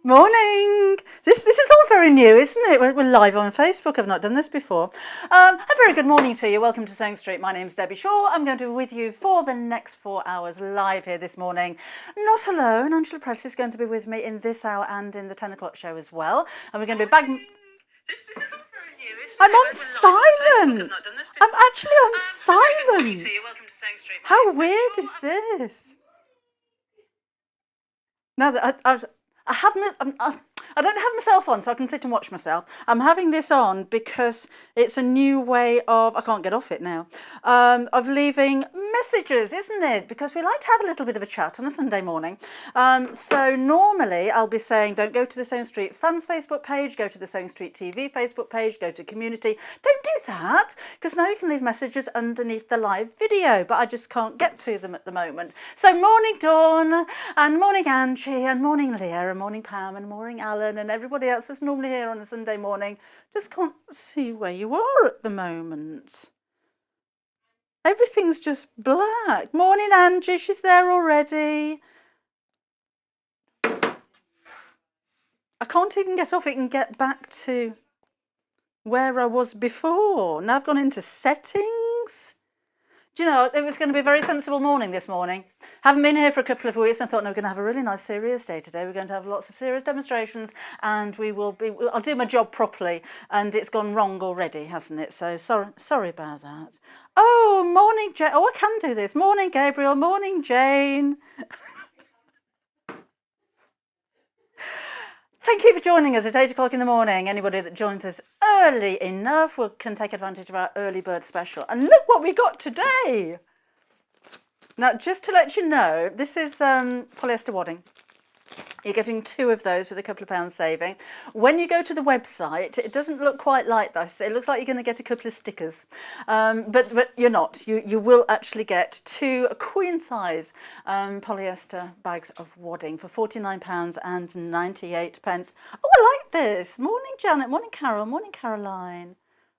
Morning! This is all very new, isn't it? We're live on Facebook. I've not done this before. A very good morning to you. Welcome to Sewing Street. My name's Debbie Shaw. I'm going to be with you for the next 4 hours live here this morning. Not alone. Angela Presley is going to be with me in this hour and in the 10 o'clock show as well. And we're going to be back. This is all very new, isn't it? I'm on silent. I'm actually on silent. How weird is this? Now that I don't have myself on, so I can sit and watch myself. I'm having this on because it's a new way of, I can't get off it now, of leaving messages, isn't it? Because we like to have a little bit of a chat on a Sunday morning. So normally I'll be saying, don't go to the Sewing Street fans Facebook page, go to the Sewing Street TV Facebook page, go to community. Don't do that, because now you can leave messages underneath the live video, but I just can't get to them at the moment. So morning Dawn, and morning Angie, and morning Leah, and morning Pam, and morning Alan, and everybody else that's normally here on a Sunday morning. Just can't see where you are at the moment. Everything's just black. Morning Angie, she's there already. I can't even get off it and get back to where I was before. Now I've gone into settings. Do you know, it was going to be a very sensible morning this morning. Haven't been here for a couple of weeks. I thought, no, we're going to have a really nice serious day today. We're going to have lots of serious demonstrations, and I'll do my job properly. And it's gone wrong already, hasn't it? So sorry about that. Oh, morning, Jane. Oh, I can do this. Morning, Gabriel. Morning, Jane. Thank you for joining us at 8 o'clock in the morning. Anybody that joins us early enough can take advantage of our early bird special. And look what we got today. Now, just to let you know, this is polyester wadding. You're getting 2 of those with a couple of pounds saving. When you go to the website, it doesn't look quite like this. It looks like you're going to get a couple of stickers, but you're not. You will actually get 2 queen size polyester bags of wadding for £49.98. Oh, I like this. Morning, Janet. Morning, Carol. Morning, Caroline.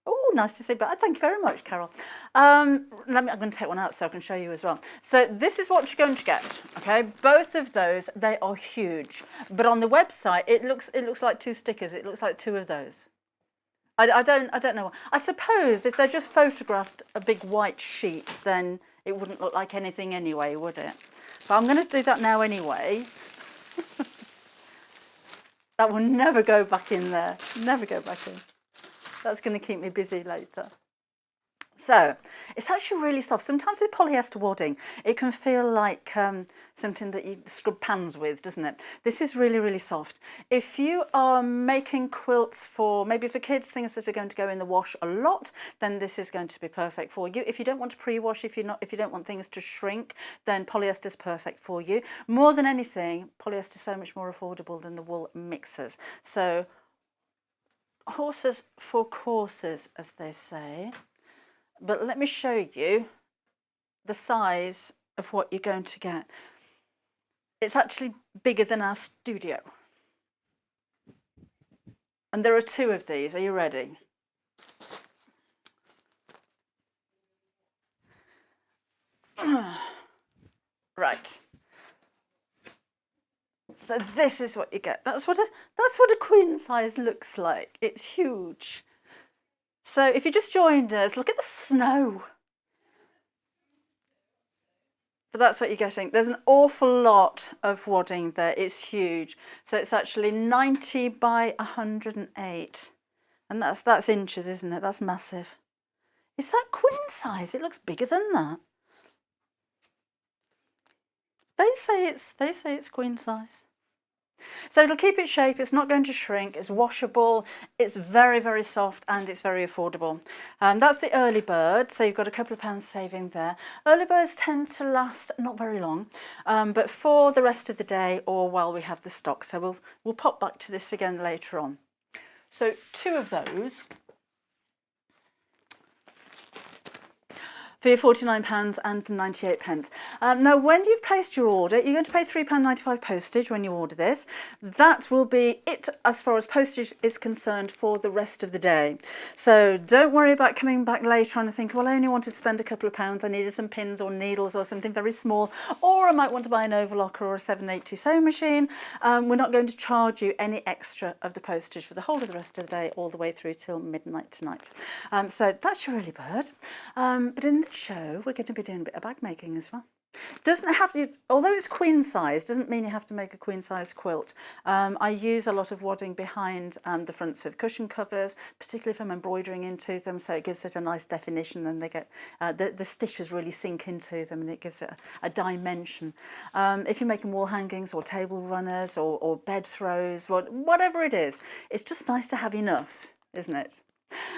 Oh, nice to see you. Thank you very much, Carol. I'm going to take one out so I can show you as well. So this is what you're going to get. Okay, both of those, they are huge. But on the website, it looks like 2 stickers. It looks like 2 of those. I don't know. I suppose if they just photographed a big white sheet, then it wouldn't look like anything anyway, would it? But I'm going to do that now anyway. That will never go back in there. Never go back in. That's going to keep me busy later. So it's actually really soft. Sometimes with polyester wadding, it can feel like something that you scrub pans with, doesn't it? This is really, really soft. If you are making quilts maybe for kids, things that are going to go in the wash a lot, then this is going to be perfect for you. If you don't want to pre-wash, if you don't want things to shrink, then polyester is perfect for you. More than anything, polyester is so much more affordable than the wool mixers. So horses for courses, as they say. But let me show you the size of what you're going to get. It's actually bigger than our studio. And there are 2 of these. Are you ready? Right. So this is what you get. That's what a queen size looks like. It's huge. So if you just joined us, look at the snow. But that's what you're getting. There's an awful lot of wadding there. It's huge. So it's actually 90 by 108. And that's inches, isn't it? That's massive. Is that queen size? It looks bigger than that. They say it's queen size. So it'll keep its shape, it's not going to shrink, it's washable, it's very, very soft, and it's very affordable. That's the early bird, so you've got a couple of pounds saving there. Early birds tend to last not very long, but for the rest of the day or while we have the stock. So we'll pop back to this again later on. So 2 of those for your £49.98. Now, when you've placed your order, you're going to pay £3.95 postage when you order this. That will be it as far as postage is concerned for the rest of the day. So don't worry about coming back later on and think, well, I only wanted to spend a couple of pounds. I needed some pins or needles or something very small, or I might want to buy an overlocker or a 780 sewing machine. We're not going to charge you any extra of the postage for the whole of the rest of the day, all the way through till midnight tonight. So that's your early bird. But in the show, we're going to be doing a bit of bag making as well. Doesn't have to, although it's queen size, doesn't mean you have to make a queen size quilt. I use a lot of wadding behind the fronts of cushion covers, particularly if I'm embroidering into them, so it gives it a nice definition, and they get the stitches really sink into them, and it gives it a dimension. If you're making wall hangings or table runners or bed throws, whatever it is, it's just nice to have enough, isn't it?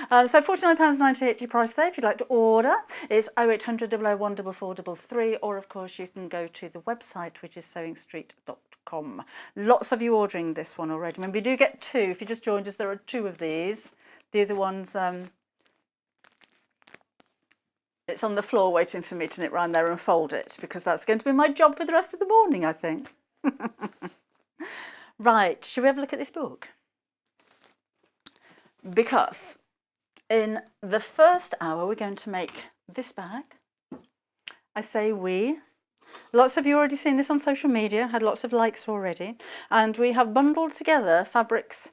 So £49.98 your price there if you'd like to order. It's 0800 001 4433, or of course you can go to the website, which is sewingstreet.com. Lots of you ordering this one already. I mean, we do get two. If you just joined us, there are two of these. The other one's it's on the floor waiting for me to knit round there and fold it, because that's going to be my job for the rest of the morning, I think. Right, shall we have a look at this book? Because in the first hour, we're going to make this bag. I say we. Lots of you already seen this on social media, had lots of likes already. And we have bundled together fabrics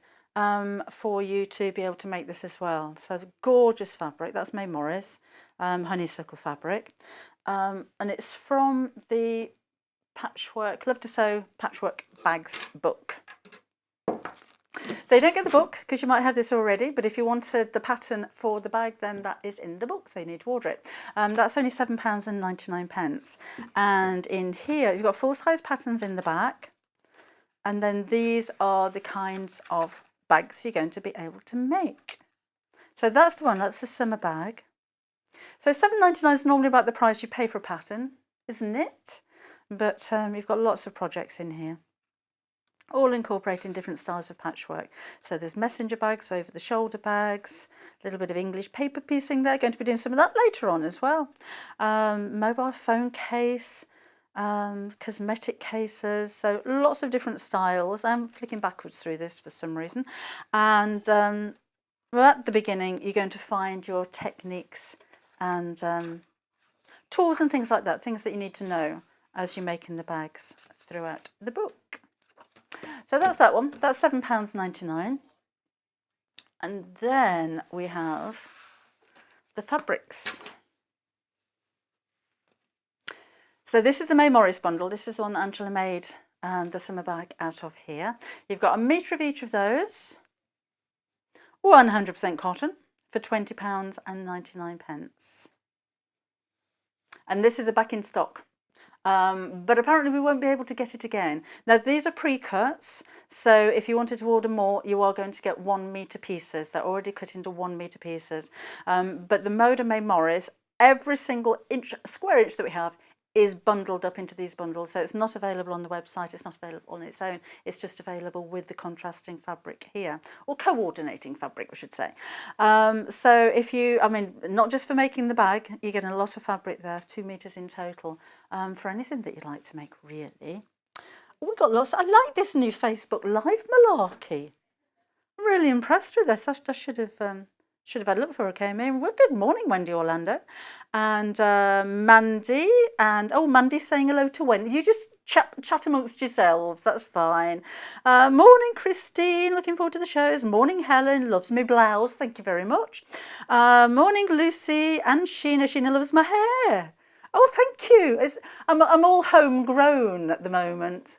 for you to be able to make this as well. So gorgeous fabric, that's May Morris, honeysuckle fabric. And it's from the Patchwork, Love to Sew Patchwork Bags book. So you don't get the book because you might have this already, but if you wanted the pattern for the bag, then that is in the book, so you need to order it. That's only £7.99. And in here, you've got full-size patterns in the back, and then these are the kinds of bags you're going to be able to make. So that's the one, that's the summer bag. So £7.99 is normally about the price you pay for a pattern, isn't it? But you've got lots of projects in here, all incorporating different styles of patchwork. So there's messenger bags, over the shoulder bags, a little bit of English paper piecing there. Going to be doing some of that later on as well. Mobile phone case, cosmetic cases, so lots of different styles. I'm flicking backwards through this for some reason. And at the beginning, you're going to find your techniques and tools and things like that, things that you need to know as you're making the bags throughout the book. So that's that one. That's £7.99. And then we have the fabrics. So this is the May Morris bundle. This is the one that Angela made the summer bag out of here. You've got a metre of each of those, 100% cotton, for £20.99. And this is a back in stock. But apparently we won't be able to get it again. Now these are pre-cuts, so if you wanted to order more, you are going to get 1 metre pieces. They're already cut into 1 metre pieces. But the Moda May Morris, every single square inch that we have is bundled up into these bundles, so it's not available on the website, it's not available on its own, it's just available with the contrasting fabric here, or coordinating fabric, I should say. So if you, I mean, not just for making the bag, you're getting a lot of fabric there, 2 metres in total, for anything that you'd like to make, really. We've got lots. I like this new Facebook Live malarkey. I'm really impressed with this. I should have had a look before I came in. Well, good morning, Wendy Orlando. And Mandy. And, oh, Mandy's saying hello to Wendy. You just chat amongst yourselves. That's fine. Morning, Christine. Looking forward to the shows. Morning, Helen. Loves me blouse. Thank you very much. Morning, Lucy. And Sheena. Sheena loves my hair. Oh, thank you. I'm all homegrown at the moment.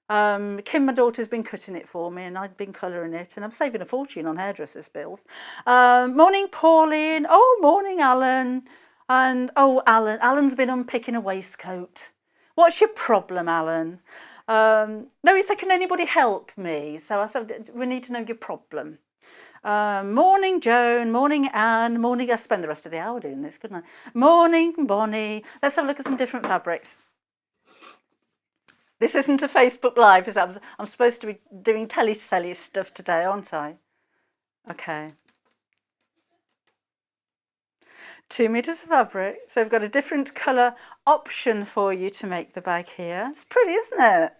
Kim, my daughter's been cutting it for me, and I've been colouring it, and I'm saving a fortune on hairdressers' bills. Morning, Pauline. Oh, morning, Alan. And, oh, Alan's been unpicking a waistcoat. What's your problem, Alan? No, he said, can anybody help me? So I said, we need to know your problem. Morning, Joan. Morning, Anne. Morning, I spend the rest of the hour doing this, couldn't I? Morning, Bonnie. Let's have a look at some different fabrics. This isn't a Facebook Live, is it? I'm supposed to be doing telly stuff today, aren't I? Okay. 2 meters of fabric. So we've got a different colour option for you to make the bag here. It's pretty, isn't it?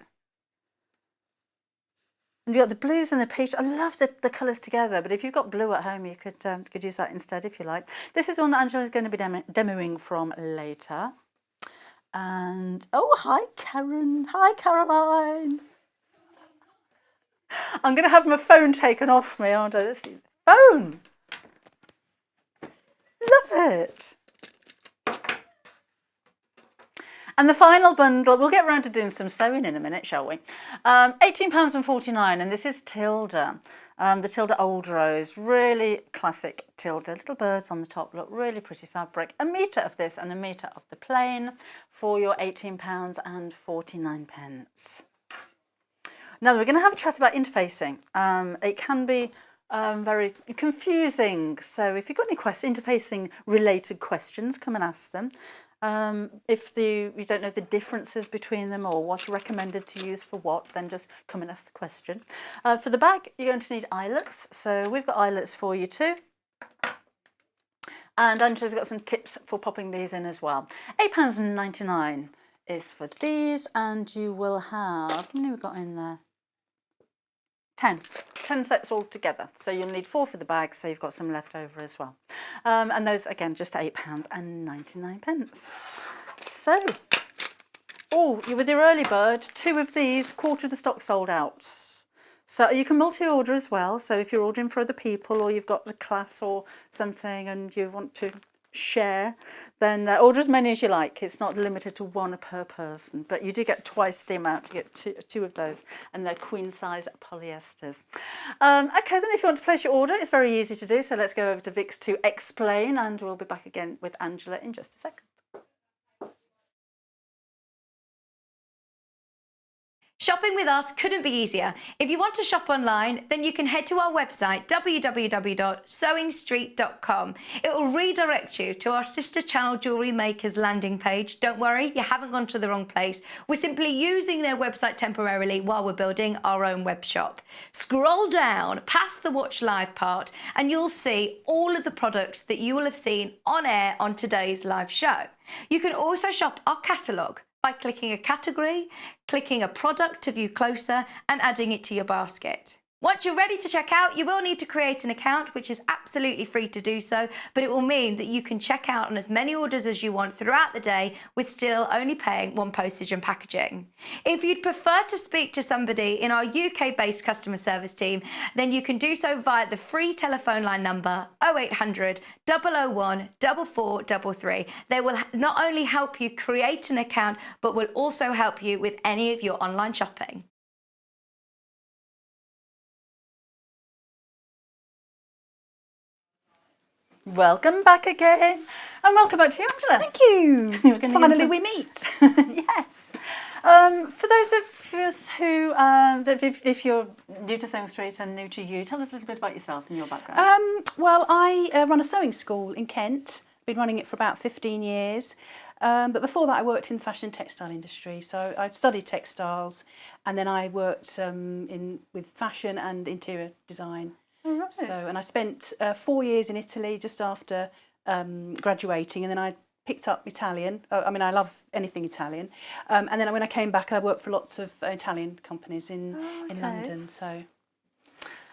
And you've got the blues and the peach. I love the colours together, but if you've got blue at home, you could use that instead if you like. This is one that Angela is going to be demoing from later. And, oh, hi, Karen. Hi, Caroline. I'm going to have my phone taken off me, aren't I? Let's see. Phone. Love it. And the final bundle, we'll get around to doing some sewing in a minute, shall we? £18.49, and this is Tilda. The Tilda Old Rose, really classic Tilda. Little birds on the top, look, really pretty fabric. A metre of this and a metre of the plain for your £18.49. Now we're going to have a chat about interfacing. It can be very confusing, so if you've got any interfacing related questions, come and ask them. If you don't know the differences between them or what's recommended to use for what, then just come and ask the question. For the bag, you're going to need eyelets, so we've got eyelets for you too. And Angela's got some tips for popping these in as well. £8.99 is for these, and you will have, how many have we got in there? 10 sets all together. So you'll need 4 for the bag, so you've got some left over as well. And those, again, just £8.99. So, oh, with your early bird, 2 of these, quarter of the stock sold out. So you can multi-order as well. So if you're ordering for other people or you've got a class or something and you want to share, then order as many as you like. It's not limited to 1 per person, but you do get twice the amount. You get two of those, and they're queen size polyesters. Okay, then if you want to place your order, it's very easy to do. So let's go over to Vix to explain, and we'll be back again with Angela in just a second. Shopping with us couldn't be easier. If you want to shop online, then you can head to our website, www.sewingstreet.com. It will redirect you to our sister channel Jewellery Makers landing page. Don't worry, you haven't gone to the wrong place. We're simply using their website temporarily while we're building our own web shop. Scroll down past the Watch Live part and you'll see all of the products that you will have seen on air on today's live show. You can also shop our catalogue by clicking a category, clicking a product to view closer, and adding it to your basket. Once you're ready to check out, you will need to create an account, which is absolutely free to do so, but it will mean that you can check out on as many orders as you want throughout the day with still only paying 1 postage and packaging. If you'd prefer to speak to somebody in our UK-based customer service team, then you can do so via the free telephone line number 0800 001 4433. They will not only help you create an account, but will also help you with any of your online shopping. Welcome back again, and welcome back to you, Angela. Thank you. Finally we meet. Yes. For those of us who, if you're new to Sewing Street and new to you, tell us a little bit about yourself and your background. Well, I run a sewing school in Kent. Been running it for about 15 years. But before that, I worked in the fashion and textile industry. So I studied textiles, and then I worked with fashion and interior design. Right. So, and I spent 4 years in Italy just after graduating, and then I picked up Italian. I mean, I love anything Italian. And then when I came back, I worked for lots of Italian companies in London. So,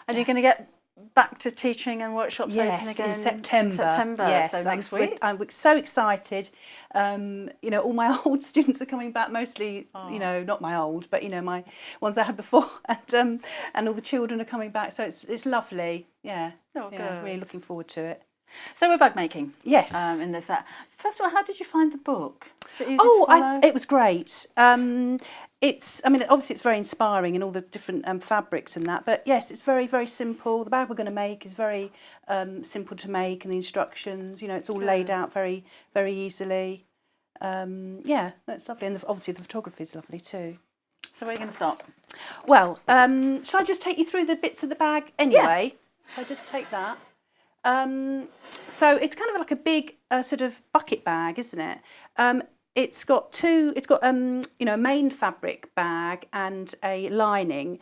and you're going to get back to teaching and workshops open again in September. Yes, so next week. I'm so excited. You know, all my old students are coming back. Mostly, you know, not my old, but you know, my ones I had before, and all the children are coming back. So it's lovely. Yeah, good. Really looking forward to it. So we're bag making. Yes. In this. First of all, how did you find the book? Is it easy to follow? It was great. I mean, obviously it's very inspiring and all the different fabrics and that. But yes, it's very, very simple. The bag we're going to make is very simple to make, and the instructions, you know, it's all laid out very, very easily. Yeah, that's lovely, and obviously the photography is lovely too. So where are you going to start? Well, shall I just take you through the bits of the bag anyway? Yeah. Shall I just take that? So it's kind of like a big sort of bucket bag, isn't it? It's got you know, a main fabric bag and a lining.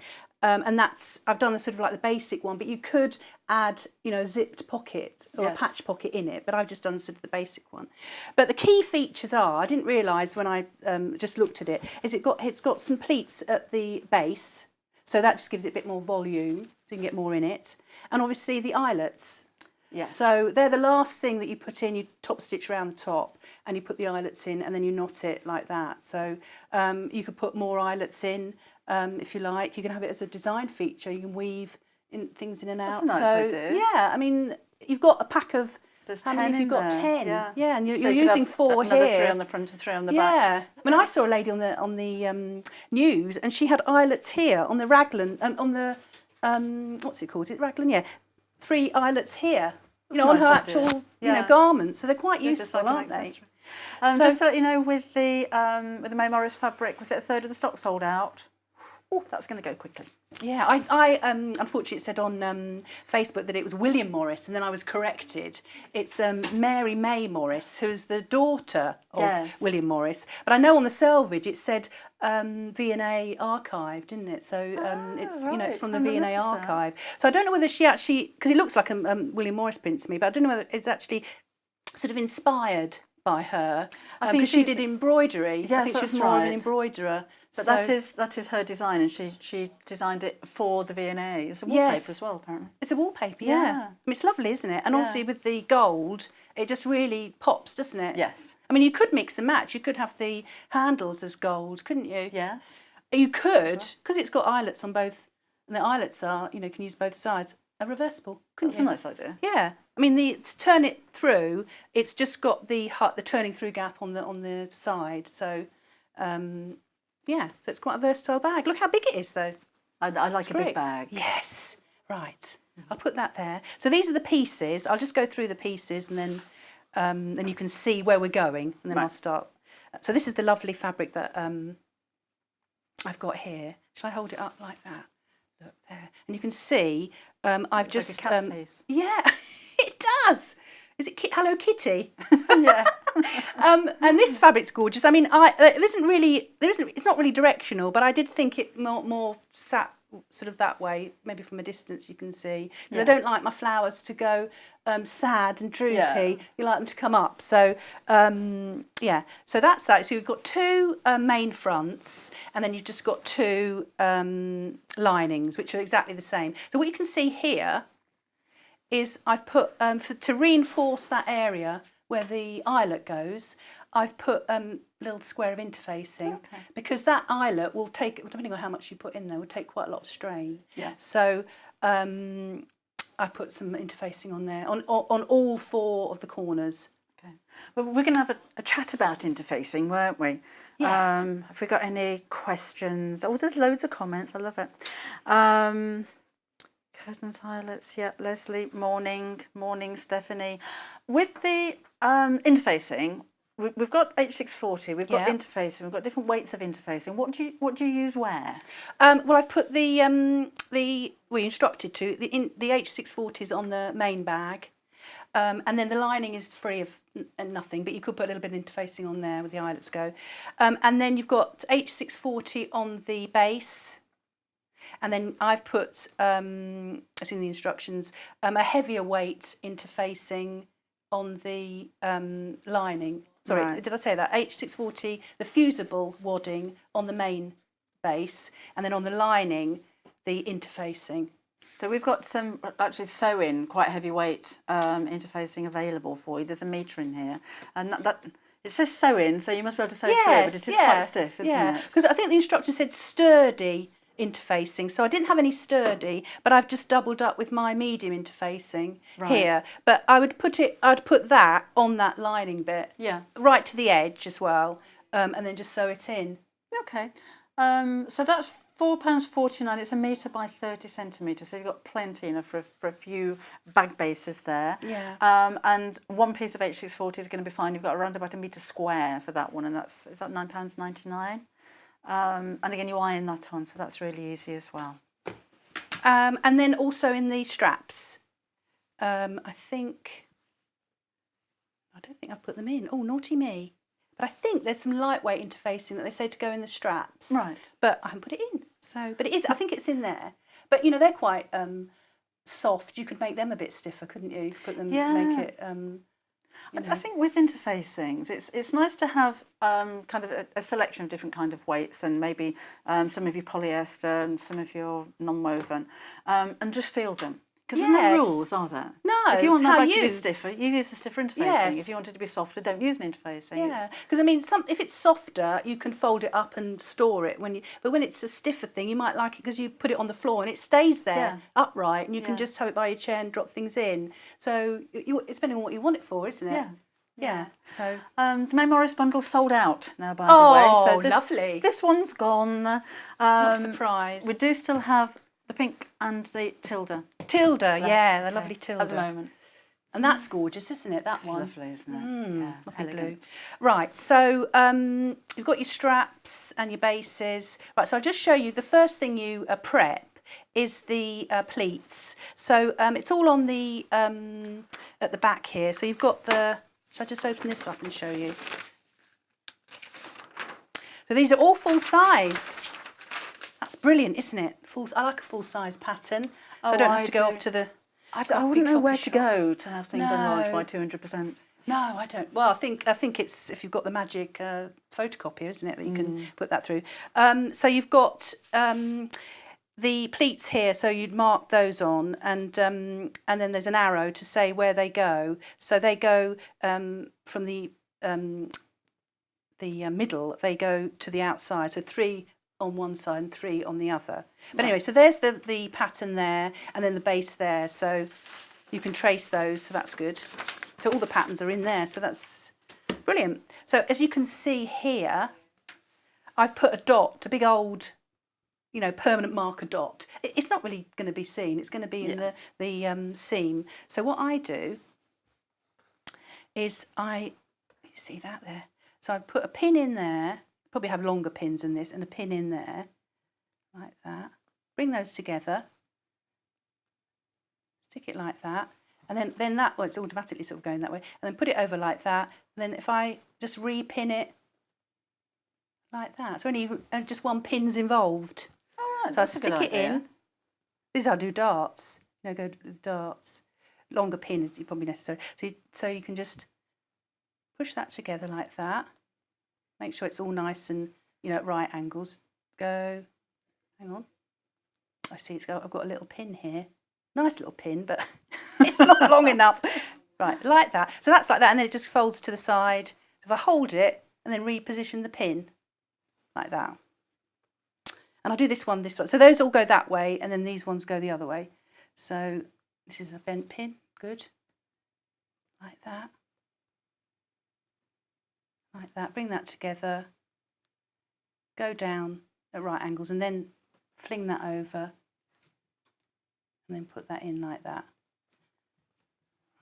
And I've done a sort of like the basic one, but you could add, you know, a zipped pocket or a patch pocket in it, but I've just done sort of the basic one. But the key features are, I didn't realise when I just looked at it, is it's got some pleats at the base, so that just gives it a bit more volume, so you can get more in it. And obviously the eyelets. Yes. So they're the last thing that you put in. You top stitch around the top and you put the eyelets in and then you knot it like that. So you could put more eyelets in if you like. You can have it as a design feature. You can weave things in and out. That's a nice idea. Yeah, I mean, you've got a pack of, There's how 10 many have you in got? there. 10. Yeah. And you're So you could using have 4 another here. 3 on the front and 3 on the Yeah. back. When I saw a lady on the news and she had eyelets here on the raglan, on the, what's it called? Is it raglan? Yeah. 3 eyelets here. You know, on That's her a nice idea. actual, you know, garment. So they're quite useful, like an aren't they? accessory. So- Just to let you know, with the May Morris fabric, was it a third of the stock sold out? Oh, that's going to go quickly. Yeah, I unfortunately it said on Facebook that it was William Morris, and then I was corrected. It's Mary May Morris, who's the daughter of William Morris. But I know on the selvage it said V&A archive, didn't it? So it's you know it's from the V&A archive. So I don't know whether she actually, because it looks like a William Morris print to me, but I don't know whether it's actually sort of inspired by her. I think she did embroidery. Yes, I think she's more of an embroiderer. But So- that is her design, and she designed it for the V&A. It's a wallpaper as well, apparently. It's a wallpaper, yeah. I mean, it's lovely, isn't it? And obviously with the gold, it just really pops, doesn't it? Yes. I mean, you could mix and match. You could have the handles as gold, couldn't you? Yes. You could, because it's got eyelets on both, and the eyelets are, you know, can use both sides, are reversible, couldn't That's you? a nice idea. Yeah. I mean, to turn it through, it's just got the turning through gap on the side. So, yeah, so it's quite a versatile bag. Look how big it is, though. I like It's a great. big bag. Yes, right. I'll put that there. So these are the pieces. I'll just go through the pieces and then you can see where we're going, and then I'll start. So this is the lovely fabric that I've got here. Shall I hold it up like that? Look there, and you can see I've just like a cat face. Yeah, it does. Is it Hello Kitty? Yeah. And this fabric's gorgeous. I mean, it's not really directional, but I did think it more sat sort of that way, maybe from a distance you can see. Because I don't like my flowers to go sad and droopy. Yeah. You like them to come up. So, yeah, so that's that. So you've got 2 main fronts, and then you've just got 2 linings, which are exactly the same. So what you can see here is I've put, to reinforce that area where the eyelet goes, I've put a little square of interfacing, because that eyelet will take, depending on how much you put in there, will take quite a lot of strain. Yeah. So I put some interfacing on there, on all 4 of the corners. Okay. Well, we're going to have a chat about interfacing, weren't we? Yes. Have we got any questions? Oh, there's loads of comments. I love it. Curtains, eyelets, yeah. Leslie, morning, Stephanie. With the interfacing, we've got H640, we've got interfacing, we've got different weights of interfacing. What do you use where? Well, I've put we instructed to the H640s on the main bag, and then the lining is free of nothing, but you could put a little bit of interfacing on there where the eyelets go, and then you've got H640 on the base. And then I've put, as in the instructions, a heavier weight interfacing on the lining. Sorry, did I say that? H640, the fusible wadding on the main base, and then on the lining, the interfacing. So we've got some actually sewing, quite heavyweight interfacing available for you. There's a metre in here, and that it says sewing, so you must be able to sew through, but it is quite stiff, isn't it? Because I think the instruction said sturdy interfacing, so I didn't have any sturdy, but I've just doubled up with my medium interfacing here. But I'd put that on that lining bit, right to the edge as well, and then just sew it in. Okay, so that's £4.49. It's 1 metre by 30 centimetres, so you've got plenty enough for a few bag bases there. Yeah. And one piece of H640 is going to be fine. You've got around about 1 metre square for that one, and is that £9.99? And again, you iron that on, so that's really easy as well. And then also in the straps, I don't think I've put them in. Oh, naughty me. But I think there's some lightweight interfacing that they say to go in the straps. Right. But I haven't put it in. So, but it is. I think it's in there. But, you know, they're quite soft. You could make them a bit stiffer, couldn't you? Put them, make it... you know. I think with interfacings, it's nice to have kind of a selection of different kind of weights, and maybe some of your polyester and some of your non-woven, and just feel them. Because there's no rules, are there? No, if you want that bag to you... be stiffer, you use a stiffer interfacing. Yes. If you want it to be softer, don't use an interfacing. Yeah, because I mean, if it's softer, you can fold it up and store it. But when it's a stiffer thing, you might like it because you put it on the floor and it stays there upright, and you can just have it by your chair and drop things in. So it's depending on what you want it for, isn't it? Yeah. So the May Morris bundle sold out now, by the way. So lovely. This one's gone. What a surprise. We do still have the pink and the Tilda. The lovely Tilda. At the moment. And that's gorgeous, isn't it, that one? Lovely, isn't it? Yeah, lovely blue. Right, so you've got your straps and your bases. Right, so I'll just show you, the first thing you prep is the pleats. So it's all on the, at the back here. So you've got the, shall I just open this up and show you? So these are all full size. That's brilliant, isn't it? I like a full size pattern. So I don't have to go off to the... I wouldn't know where to go to have things enlarged by 200%. No, I don't. Well, I think it's if you've got the magic photocopier, isn't it, that you can put that through. So you've got the pleats here, so you'd mark those on, and then there's an arrow to say where they go. So they go from the middle, they go to the outside. So 3 on one side and 3 on the other. But anyway, so there's the pattern there, and then the base there, so you can trace those, so that's good. So all the patterns are in there, so that's brilliant. So as you can see here, I've put a dot, a big old, you know, permanent marker dot. It's not really going to be seen, it's going to be in the seam. So what I do is you see that there? So I put a pin in there. Probably have longer pins than this, and a pin in there, like that. Bring those together, stick it like that, and then that, well, it's automatically sort of going that way, and then put it over like that, and then if I just re-pin it like that, so only just one pin's involved. Oh, right, so I stick it in. This is how I do darts, you know, go with darts. Longer pin is probably necessary. So you can just push that together like that. Make sure it's all nice and, you know, at right angles. Go, hang on. I see I've got a little pin here. Nice little pin, but it's not long enough. Right, like that. So that's like that, and then it just folds to the side. If I hold it and then reposition the pin, like that. And I'll do this one. So those all go that way, and then these ones go the other way. So this is a bent pin, good. Like that. Like that, bring that together, go down at right angles, and then fling that over, and then put that in like that.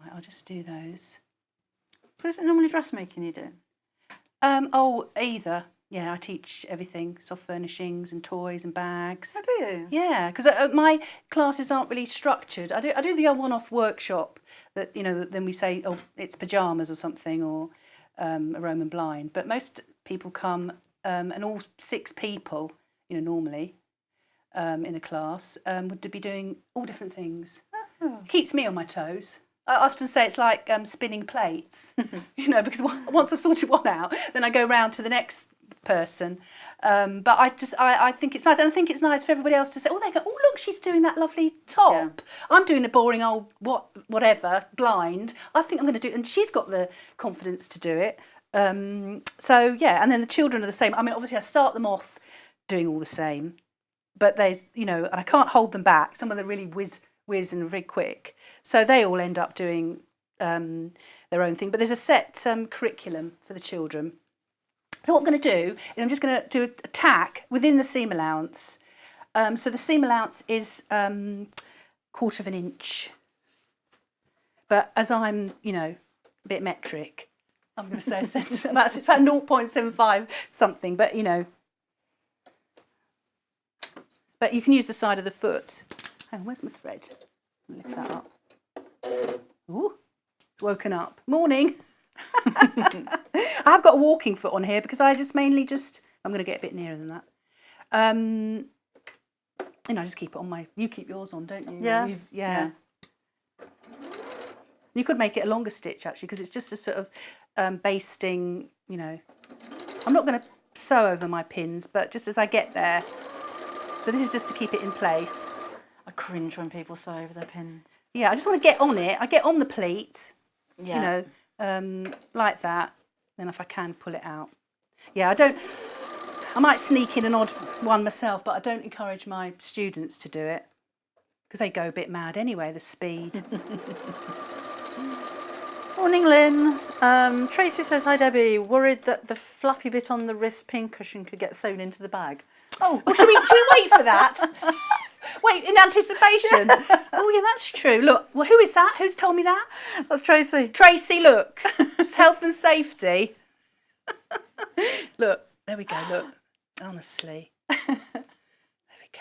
Right, I'll just do those. So is it normally dressmaking you do? Either. Yeah, I teach everything, soft furnishings and toys and bags. Oh, do you? Yeah, because my classes aren't really structured. I do the one-off workshop that, you know, then we say, oh, it's pyjamas or something, or a Roman blind, but most people come, and all 6 people, you know, normally in a class would be doing all different things. Oh. Keeps me on my toes. I often say it's like spinning plates, you know, because once I've sorted one out, then I go round to the next person. But I think it's nice, and I think it's nice for everybody else to say, oh, they go, oh, look, she's doing that lovely top. Yeah. I'm doing a boring old whatever, blind. I think I'm going to do it, and she's got the confidence to do it. So, yeah, and then the children are the same. I mean, obviously I start them off doing all the same, but there's, you know, and I can't hold them back. Some of them really whiz and very quick. So they all end up doing their own thing. But there's a set curriculum for the children. So what I'm going to do is I'm just going to do a tack within the seam allowance. So the seam allowance is 1/4 of an inch. But as I'm, you know, a bit metric, I'm going to say a centimetre. It's about 0.75 something, but, you know. But you can use the side of the foot. Hang on, where's my thread? Lift that up. Ooh, it's woken up. Morning. I've got a walking foot on here because I just mainly I'm going to get a bit nearer than that. You know, I just keep it on my. You keep yours on, don't you? Yeah. Yeah. You could make it a longer stitch actually, because it's just a sort of basting. You know, I'm not going to sew over my pins, but just as I get there. So this is just to keep it in place. I cringe when people sew over their pins. Yeah, I just want to get on it. I get on the pleat. Yeah. You know, like that. Then if I can pull it out. Yeah, I might sneak in an odd one myself, but I don't encourage my students to do it because they go a bit mad anyway, the speed. Morning, Lynn. Tracy says, hi, Debbie. Worried that the flappy bit on the wrist pin cushion could get sewn into the bag. Oh, well, should we wait for that? Wait, in anticipation. Yeah. Oh, yeah, that's true. Look, well, who is that? Who's told me that? That's Tracy. Tracy, look. It's health and safety. Look, there we go, look. Honestly. There we go.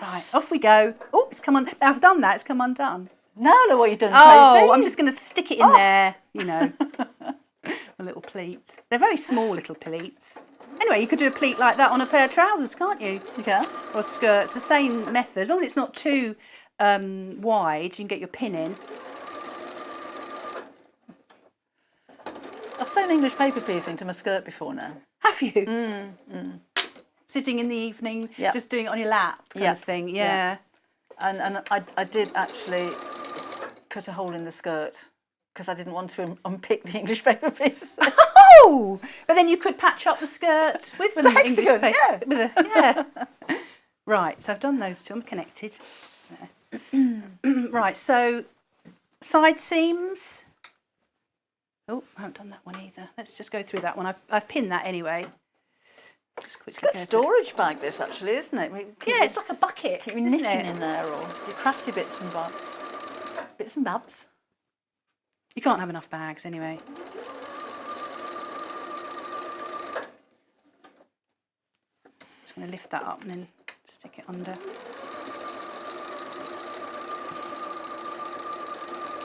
Right, off we go. Oh, it's come on. I've done that. It's come undone. Now look what you've done, Tracy. Oh, I'm just going to stick it in there, you know. A little pleat. They're very small little pleats. Anyway, you could do a pleat like that on a pair of trousers, can't you? Yeah. Or a skirt. It's the same method. As long as it's not too wide, you can get your pin in. I've sewn English paper piecing to my skirt before now. Have you? Sitting in the evening, just doing it on your lap kind of thing. Yeah. And I did actually cut a hole in the skirt because I didn't want to unpick the English paper piece. Oh! But then you could patch up the skirt with With some a English hexagon, paper. yeah. Right, so I've done those two. I'm connected. Right, so side seams. Oh, I haven't done that one either. Let's just go through that one. I've pinned that anyway. Just It's quickly a good storage bag, this, actually, isn't it? Yeah, it's like a bucket. Keep your isn't knitting it? in there or your crafty bits and bobs. Bits and babs. You can't have enough bags anyway. Just going to lift that up and then stick it under.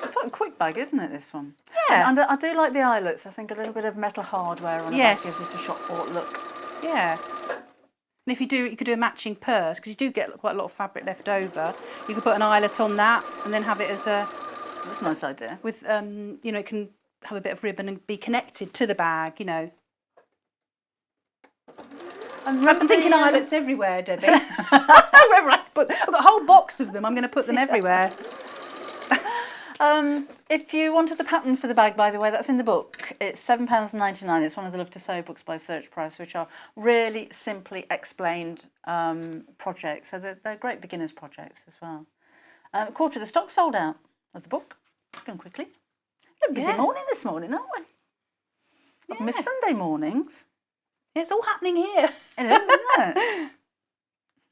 It's like a quick bag, isn't it, this one? Yeah. And I do like the eyelets. I think a little bit of metal hardware on the back gives it a shop bought look. Yeah. And if you could do a matching purse, because you do get quite a lot of fabric left over. You could put an eyelet on that and then have it as a... That's a nice idea. With, you know, it can have a bit of ribbon and be connected to the bag, you know. I'm thinking eyelets everywhere, Debbie. Wherever I put, I've got a whole box of them. I'm going to put them everywhere. If you wanted the pattern for the bag, by the way, that's in the book. It's £7.99. It's one of the Love to Sew books by Search Price, which are really simply explained projects. So they're great beginners projects as well. A quarter of the stock sold out of the book. It's going quickly. A busy morning this morning, aren't we? I've missed Sunday mornings. It's all happening here. It is, isn't it?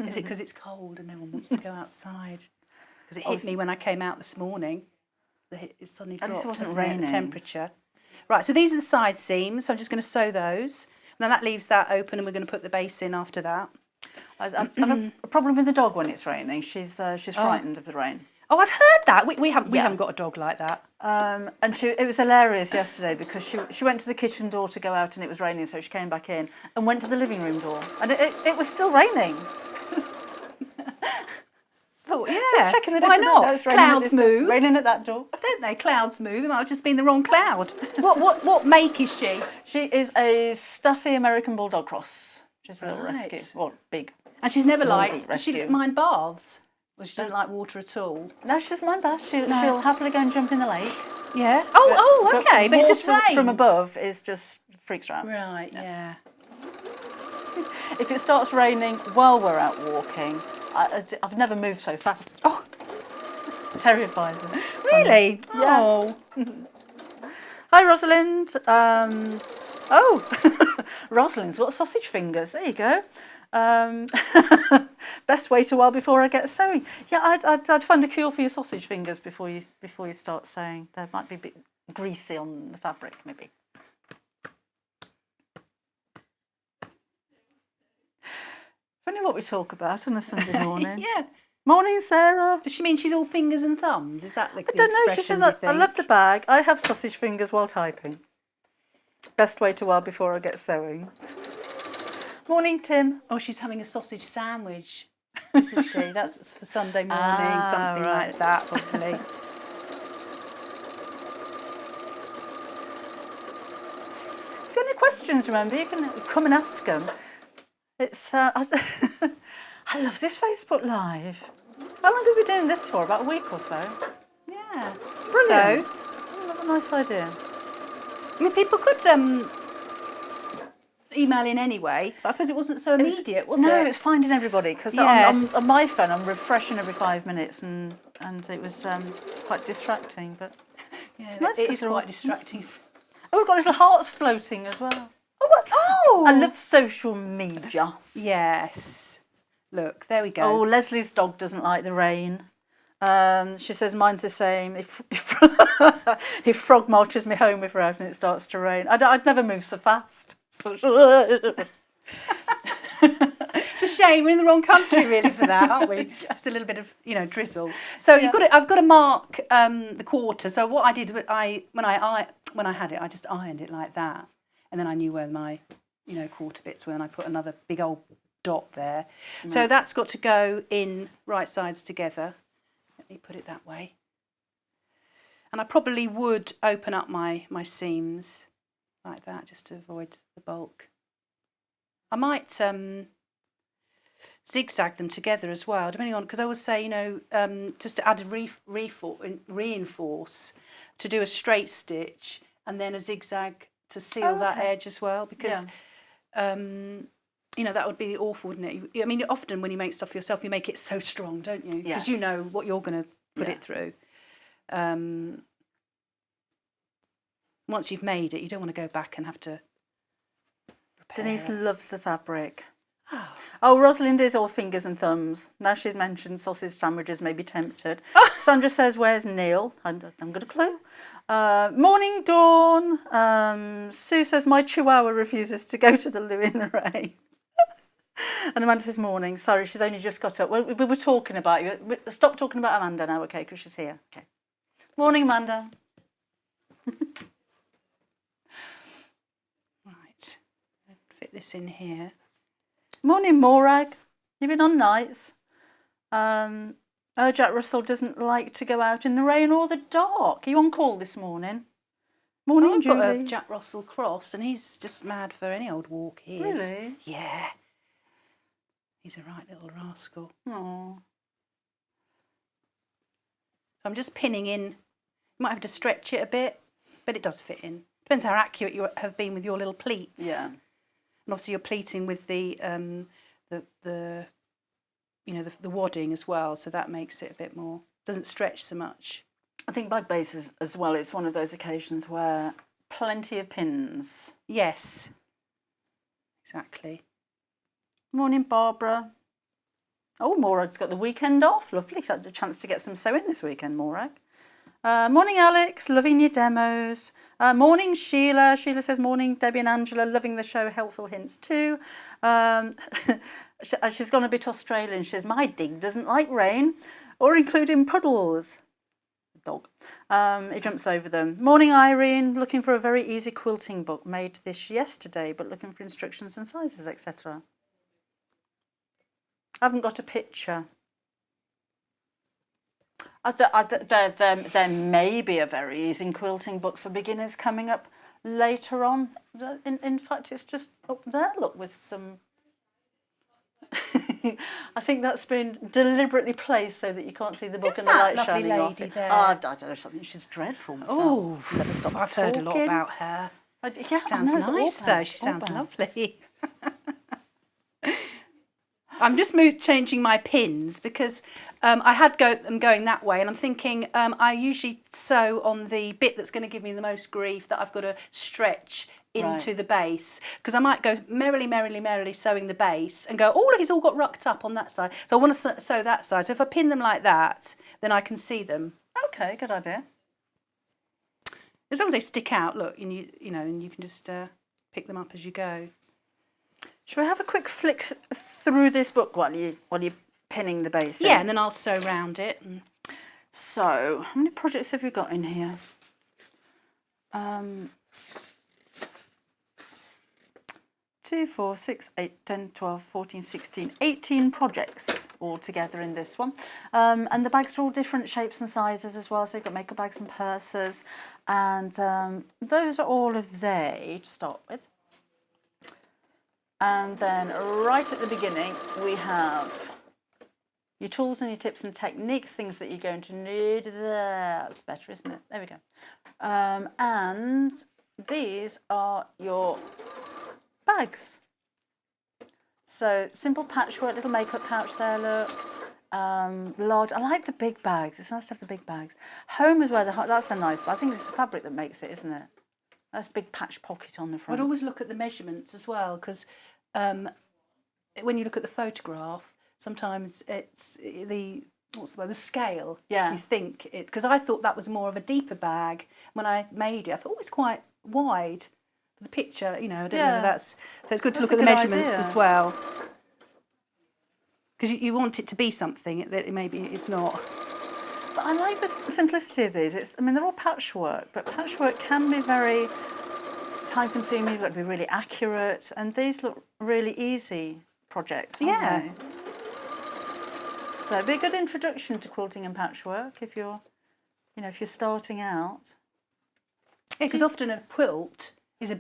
Is it because it's cold and no one wants to go outside? Because it hit me when I came out this morning. It suddenly dropped. At least it wasn't hasn't it, raining. the temperature. Right, so these are the side seams. So I'm just going to sew those. Now that leaves that open and we're going to put the base in after that. I have a problem with the dog when it's raining. She's frightened of the rain. Oh, I've heard that. We haven't got a dog like that. And it was hilarious yesterday because she went to the kitchen door to go out and it was raining, so she came back in and went to the living room door and it was still raining. Oh, yeah. Just checking the Why not? It's Clouds move. Raining at that door. Don't they? Clouds move. It might have just been the wrong cloud. What make is she? She is a stuffy American Bulldog cross. She's a little Right. rescue. Or big. And she's never Noisy liked. Does she rescue. mind baths? Well, she doesn't like water at all. No, she doesn't mind baths. She'll happily go and jump in the lake. Yeah. Oh, okay. But it's just water rain. from above is just freaks her out. Right. Yeah. If it starts raining while we're out walking, I've never moved so fast. Oh, terrifies her. Really? Yeah. Oh. Hi, Rosalind. Rosalind's got sausage fingers. There you go. Best wait a while before I get sewing. Yeah, I'd find a cure for your sausage fingers before you start sewing. They might be a bit greasy on the fabric, maybe. Funny what we talk about on a Sunday morning. Yeah. Morning, Sarah. Does she mean she's all fingers and thumbs? Is that the I don't know. She says, I love the bag. I have sausage fingers while typing. Best wait a while before I get sewing. Morning, Tim. Oh, she's having a sausage sandwich. isn't she? That's for Sunday morning, something right. like that, probably. If you've got any questions, remember, you can come and ask them. It's I love this Facebook Live. How long have we been doing this for? About a week or so? Yeah. Brilliant. So, What a nice idea. I mean, people could email in anyway, but I suppose it wasn't so immediate, was it? No, it's finding everybody, because Yes. on my phone I'm refreshing every 5 minutes, and it was quite distracting, but Yeah, it's nice it 'cause is they're all- quite distracting. Oh, we've got little hearts floating as well. Oh, what? Oh! I love social media. Yes. Look, there we go. Oh, Leslie's dog doesn't like the rain. She says mine's the same. If Frog marches me home if we're out and it starts to rain, I'd never move so fast. It's a shame we're in the wrong country really for that, aren't we? Just a little bit of drizzle. So you've got I've got to mark the quarter. So what I did when I had it, I just ironed it like that, and then I knew where my quarter bits were, and I put another big old dot there. Mm. So that's got to go in right sides together. Let me put it that way. And I probably would open up my seams like that just to avoid the bulk. I might zigzag them together as well, depending on, because I would say, just to add a reinforce, to do a straight stitch and then a zigzag to seal that edge as well, because that would be awful, wouldn't it? I mean, often when you make stuff for yourself, you make it so strong, don't you? Because you know what you're going to put it through. Once you've made it, you don't want to go back and have to repair Denise it. loves the fabric. Oh, Rosalind is all fingers and thumbs. Now she's mentioned sausage sandwiches, may be tempted. Sandra says, where's Neil? I haven't got a clue. Morning, Dawn. Sue says, my chihuahua refuses to go to the loo in the rain. And Amanda says, morning. Sorry, she's only just got up. We were talking about you. Stop talking about Amanda now, okay, because she's here. Okay. Morning, Amanda. Right. Fit this in here. Morning, Morag. You've been on nights. Jack Russell doesn't like to go out in the rain or the dark. Are you on call this morning? Morning, I've Julie. got a Jack Russell cross, and he's just mad for any old walk he is. Really? Yeah. He's a right little rascal. Oh. So I'm just pinning in. You might have to stretch it a bit, but it does fit in. Depends how accurate you have been with your little pleats. Yeah. And obviously you're pleating with the wadding as well, so that makes it a bit more, doesn't stretch so much. I think bag bases as well, it's one of those occasions where plenty of pins. Yes, exactly. Morning, Barbara. Oh, Morag's got the weekend off. Lovely. Had a chance to get some sewing this weekend, Morag. Morning, Alex. Loving your demos. Morning, Sheila. Sheila says, morning, Debbie and Angela. Loving the show. Helpful hints too. She's gone a bit Australian. She says, my dig doesn't like rain or including puddles. Dog. He jumps over them. Morning, Irene. Looking for a very easy quilting book. Made this yesterday, but looking for instructions and sizes, etc. I haven't got a picture. There may be a very easy quilting book for beginners coming up later on. In fact, it's just up there, look, with some... I think that's been deliberately placed so that you can't see the book. Who's and the that light lovely shining off lady it. there? I don't know, something. She's dreadful myself. Oh, never stops I've heard a lot talking. about her. Yeah, Sounds I know, nice all though. bad, She all sounds bad. lovely. I'm just changing my pins because I had them going that way, and I'm thinking I usually sew on the bit that's going to give me the most grief, that I've got to stretch into the base, because I might go merrily sewing the base and go, oh look, it's all got rucked up on that side, so I want to sew that side. So if I pin them like that, then I can see them. Okay, good idea. As long as they stick out, look, and you can just pick them up as you go. Shall we have a quick flick through this book while you're pinning the base in? Yeah, and then I'll sew round it. So, how many projects have you got in here? 2, 4, 6, 8, 10, 12, 14, 16, 18 projects all together in this one. And the bags are all different shapes and sizes as well. So you've got makeup bags and purses. And those are all of they to start with. And then right at the beginning, we have your tools and your tips and techniques, things that you're going to need there. That's better, isn't it? There we go. And these are your bags. So simple patchwork, little makeup pouch there, look. Large. I like the big bags. It's nice to have the big bags. Home as well. That's a nice, but I think it's the fabric that makes it, isn't it? That's a big patch pocket on the front. I'd always look at the measurements as well, because when you look at the photograph, sometimes it's the scale. Yeah. You think it, because I thought that was more of a deeper bag when I made it. I thought, oh, it's quite wide. The picture, you know, I don't know whether that's... So it's good to look at the measurements as well. Because you want it to be something that maybe it's not. But I like the simplicity of these. I mean, they're all patchwork, but patchwork can be very time-consuming. You've got to be really accurate, and these look really easy projects, aren't they? So it'd be a good introduction to quilting and patchwork if you're starting out. Yeah, because often a quilt is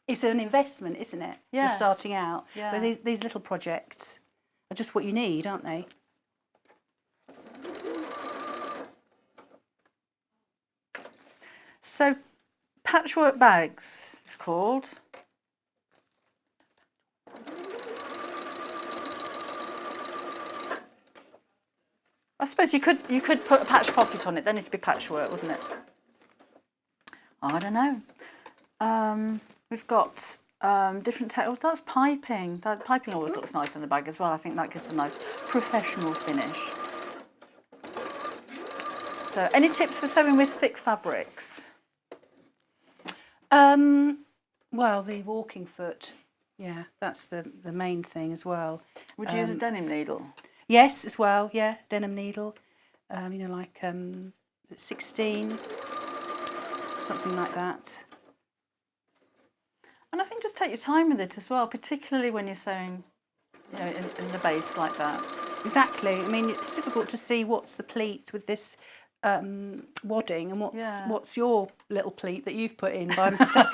it's an investment, isn't it? Yes. For starting out. Yeah. But these little projects are just what you need, aren't they? So, patchwork bags, it's called. I suppose you could put a patch pocket on it, then it'd be patchwork, wouldn't it? I don't know. We've got different textiles. That's piping. That piping always looks nice in the bag as well. I think that gives a nice professional finish. So, any tips for sewing with thick fabrics? Well, the walking foot, yeah, that's the main thing as well. Would you use a denim needle? Yes, as well, yeah, denim needle. Like 16, something like that. And I think just take your time with it as well, particularly when you're sewing, in the base like that. Exactly. I mean, it's difficult to see what's the pleats with this wadding and what's your little pleat that you've put in by mistake.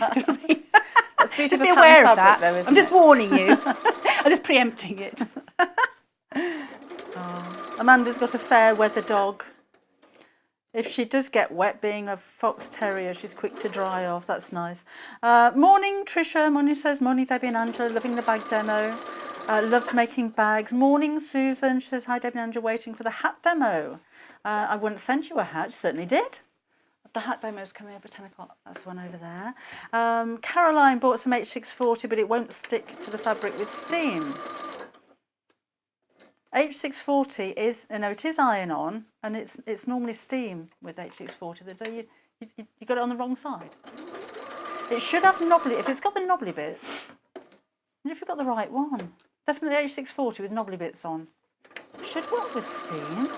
Just be aware of that. Though, I'm just warning you. I'm just preempting it. Amanda's got a fair weather dog. If she does get wet, being a fox terrier, she's quick to dry off. That's nice. Morning, Tricia. Morning says, morning, Debbie and Angela. Loving the bag demo. Loves making bags. Morning, Susan. She says, hi, Debbie and Angela. Waiting for the hat demo. I wouldn't send you a hat. Certainly did. The hat demo is coming up at 10 o'clock. That's the one over there. Caroline bought some H640, but it won't stick to the fabric with steam. H640 is, it is iron on, and it's normally steam with H640. So you got it on the wrong side. It should have knobbly, if it's got the knobbly bits, and if you've got the right one, definitely H640 with knobbly bits on. It should work with steam.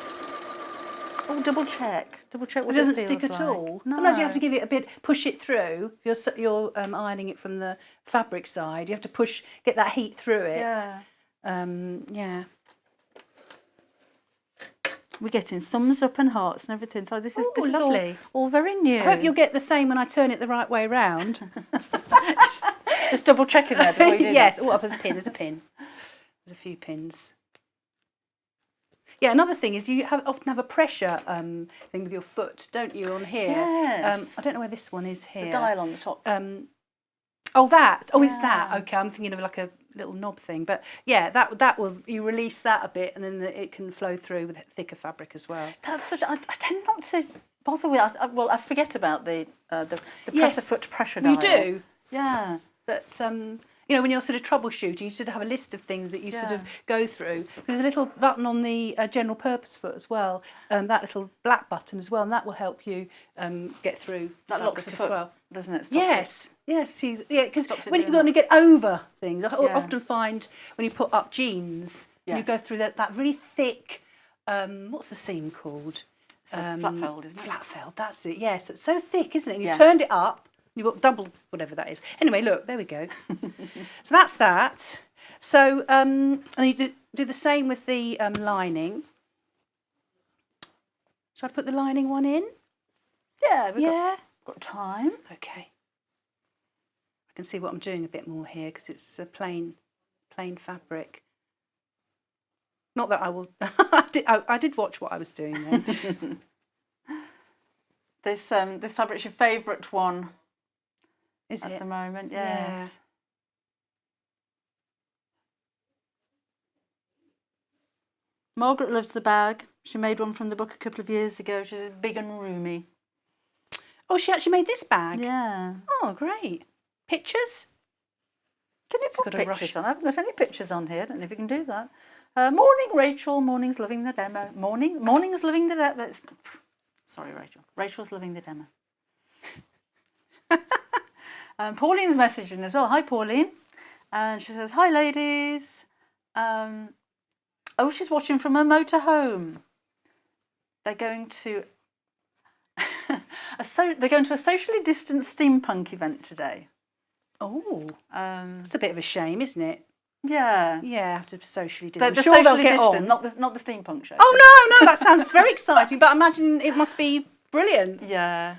Oh, double check what it doesn't it feels stick at like. all. No. Sometimes you have to give it a bit, push it through. If you're ironing it from the fabric side, you have to get that heat through it. Yeah. Yeah. We're getting thumbs up and hearts and everything. So this is lovely. All very new. I hope you'll get the same when I turn it the right way round. Just double checking there before you do yes. that. Oh, there's a pin. There's a pin. There's a few pins. Yeah, another thing is you often have a pressure thing with your foot, don't you, on here? Yes. I don't know where this one is here. It's a dial on the top. That. Oh, it's Yeah. that. Okay, I'm thinking of like a little knob thing. But yeah, that will, you release that a bit and then it can flow through with thicker fabric as well. That's such. I tend not to bother with. I forget about the presser foot pressure dial. You do. Yeah. But when you're sort of troubleshooting, you should have a list of things that you sort of go through. There's a little button on the general purpose foot as well, that little black button as well, and that will help you get through That locks the as foot, well. doesn't it? Yes, because Stops it when you're doing going to get over things, I Yeah. often find when you put up jeans, and you Yes. go through that really thick, what's the seam called? It's a flat fold, isn't it? Flat feld, that's it, yes. It's so thick, isn't it? And you've Yeah. turned it up, You've got double whatever that is. Anyway, look, there we go. So that's that. So and you do the same with the lining. Shall I put the lining one in? Yeah, we've got time. Okay. I can see what I'm doing a bit more here because it's a plain fabric. Not that I will. I did watch what I was doing then. This fabric's your favourite one. Is it? At the moment, Yeah. yes. Margaret loves the bag. She made one from the book a couple of years ago. She's big and roomy. Oh, she actually made this bag? Yeah. Oh, great. Pictures? Can you put got a pictures rush. on? I haven't got any pictures on here. I don't know if you can do that. Morning, Rachel. Morning's loving the demo. Morning's loving the demo. Sorry, Rachel. Rachel's loving the demo. Pauline's messaging as well. Hi, Pauline. And she says, hi, ladies. She's watching from her motorhome. They're going to a socially distanced steampunk event today. Oh, that's a bit of a shame, isn't it? Yeah. Yeah, have to socially distance. The I'm sure they'll socially get distant, on. not the steampunk show. Oh, no, that sounds very exciting, but I imagine it must be brilliant. Yeah.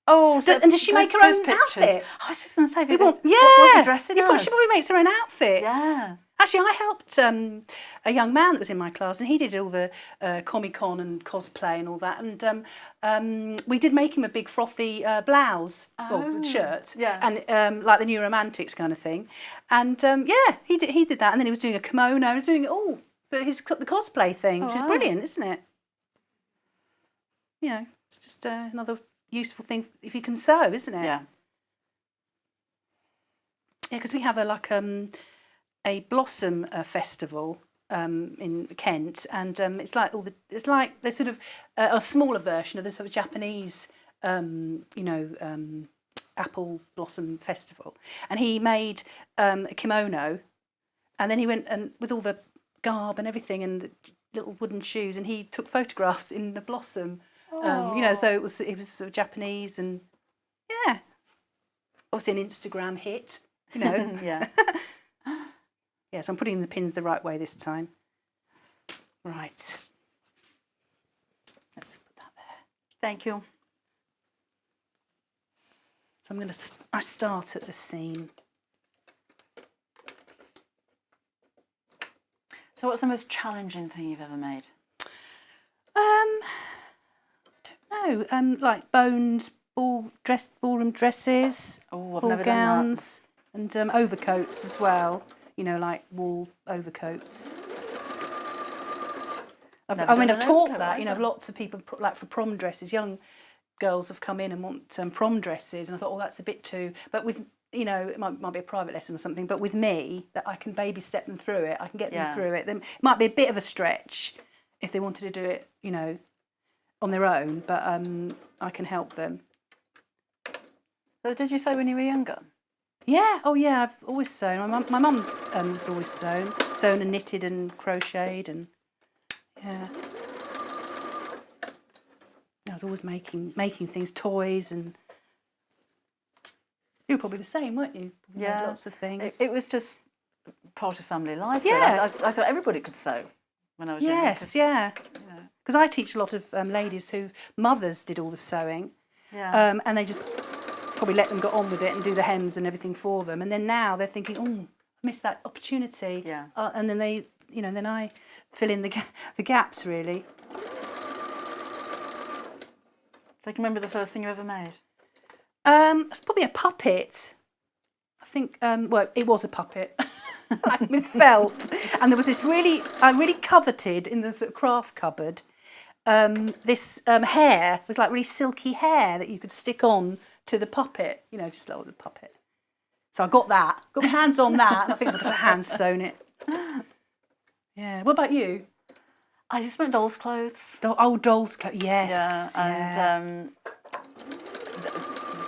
Oh, And does she make her own outfit? I was just going to say, Yeah, what was he dressing as? she probably makes her own outfits. Yeah. Actually, I helped a young man that was in my class, and he did all the Comic-Con and cosplay and all that. And we did make him a big frothy blouse, shirt, and like the New Romantics kind of thing. And he did that. And then he was doing a kimono. He was doing it all, but the cosplay thing, which is brilliant, isn't it? You know, it's just another useful thing if you can sew, isn't it? Yeah. Yeah, because we have a blossom festival in Kent, and it's like the sort of a smaller version of the sort of Japanese apple blossom festival. And he made a kimono, and then he went and with all the garb and everything and the little wooden shoes, and he took photographs in the blossom. So it was sort of Japanese, and yeah, obviously an Instagram hit, Yeah. Yes, I'm putting the pins the right way this time. Right. Let's put that there. Thank you. So I start at the seam. So what's the most challenging thing you've ever made? I don't know. Like boned ballroom dresses, Oh, I've ball never gowns, and overcoats as well. Like wool overcoats. I've taught overcoat that. either. Lots of people like for prom dresses. Young girls have come in and want prom dresses, and I thought, oh, that's a bit too. But with it might be a private lesson or something. But with me, that I can baby step them through it. I can get them through it. Then it might be a bit of a stretch if they wanted to do it, on their own. But I can help them. So did you sew when you were younger? Yeah, I've always sewn. My mum has always sewn and knitted and crocheted, and yeah. I was always making things, toys, and you were probably the same, weren't you? Probably made lots of things. It was just part of family life. Yeah. I thought everybody could sew when I was younger. Yes, yeah. Because I teach a lot of ladies who mothers did all the sewing, Yeah. and they just probably let them get on with it and do the hems and everything for them. And then now they're thinking, oh, I missed that opportunity. Yeah. And then they, then I fill in the gaps really. So you can remember the first thing you ever made? It's probably a puppet. I think, it was a puppet. Like with felt. And there was this I really coveted in the sort of craft cupboard, this hair. It was like really silky hair that you could stick on to the puppet, just like the puppet. So I got that, got my hands on that, and I think I'd have hands sewn it. Yeah. What about you? I just went dolls' clothes. Dolls' clothes, yes. Yeah, and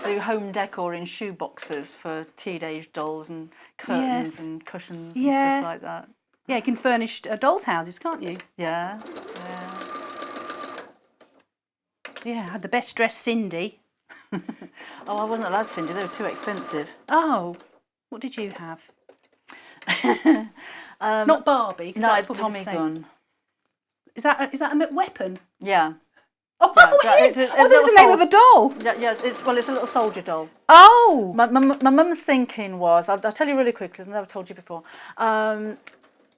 do home decor in shoe boxes for teenage dolls and curtains and cushions and stuff like that. Yeah, you can furnish dolls' houses, can't you? Yeah. Yeah, I had the best dressed Cindy. Oh, I wasn't allowed to send you. They were too expensive. Oh, what did you have? Not Barbie. 'Cause No, that's probably Tommy the same. gun. Is that a weapon? Yeah. Oh, Yeah, it is. Oh, that was the name of a doll. Yeah, it's a little soldier doll. Oh. My mum's thinking was, I'll tell you really quickly, I've never told you before.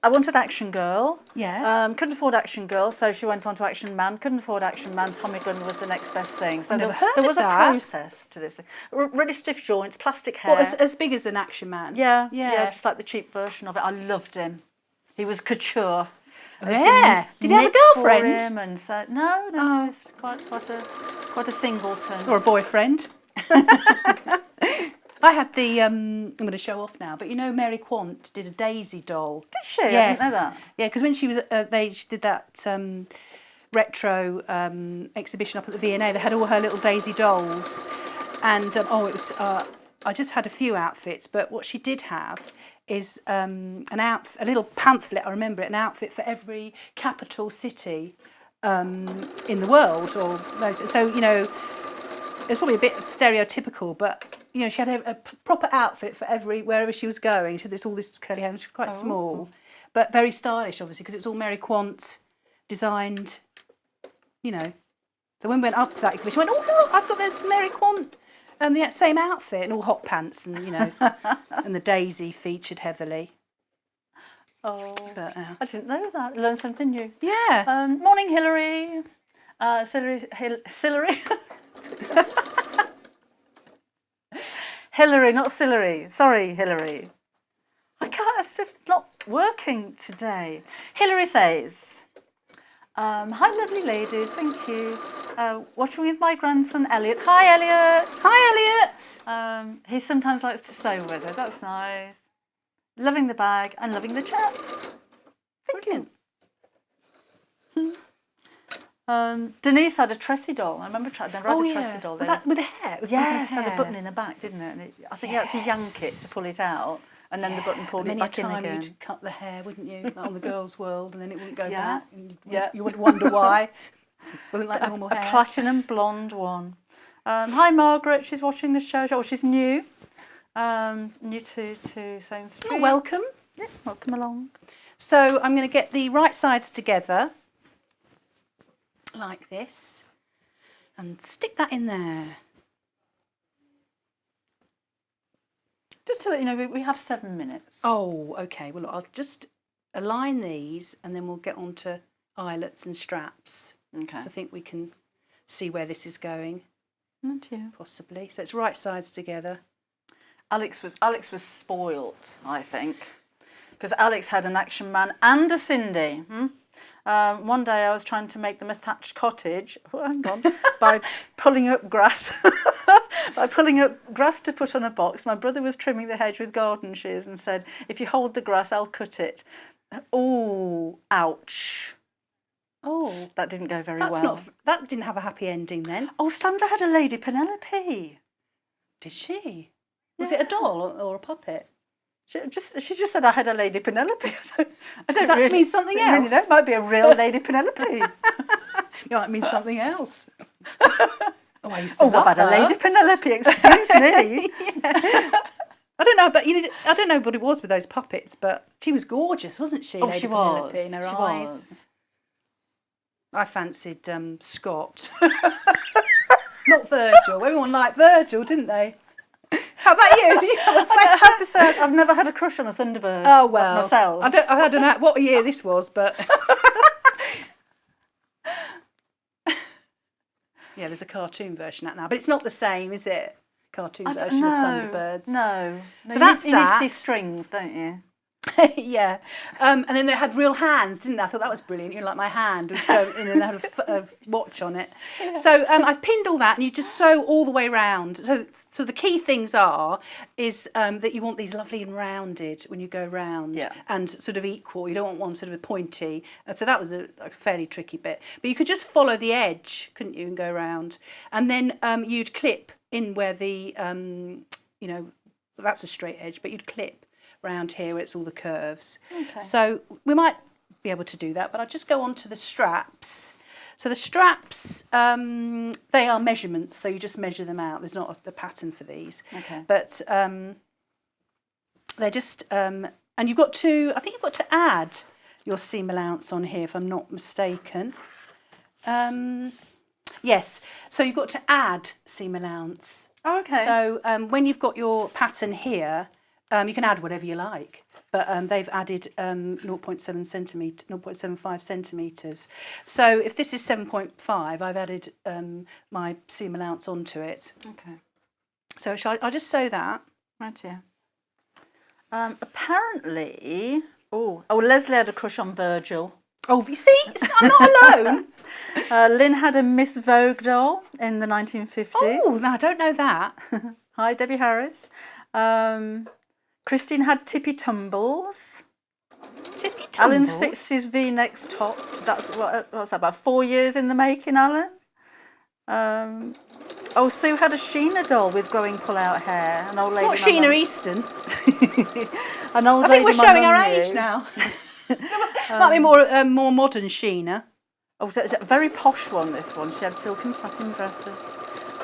I wanted Action Girl. Yeah. Couldn't afford Action Girl, so she went on to Action Man. Couldn't afford Action Man. Tommy gun was the next best thing. So never heard there of was that. a process to this thing. Really stiff joints, plastic hair. What, as big as an Action Man? Yeah, just like the cheap version of it. I loved him. He was couture. Yeah. Did he have a knit for girlfriend? him and so, no, he's quite a singleton. Or a boyfriend? I had the, I'm going to show off now, but you know Mary Quant did a Daisy doll. Did she? Yes. I didn't know that. Yeah, because when she was, she did that retro exhibition up at the V&A, they had all her little Daisy dolls. And, it was, I just had a few outfits, but what she did have is a little pamphlet, I remember it, an outfit for every capital city in the world. So, you know, it's probably a bit stereotypical, but you know, she had a proper outfit for wherever she was going. She had all this curly hair. She was quite small, but very stylish, obviously, because it was all Mary Quant designed. You know, so when we went up to that exhibition, we went, "Oh look, I've got the Mary Quant and the same outfit and all hot pants and you know, and the Daisy featured heavily." Oh, But, I didn't know that. Learned something new. yeah. Morning, Hillary. Hillary. Hillary, not Sillery. Sorry, Hillary. I can't. It's just not working today. Hillary says, "Hi, lovely ladies. Thank you. Watching with my grandson Elliot. Hi, Elliot. Hi, Elliot. He sometimes likes to sew with it. That's nice. Loving the bag and loving the chat. Brilliant. Denise had a Tressie doll. I remember never had a Oh Tressie yeah. doll. Was that with the hair? It was Yes, some had a button in the back, didn't it? And I think you had to yank it to pull it out, and then the button pulled it back in again. You'd cut the hair, wouldn't you, like on the girls' world, and then it wouldn't go Yeah. back. And Yeah. you would wonder why. Wasn't like normal A hair. platinum blonde one. Hi, Margaret. She's watching the show. Oh, she's new. New to Sewing Street. Oh, welcome. Yeah, welcome along. So I'm going to get the right sides together, like this, and stick that in there. Just to let you know, we have 7 minutes. Oh, okay. Well, I'll just align these, and then we'll get on to eyelets and straps. Okay. So I think we can see where this is going, Not you. possibly. So it's right sides together. Alex was spoilt, I think, because Alex had an Action Man and a Cindy. One day I was trying to make them a thatched cottage. Oh, hang on, by pulling up grass. By pulling up grass to put on a box. My brother was trimming the hedge with garden shears and said, "If you hold the grass, I'll cut it." Oh, ouch! Oh, That didn't go very that's well. that didn't have a happy ending then. Oh, Sandra had a Lady Penelope. Did she? Was it a doll or a puppet? She just said I had a Lady Penelope. I don't Does that really, mean something really else? know. It might be a real Lady Penelope. It might mean something else. Oh, I used to Oh, love I've had her. a Lady Penelope. Excuse me. I don't know, but I don't know what it was with those puppets, but she was gorgeous, wasn't she? Oh, Lady she was. Penelope in her She eyes. was. I fancied Scott. Not Virgil. Everyone liked Virgil, didn't they? How about you? Did you have a I have to say, I've never had a crush on a Thunderbird. Oh well, myself. I don't know what year this was, but yeah, there's a cartoon version out now, but it's not the same, is it? Cartoon version of Thunderbirds. No. So that's you need to that. see strings, don't you? Yeah, and then they had real hands, didn't they? I thought that was brilliant. You know, like my hand would go in and have a watch on it. Yeah. So I've pinned all that, and you just sew all the way round. So the key things is that you want these lovely and rounded when you go round, Yeah. and sort of equal. You don't want one sort of a pointy. So that was a fairly tricky bit. But you could just follow the edge, couldn't you, and go round, and then you'd clip in where the you know, that's a straight edge, but you'd clip round here where it's all the curves. Okay. So we might be able to do that, but I'll just go on to the straps. So the straps, they are measurements, so you just measure them out. There's not the pattern for these. Okay. But they're just, and you've got to, I think you've got to add your seam allowance on here, if I'm not mistaken. Yes, so you've got to add seam allowance. Oh, okay. So when you've got your pattern here, you can add whatever you like. But they've added 0.75 centimetres. So if this is 7.5, I've added my seam allowance onto it. Okay. So I'll just sew that. Right, yeah. Apparently, Leslie had a crush on Virgil. Oh, you see, I'm not alone. Lynn had a Miss Vogue doll in the 1950s. Oh, no, I don't know that. Hi, Debbie Harris. Christine had Tippy Tumbles. Tippy Tumbles? Alan's fixed his V-neck's top. That's what's that, about 4 years in the making, Alan? Sue had a Sheena doll with growing pull-out hair. An old lady. What, Sheena Easton? An old I lady. think we're my showing mum our knew. age now. Might be more modern Sheena. Oh, so it's a very posh one, this one. She had silk and satin dresses.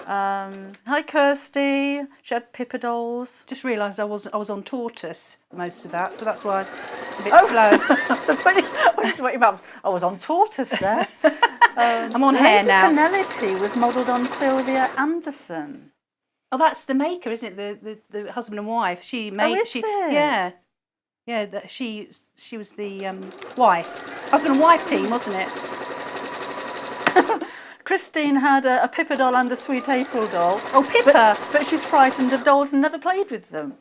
Hi, Kirsty. She had Pippa dolls. Just realised I was on tortoise most of that, so that's why I'm a bit slow. I was on tortoise there. I'm on hair Lady now. Penelope was modelled on Sylvia Anderson. Oh, that's the maker, isn't it? The husband and wife. She made. is it? Yeah. She was the wife, husband and wife team, wasn't it? Christine had a Pippa doll and a Sweet April doll. Oh, Pippa! But she's frightened of dolls and never played with them.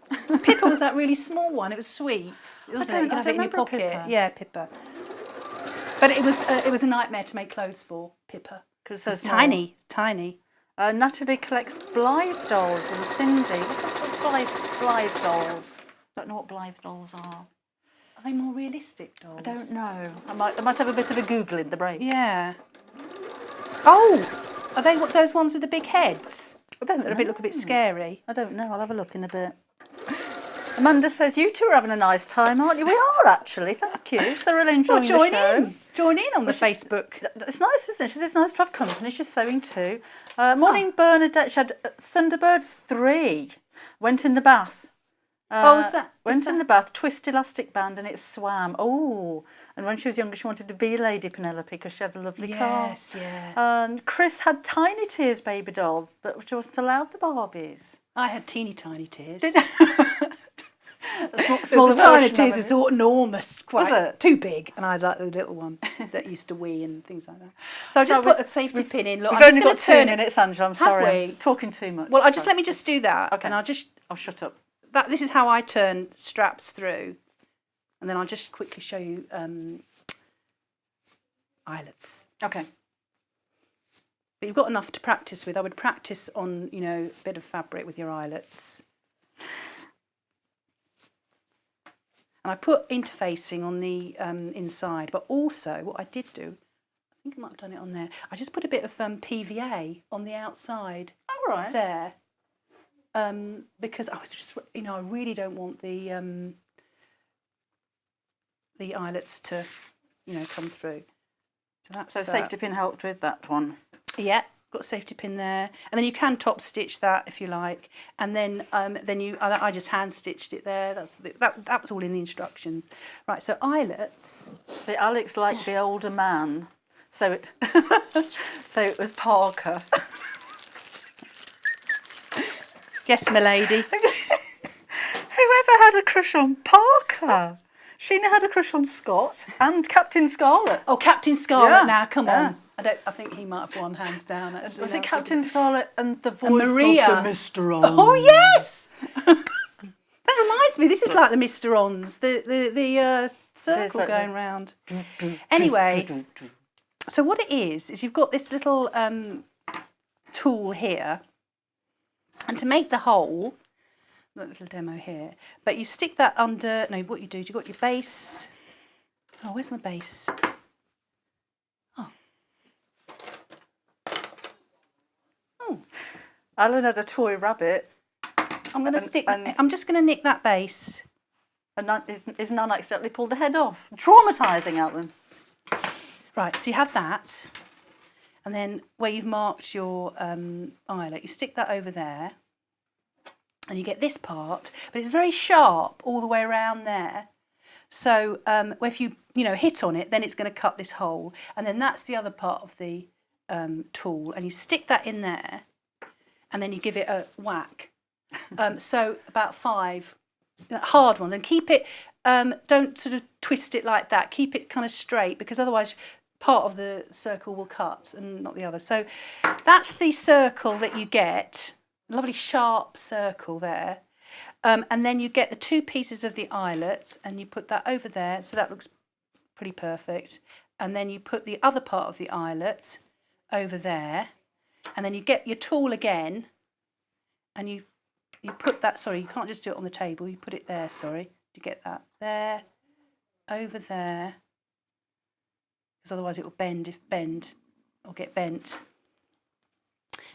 Pippa was that really small one. It was sweet. Wasn't it? You could have it in your remember pocket. Pippa. Yeah, Pippa. But it was a nightmare to make clothes for Pippa. Because it's tiny. Natalie collects Blythe dolls and Cindy. What's Blythe dolls? Don't know what Blythe dolls are. Are they more realistic dolls? I don't know. I might have a bit of a Google in the break. Yeah. Oh, are they those ones with the big heads? I don't know. Look a bit scary. I don't know. I'll have a look in a bit. Amanda says, you two are having a nice time, aren't you? We are, actually. Thank you. Thoroughly enjoying the show. Join in on the Facebook. It's nice, isn't it? She says it's nice to have company. She's sewing too. Morning, Bernadette. She had Thunderbird 3. Went in the bath. Went in the bath, twist elastic band, and it swam. Oh, and when she was younger, she wanted to be Lady Penelope because she had a lovely car. Yes, yeah. And Chris had Tiny Tears baby doll, but she wasn't allowed the Barbies. I had teeny tiny tears. Smaller the tiny version tears of was it. so enormous, quite Was it? too big, and I like the little one that used to wee and things like that. So I just put a safety pin in. Look, We've I'm only just got going to 2 turn it. minutes, Angela. I'm Have sorry. we? I'm talking too much. Well, let me just do that, Okay. and I'll shut up. This is how I turn straps through, and then I'll just quickly show you eyelets. Okay. But you've got enough to practice with. I would practice on, a bit of fabric with your eyelets. And I put interfacing on the inside, but also what I did do, I think I might have done it on there, I just put a bit of PVA on the outside. All right. There. Because I was just, I really don't want the eyelets to, come through. So that's So safety pin helped with that one. Yeah, got a safety pin there, and then you can top stitch that if you like, and then I just hand stitched it there. That was all in the instructions. Right, so eyelets. See, Alex liked the older man, so it it was Parker. Yes, my lady. Whoever had a crush on Parker? Sheena had a crush on Scott and Captain Scarlet. Oh, Captain Scarlet! Yeah, Now, come yeah. on. I think he might have won hands down. Actually, Was it Captain Scarlet and the voice Maria. of the Mr. On? Oh yes. That reminds me. This is like the Mr. Ons, the circle that going round. Anyway, so what it is you've got this little tool here, and to make the hole, a little demo here, but you stick that under. No, what you do is you've got your base. Oh, where's my base? Oh. Alan had a toy rabbit. I'm just going to nick that base. And his nan accidentally pulled the head off. Traumatising, Alan. Right, so you have that, and then where you've marked your eyelet, you stick that over there, and you get this part, but it's very sharp all the way around there. So if you hit on it, then it's going to cut this hole, and then that's the other part of the tool, and you stick that in there, and then you give it a whack. So about 5 hard ones, and keep it. Don't sort of twist it like that. Keep it kind of straight, because otherwise part of the circle will cut and not the other. So that's the circle that you get. Lovely sharp circle there. And then you get the 2 pieces of the eyelets, and you put that over there, so that looks pretty perfect. And then you put the other part of the eyelet over there, and then you get your tool again, and you put that, sorry, you can't just do it on the table, you put it there, sorry, you get that there, over there, because otherwise it will bend or get bent.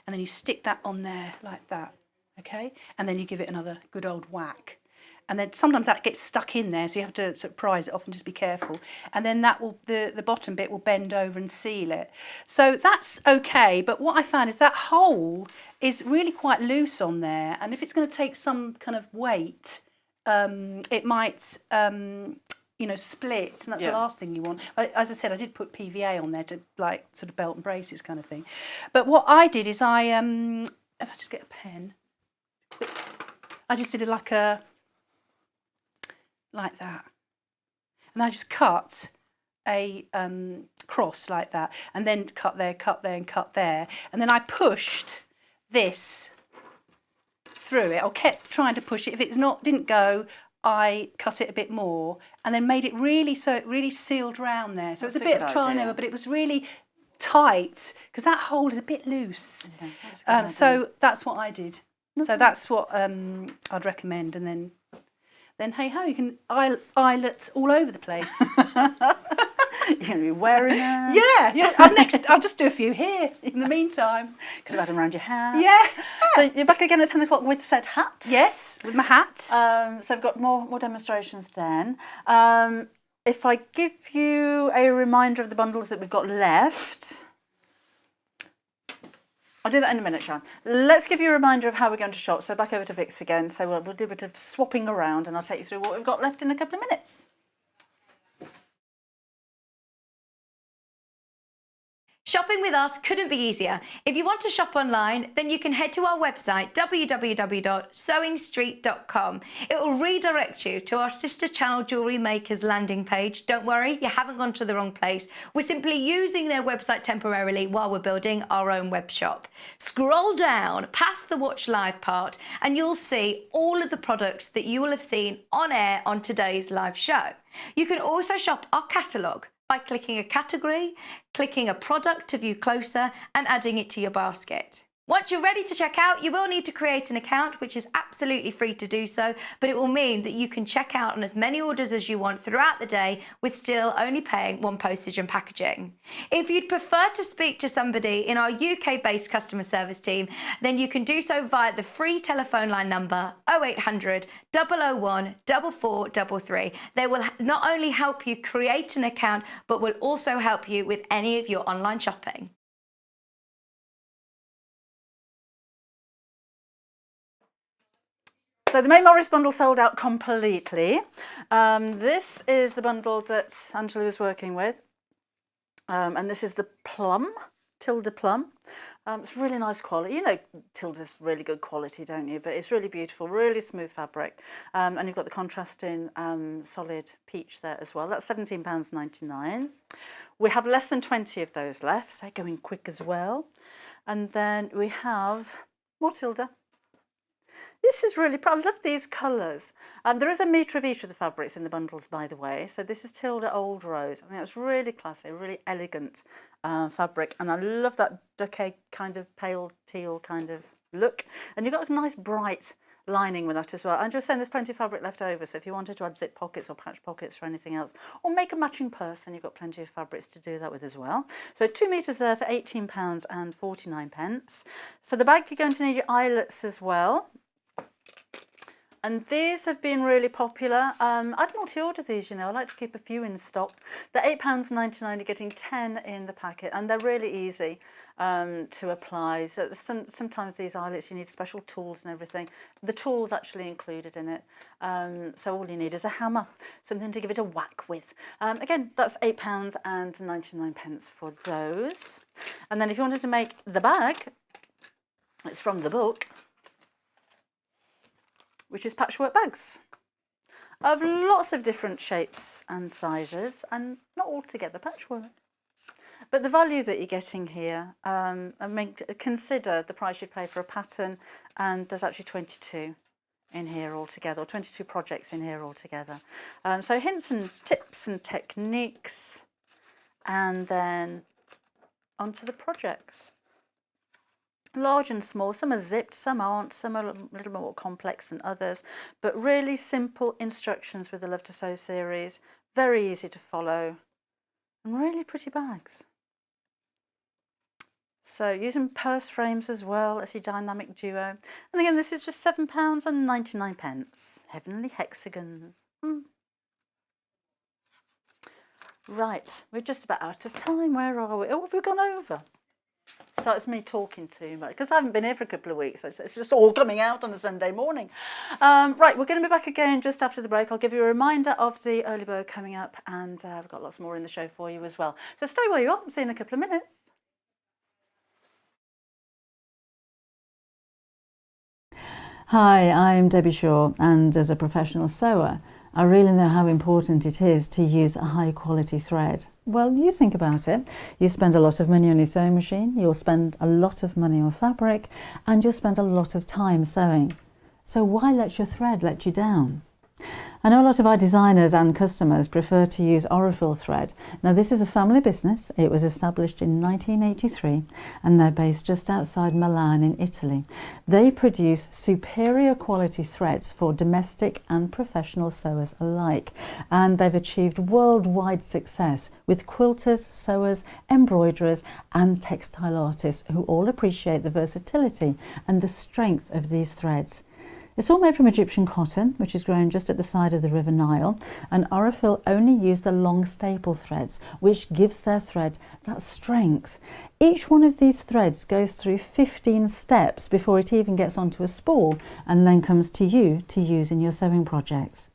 And then you stick that on there like that, okay? And then you give it another good old whack. And then sometimes that gets stuck in there, so you have to sort of prise it off and just be careful. And then that will, the bottom bit will bend over and seal it. So that's okay, but what I found is that hole is really quite loose on there, and if it's going to take some kind of weight, it might, split, and that's the last thing you want. As I said, I did put PVA on there to like sort of belt and braces kind of thing. But what I did is if I just get a pen, I just did it like that, and I just cut a cross like that, and then cut there, and cut there, and then I pushed this through it. I kept trying to push it. If it's didn't go, I cut it a bit more, and then made it really so it really sealed round there. So it's a bit of trial and error, but it was really tight because that hole is a bit loose. Okay, so that's what I did. Okay. So that's what I'd recommend, and then hey ho, you can eyelets all over the place. You're going to be wearing them. Yeah. I'll just do a few here in the meantime. Could have had them around your hat. Yeah. So you're back again at 10 o'clock with said hat? Yes, with my hat. So I've got more demonstrations then. If I give you a reminder of the bundles that we've got left, I'll do that in a minute, Sharon. Let's give you a reminder of how we're going to shop. So back over to Vix again. So we'll do a bit of swapping around, and I'll take you through what we've got left in a couple of minutes. Shopping with us couldn't be easier. If you want to shop online, then you can head to our website, www.sewingstreet.com. It will redirect you to our sister channel Jewellery Makers landing page. Don't worry, you haven't gone to the wrong place. We're simply using their website temporarily while we're building our own web shop. Scroll down past the Watch Live part, and you'll see all of the products that you will have seen on air on today's live show. You can also shop our catalogue by clicking a category, clicking a product to view closer, and adding it to your basket. Once you're ready to check out, you will need to create an account, which is absolutely free to do so, but it will mean that you can check out on as many orders as you want throughout the day with still only paying 1 postage and packaging. If you'd prefer to speak to somebody in our UK-based customer service team, then you can do so via the free telephone line number 0800 001 4433. They will not only help you create an account, but will also help you with any of your online shopping. So the May Morris bundle sold out completely. This is the bundle that Angela was working with. And this is the plum, Tilda plum. It's really nice quality. You know Tilda's really good quality, don't you? But it's really beautiful, really smooth fabric. And you've got the contrasting solid peach there as well. That's £17.99. We have less than 20 of those left, so going quick as well. And then we have more Tilda. This is really, I love these colours. There is a metre of each of the fabrics in the bundles, by the way. So this is Tilda Old Rose. I think it's really classy, really elegant fabric. And I love that ducky kind of pale teal kind of look. And you've got a nice bright lining with that as well. I'm just saying there's plenty of fabric left over. So if you wanted to add zip pockets or patch pockets or anything else, or make a matching purse, then you've got plenty of fabrics to do that with as well. So 2 metres there for £18.49. For the bag, you're going to need your eyelets as well. And these have been really popular. I'd multi-order these, you know. I like to keep a few in stock. They're £8.99. You're getting 10 in the packet, and they're really easy to apply. So sometimes these eyelets, you need special tools and everything. The tool's actually included in it. So all you need is a hammer, something to give it a whack with. Again, that's £8.99 for those. And then if you wanted to make the bag, it's from the book, which is Patchwork Bags, of lots of different shapes and sizes, and not altogether patchwork. But the value that you're getting here, I mean, consider the price you pay for a pattern, and there's actually 22 in here altogether, or 22 projects in here altogether. So hints and tips and techniques, and then onto the projects. Large and small, some are zipped, some aren't, some are a little more complex than others, but really simple instructions with the Love to Sew series, very easy to follow, and really pretty bags. So using purse frames as well as your dynamic duo. And again, this is just £7.99. Heavenly hexagons. Right, we're just about out of time. Where are we? Oh, have we gone over? So it's me talking too much because I haven't been here for a couple of weeks. So it's just all coming out on a Sunday morning. Right, we're going to be back again just after the break. I'll give you a reminder of the early bird coming up, and we've got lots more in the show for you as well. So stay where you are. I'll see you in a couple of minutes. Hi, I'm Debbie Shaw, and as a professional sewer, I really know how important it is to use a high quality thread. Well, you think about it. You spend a lot of money on your sewing machine, you'll spend a lot of money on fabric, and you'll spend a lot of time sewing. So why let your thread let you down? I know a lot of our designers and customers prefer to use Aurifil thread. Now, this is a family business. It was established in 1983 and they're based just outside Milan in Italy. They produce superior quality threads for domestic and professional sewers alike, and they've achieved worldwide success with quilters, sewers, embroiderers and textile artists who all appreciate the versatility and the strength of these threads. It's all made from Egyptian cotton, which is grown just at the side of the River Nile, and Aurifil only use the long staple threads, which gives their thread that strength. Each one of these threads goes through 15 steps before it even gets onto a spool and then comes to you to use in your sewing projects.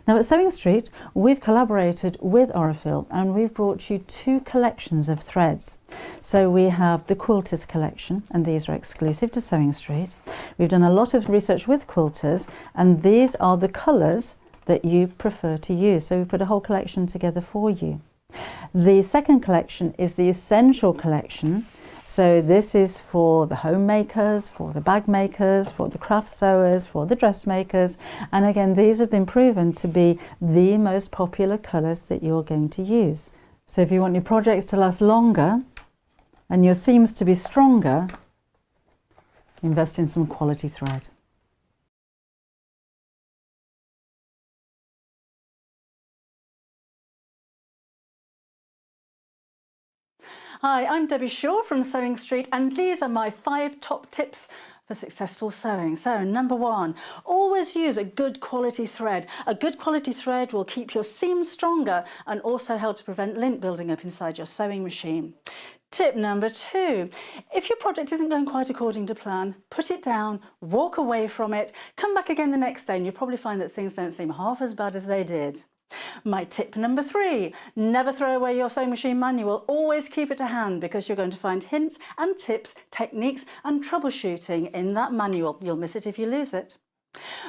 Now at Sewing Street, we've collaborated with Aurifil and we've brought you two collections of threads. So we have the Quilters Collection, and these are exclusive to Sewing Street. We've done a lot of research with quilters, and these are the colours that you prefer to use. So we put a whole collection together for you. The second collection is the Essential Collection. So this is for the homemakers, for the bag makers, for the craft sewers, for the dressmakers. And again, these have been proven to be the most popular colours that you're going to use. So if you want your projects to last longer and your seams to be stronger, invest in some quality thread. Hi, I'm Debbie Shaw from Sewing Street, and these are my 5 top tips for successful sewing. So number 1, always use a good quality thread. A good quality thread will keep your seams stronger and also help to prevent lint building up inside your sewing machine. Tip number 2, if your project isn't going quite according to plan, put it down, walk away from it, come back again the next day and you'll probably find that things don't seem half as bad as they did. My tip number 3, never throw away your sewing machine manual, always keep it to hand because you're going to find hints and tips, techniques and troubleshooting in that manual. You'll miss it if you lose it.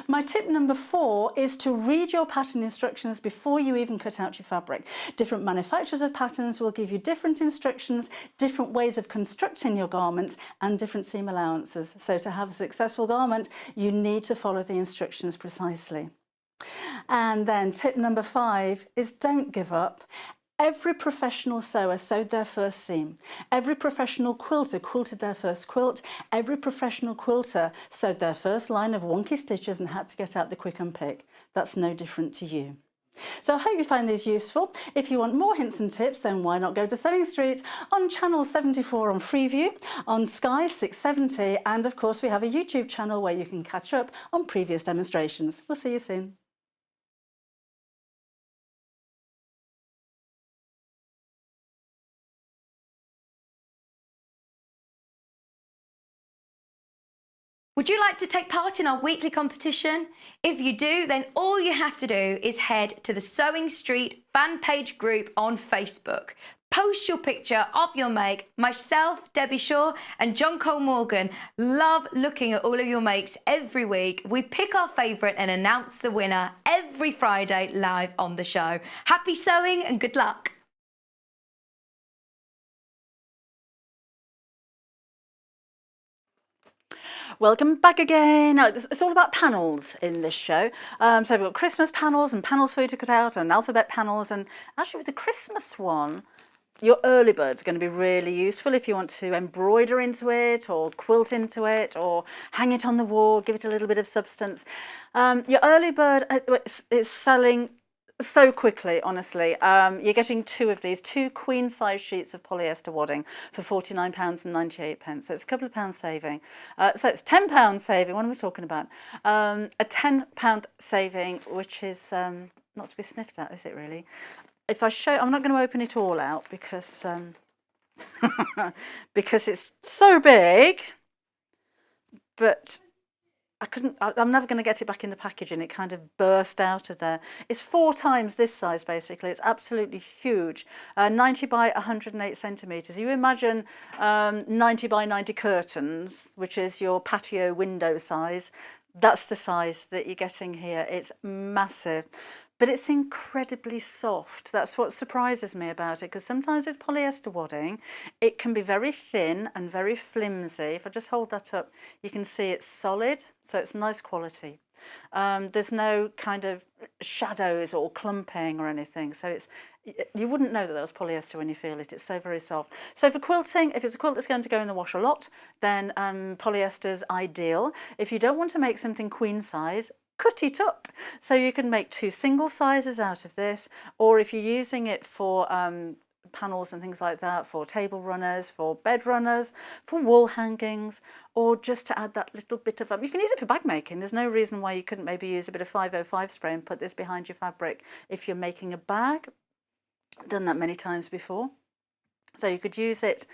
My tip number 4 is to read your pattern instructions before you even cut out your fabric. Different manufacturers of patterns will give you different instructions, different ways of constructing your garments and different seam allowances. So to have a successful garment, you need to follow the instructions precisely. And then tip number 5 is don't give up. Every professional sewer sewed their first seam. Every professional quilter quilted their first quilt. Every professional quilter sewed their first line of wonky stitches and had to get out the quick unpick. That's no different to you. So I hope you find these useful. If you want more hints and tips, then why not go to Sewing Street on channel 74 on Freeview, on Sky 670, and of course we have a YouTube channel where you can catch up on previous demonstrations. We'll see you soon. Would you like to take part in our weekly competition? If you do, then all you have to do is head to the Sewing Street fan page group on Facebook. Post your picture of your make. Myself, Debbie Shaw, and John Cole Morgan love looking at all of your makes every week. We pick our favourite and announce the winner every Friday live on the show. Happy sewing and good luck. Welcome back again. Now, it's all about panels in this show. So we've got Christmas panels and panels for you to cut out and alphabet panels. And actually with the Christmas one, your early birds are going to be really useful if you want to embroider into it or quilt into it or hang it on the wall, give it a little bit of substance. Your early bird is selling so quickly, honestly. You're getting two of these, two queen size sheets of polyester wadding for £49.98. So it's a couple of pounds saving. So it's £10 saving. What are we talking about? A £10 saving, which is not to be sniffed at, is it really? If I show, I'm not going to open it all out because because it's so big, but I'm never going to get it back in the packaging. It kind of burst out of there. It's 4 times this size, basically. It's absolutely huge. 90 by 108 centimetres. You imagine 90 by 90 curtains, which is your patio window size. That's the size that you're getting here. It's massive. But it's incredibly soft. That's what surprises me about it, because sometimes with polyester wadding, it can be very thin and very flimsy. If I just hold that up, you can see it's solid, so it's nice quality. There's no kind of shadows or clumping or anything, so you wouldn't know that was polyester when you feel it. It's so very soft. So for quilting, if it's a quilt that's going to go in the wash a lot, then polyester's ideal. If you don't want to make something queen size, cut it up. So you can make 2 single sizes out of this, or if you're using it for panels and things like that, for table runners, for bed runners, for wall hangings, or just to add that little bit of, you can use it for bag making. There's no reason why you couldn't maybe use a bit of 505 spray and put this behind your fabric if you're making a bag. I've done that many times before. So you could use it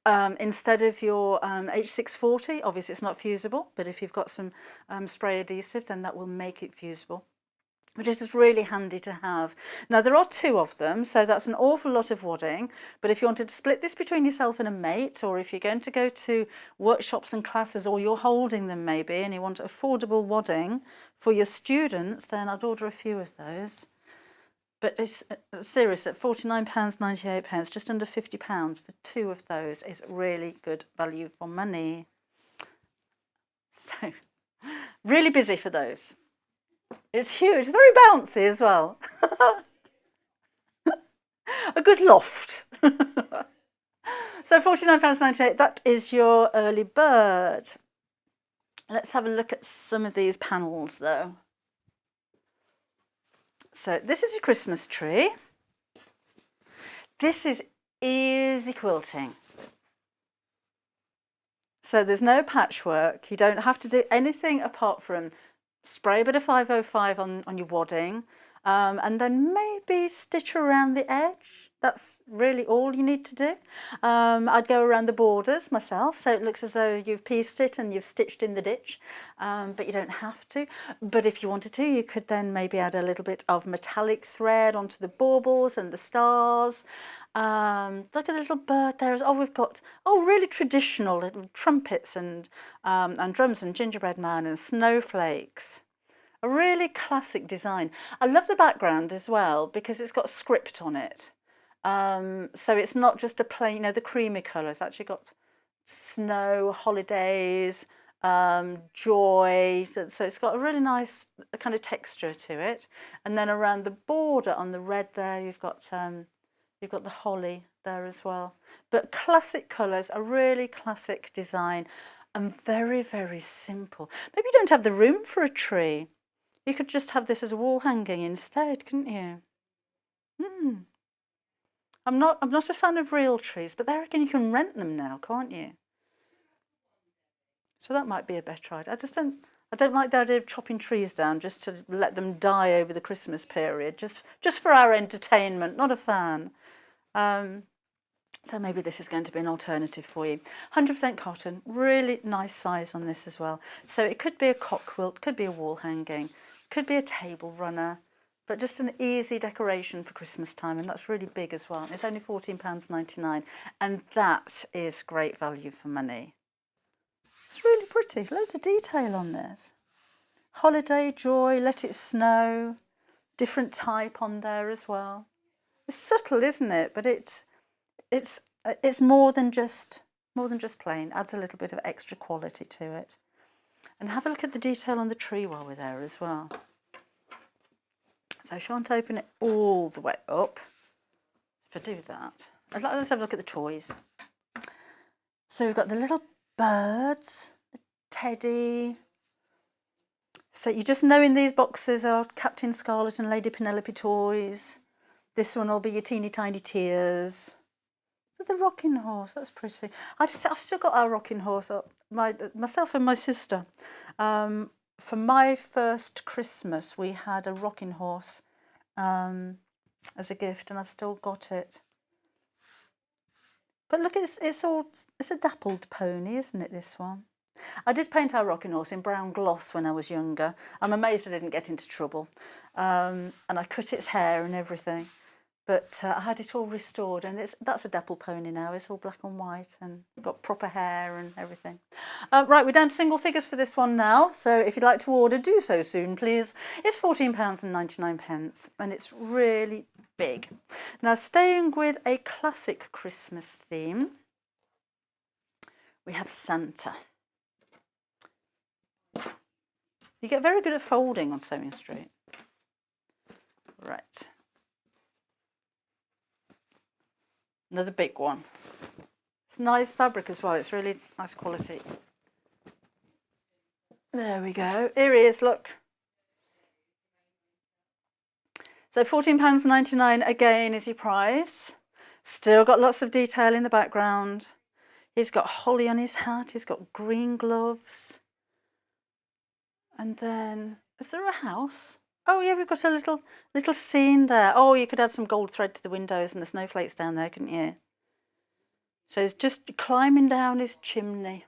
instead of your H640. Obviously it's not fusible, but if you've got some spray adhesive, then that will make it fusible, which is just really handy to have. Now there are 2 of them, so that's an awful lot of wadding, but if you wanted to split this between yourself and a mate, or if you're going to go to workshops and classes, or you're holding them maybe, and you want affordable wadding for your students, then I'd order a few of those. But it's serious, at £49.98, just under £50 for 2 of those is really good value for money. So, really busy for those. It's huge, very bouncy as well. A good loft. So £49.98, that is your early bird. Let's have a look at some of these panels though. So this is your Christmas tree. This is easy quilting. So there's no patchwork. You don't have to do anything apart from spray a bit of 505 on your wadding, and then maybe stitch around the edge. That's really all you need to do. I'd go around the borders myself, so it looks as though you've pieced it and you've stitched in the ditch, but you don't have to. But if you wanted to, you could then maybe add a little bit of metallic thread onto the baubles and the stars. Look at the little bird there. Oh, we've got really traditional little trumpets and drums and gingerbread man and snowflakes. A really classic design. I love the background as well because it's got script on it. So it's not just a plain, the creamy colours. Actually got snow, holidays, joy. So it's got a really nice kind of texture to it. And then around the border on the red there, you've got the holly there as well. But classic colours, a really classic design, and very, very simple. Maybe you don't have the room for a tree. You could just have this as a wall hanging instead, couldn't you? I'm not a fan of real trees, but there again you can rent them now, can't you? So that might be a better idea. I don't like the idea of chopping trees down just to let them die over the Christmas period, just for our entertainment. Not a fan. So maybe this is going to be an alternative for you. 100% cotton, really nice size on this as well. So it could be a cock quilt, could be a wall hanging, could be a table runner, but just an easy decoration for Christmas time, and that's really big as well. It's only £14.99, and that is great value for money. It's really pretty, loads of detail on this. Holiday, joy, let it snow, different type on there as well. It's subtle, isn't it? But it's more than just plain. Adds a little bit of extra quality to it. And have a look at the detail on the tree while we're there as well. So I shan't open it all the way up. If I do that, let's have a look at the toys. So we've got the little birds, the teddy. So you just know in these boxes are Captain Scarlet and Lady Penelope toys. This one will be your teeny tiny tears. The rocking horse, that's pretty. I've still got our rocking horse up. Myself and my sister. For my first Christmas, we had a rocking horse as a gift, and I've still got it. But look, it's a dappled pony, isn't it, this one? I did paint our rocking horse in brown gloss when I was younger. I'm amazed I didn't get into trouble. And I cut its hair and everything. But I had it all restored, and that's a dapple pony now. It's all black and white and got proper hair and everything. Right, we're down to single figures for this one now. So if you'd like to order, do so soon, please. It's £14.99, and it's really big. Now, staying with a classic Christmas theme, we have Santa. You get very good at folding on Sewing Street. Right. Another big one. It's nice fabric as well. It's really nice quality. There we go. Here he is, look. So £14.99 again is your price. Still got lots of detail in the background. He's got holly on his hat. He's got green gloves. And then, is there a house? Oh yeah, we've got a little scene there. Oh, you could add some gold thread to the windows and the snowflakes down there, couldn't you? So he's just climbing down his chimney.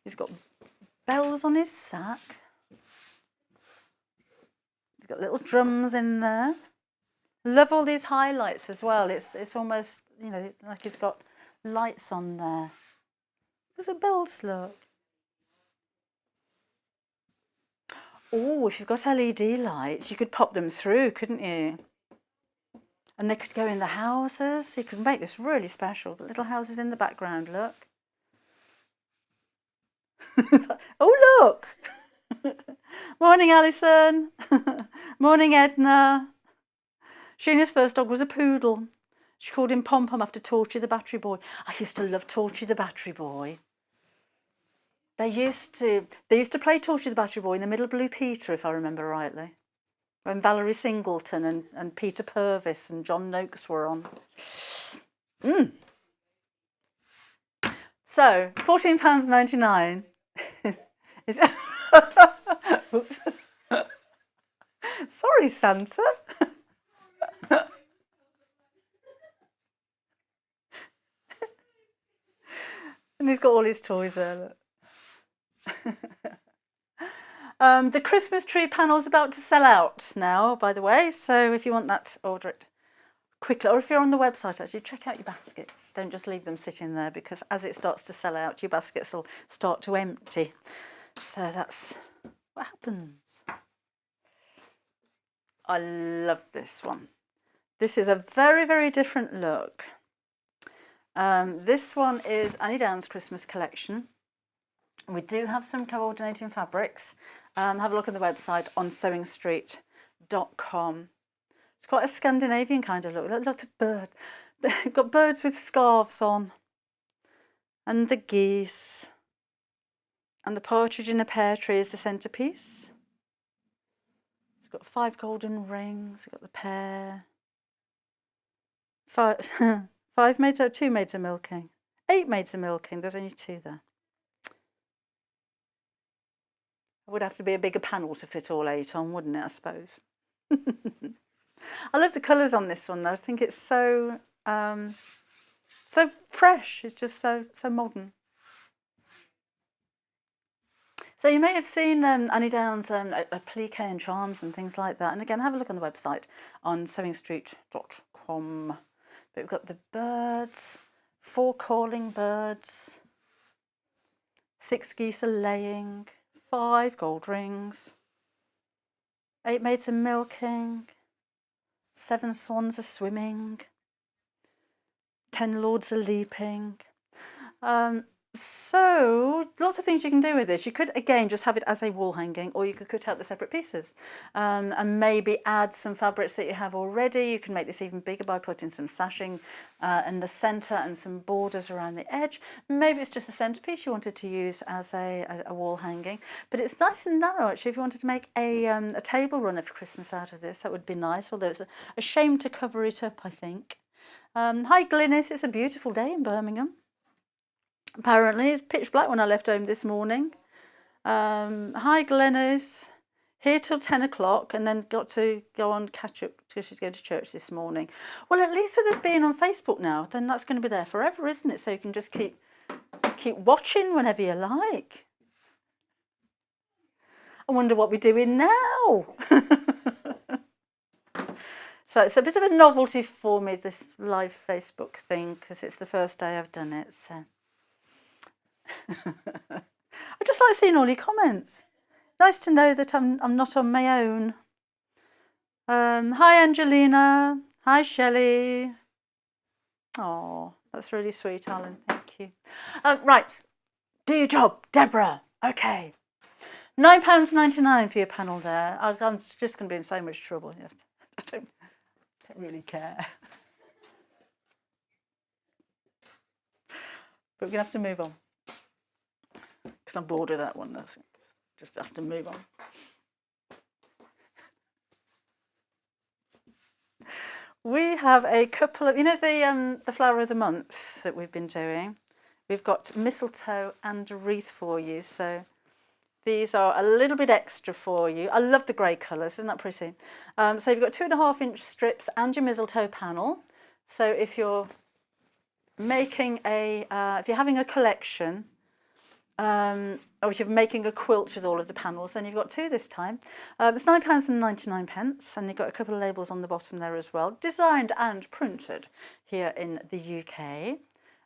He's got bells on his sack. He's got little drums in there. Love all these highlights as well. It's almost, you know, like he's got lights on there. There's a bells, look. Oh, if you've got LED lights, you could pop them through, couldn't you? And they could go in the houses. You could make this really special. Little houses in the background, look. Oh, look. Morning, Alison. Morning, Edna. Sheena's first dog was a poodle. She called him Pom Pom after Torchy the Battery Boy. I used to love Torchy the Battery Boy. They used to play Torchy the Battery Boy in the Middle Blue Peter, if I remember rightly, when Valerie Singleton and Peter Purvis and John Noakes were on. So £14.99 is. Oops. Sorry, Santa. And he's got all his toys there. Look. The Christmas tree panel is about to sell out now, by the way, so if you want that, order it quickly. Or if you're on the website, actually, check out your baskets. Don't just leave them sitting there, because as it starts to sell out, your baskets will start to empty. So that's what happens. I love this one. This is a very, very different look. This one is Annie Down's Christmas collection. We do have some coordinating fabrics. Have a look on the website on sewingstreet.com. It's quite a Scandinavian kind of look. Look at the bird. They've got birds with scarves on. And the geese. And the partridge in a pear tree is the centrepiece. It's got 5 golden rings. We've got the pear. 5 maids, 2 maids of milking. 8 maids of milking. There's only 2 there. It would have to be a bigger panel to fit all 8 on, wouldn't it, I suppose? I love the colours on this one, though. I think it's so so fresh. It's just so modern. So you may have seen Annie Down's applique and charms and things like that. And again, have a look on the website on sewingstreet.com. But we've got the birds, 4 calling birds, 6 geese are laying, 5 gold rings, 8 maids are milking, 7 swans are swimming, 10 lords are leaping. So lots of things you can do with this. You could, again, just have it as a wall hanging, or you could cut out the separate pieces and maybe add some fabrics that you have already. You can make this even bigger by putting some sashing in the centre and some borders around the edge. Maybe it's just a centrepiece you wanted to use as a wall hanging. But it's nice and narrow, actually. If you wanted to make a table runner for Christmas out of this, that would be nice, although it's a shame to cover it up, I think. Hi, Glynis. It's a beautiful day in Birmingham. Apparently, it's pitch black when I left home this morning. Hi, Glenys. Here till 10 o'clock and then got to go on catch up because she's going to church this morning. Well, at least with us being on Facebook now, then that's going to be there forever, isn't it? So you can just keep watching whenever you like. I wonder what we're doing now. So it's a bit of a novelty for me, this live Facebook thing, because it's the first day I've done it. So. I just like seeing all your comments. Nice to know that I'm not on my own. Hi Angelina. Hi Shelley. Oh, that's really sweet, Alan. Thank you. Right, do your job, Deborah. Okay. £9.99 for your panel there. I'm just going to be in so much trouble. I don't really care. But we're going to have to move on. Because I'm bored of that one. That's just have to move on. We have a couple of, the flower of the month that we've been doing. We've got mistletoe and a wreath for you. So these are a little bit extra for you. I love the grey colours. Isn't that pretty? So you've got 2.5-inch strips and your mistletoe panel. So if you're making if you're having a collection, or if you're making a quilt with all of the panels, then you've got 2 this time. It's £9.99, and you've got a couple of labels on the bottom there as well, designed and printed here in the UK.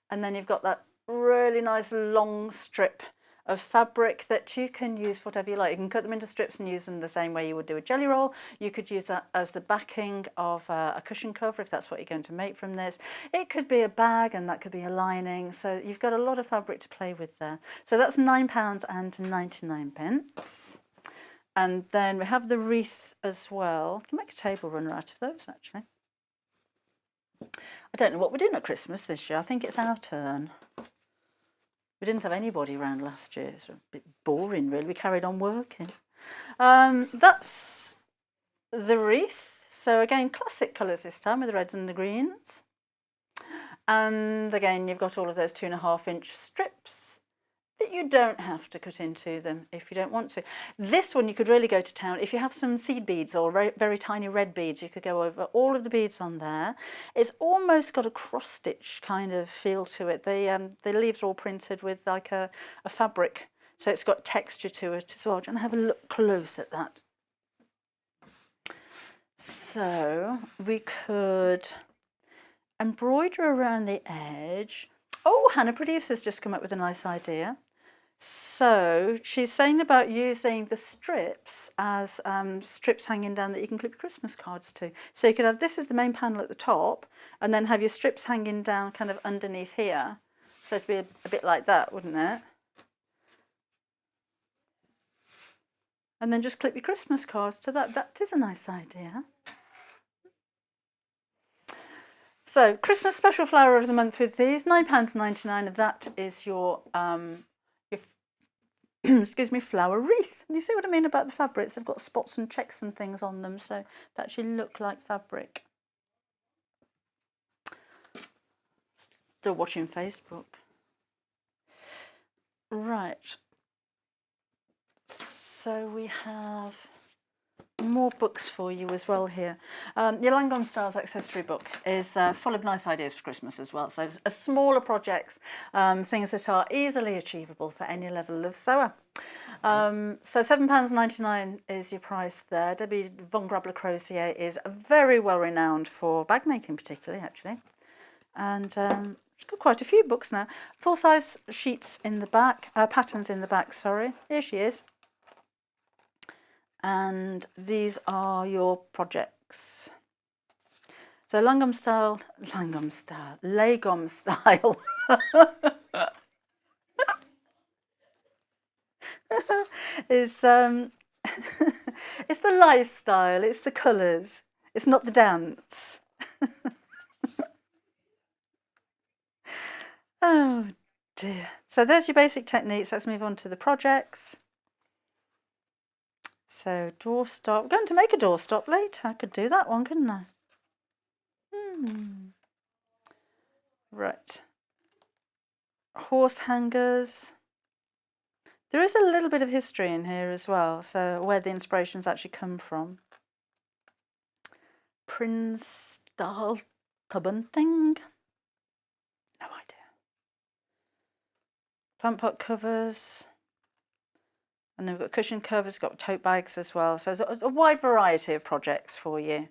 And then you've got that really nice long strip of fabric that you can use whatever you like. You can cut them into strips and use them the same way you would do a jelly roll. You could use that as the backing of a cushion cover if that's what you're going to make from this. It could be a bag and that could be a lining. So you've got a lot of fabric to play with there. So that's £9.99. And then we have the wreath as well. You can make a table runner out of those actually. I don't know what we're doing at Christmas this year. I think it's our turn. We didn't have anybody around last year. It's a bit boring, really. We carried on working. That's the wreath. So again, classic colours this time with the reds and the greens. And again, you've got all of those 2.5-inch strips that you don't have to cut into them if you don't want to. This one you could really go to town. If you have some seed beads or very, very tiny red beads, you could go over all of the beads on there. It's almost got a cross-stitch kind of feel to it. The leaves are all printed with like a fabric, so it's got texture to it as well. Do you want to have a look close at that? So we could embroider around the edge. Oh, Hannah Producer's just come up with a nice idea. So she's saying about using the strips as strips hanging down that you can clip your Christmas cards to. So you could have this as the main panel at the top and then have your strips hanging down kind of underneath here. So it'd be a bit like that, wouldn't it? And then just clip your Christmas cards to that. That is a nice idea. So Christmas special flower of the month with these, £9.99, and that is your excuse me, flower wreath. You see what I mean about the fabrics? They've got spots and checks and things on them, so they actually look like fabric. Still watching Facebook. Right. So we have more books for you as well here. Your Langholm Styles accessory book is full of nice ideas for Christmas as well. So it's smaller projects, things that are easily achievable for any level of sewer. So £7.99 is your price there. Debbie von Grabler Crozier is very well renowned for bag making, particularly actually, and she's got quite a few books now. Full size sheets in the back, patterns in the back. Sorry, here she is. And these are your projects. So Lagom style is it's the lifestyle, it's the colours, it's not the dance. Oh dear. So there's your basic techniques. Let's move on to the projects. So doorstop. I'm going to make a doorstop later. I could do that one, couldn't I? Right. Horse hangers. There is a little bit of history in here as well, so where the inspirations actually come from. Prince style bunting. No idea. Plant pot covers. And then we've got cushion covers, got tote bags as well. So it's a wide variety of projects for you.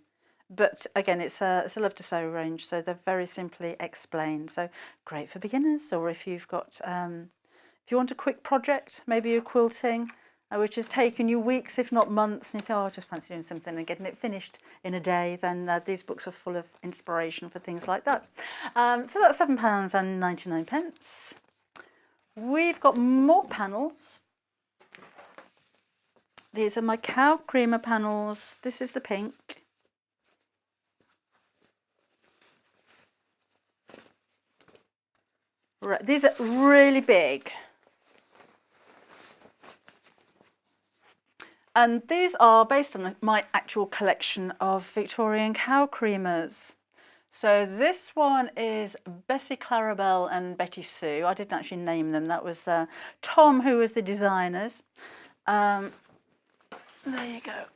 But again, it's a love to sew range, so they're very simply explained. So great for beginners, or if you've got, if you want a quick project, maybe you're quilting, which has taken you weeks, if not months, and you think, oh, I just fancy doing something and getting it finished in a day, then these books are full of inspiration for things like that. So that's £7.99. We've got more panels. These are my cow creamer panels. This is the pink. Right, these are really big. And these are based on my actual collection of Victorian cow creamers. So this one is Bessie Clarabelle and Betty Sue. I didn't actually name them. That was Tom, who was the designers. There you go.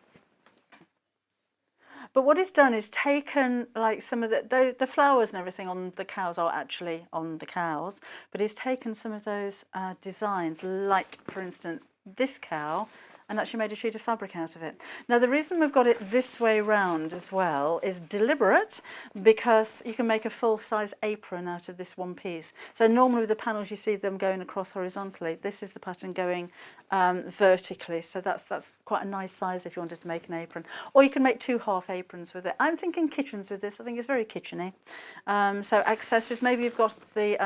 But what it's done is taken like some of the flowers and everything on the cows are actually on the cows, but it's taken some of those designs, like for instance this cow, and actually made a sheet of fabric out of it. Now the reason we've got it this way round as well is deliberate, because you can make a full-size apron out of this one piece. So normally with the panels you see them going across horizontally. This is the pattern going vertically, so that's quite a nice size if you wanted to make an apron. Or you can make 2 half aprons with it. I'm thinking kitchens with this. I think it's very kitcheny. So accessories, maybe you've got the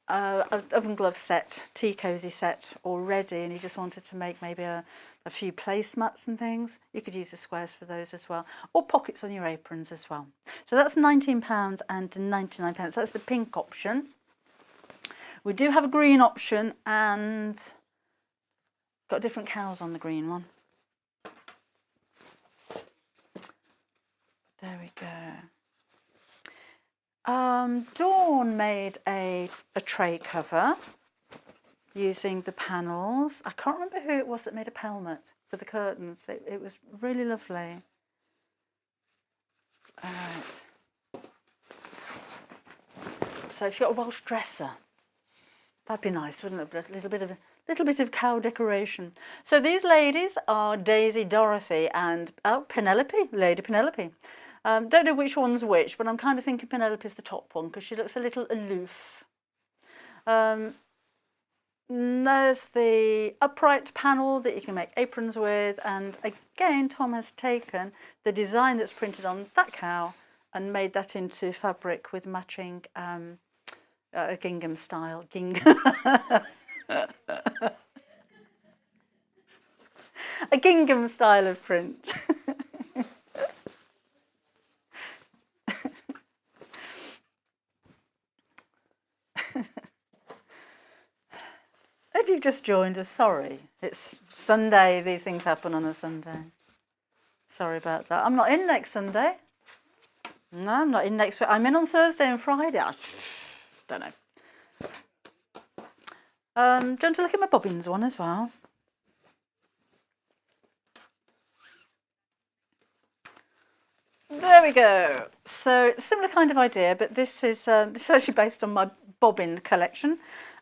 oven glove set, tea cosy set already, and you just wanted to make maybe a few placemats and things. You could use the squares for those as well, or pockets on your aprons as well. So that's £19.99. That's the pink option. We do have a green option, and got different cows on the green one. There we go. Dawn made a tray cover using the panels. I can't remember who it was that made a pelmet for the curtains. It was really lovely. All right. So if you've got a Welsh dresser, that'd be nice, wouldn't it? A little bit of cow decoration. So these ladies are Daisy, Dorothy, and Penelope, Lady Penelope. Don't know which one's which, but I'm kind of thinking Penelope's the top one because she looks a little aloof. There's the upright panel that you can make aprons with, and again Tom has taken the design that's printed on that cow and made that into fabric with matching a gingham style. A gingham style of print. If you've just joined us, sorry. It's Sunday. These things happen on a Sunday. Sorry about that. I'm not in next Sunday. No, I'm not in next week. I'm in on Thursday and Friday. I don't know. Do you want to look at my bobbins one as well? There we go. So similar kind of idea, but this is actually based on my bobbin collection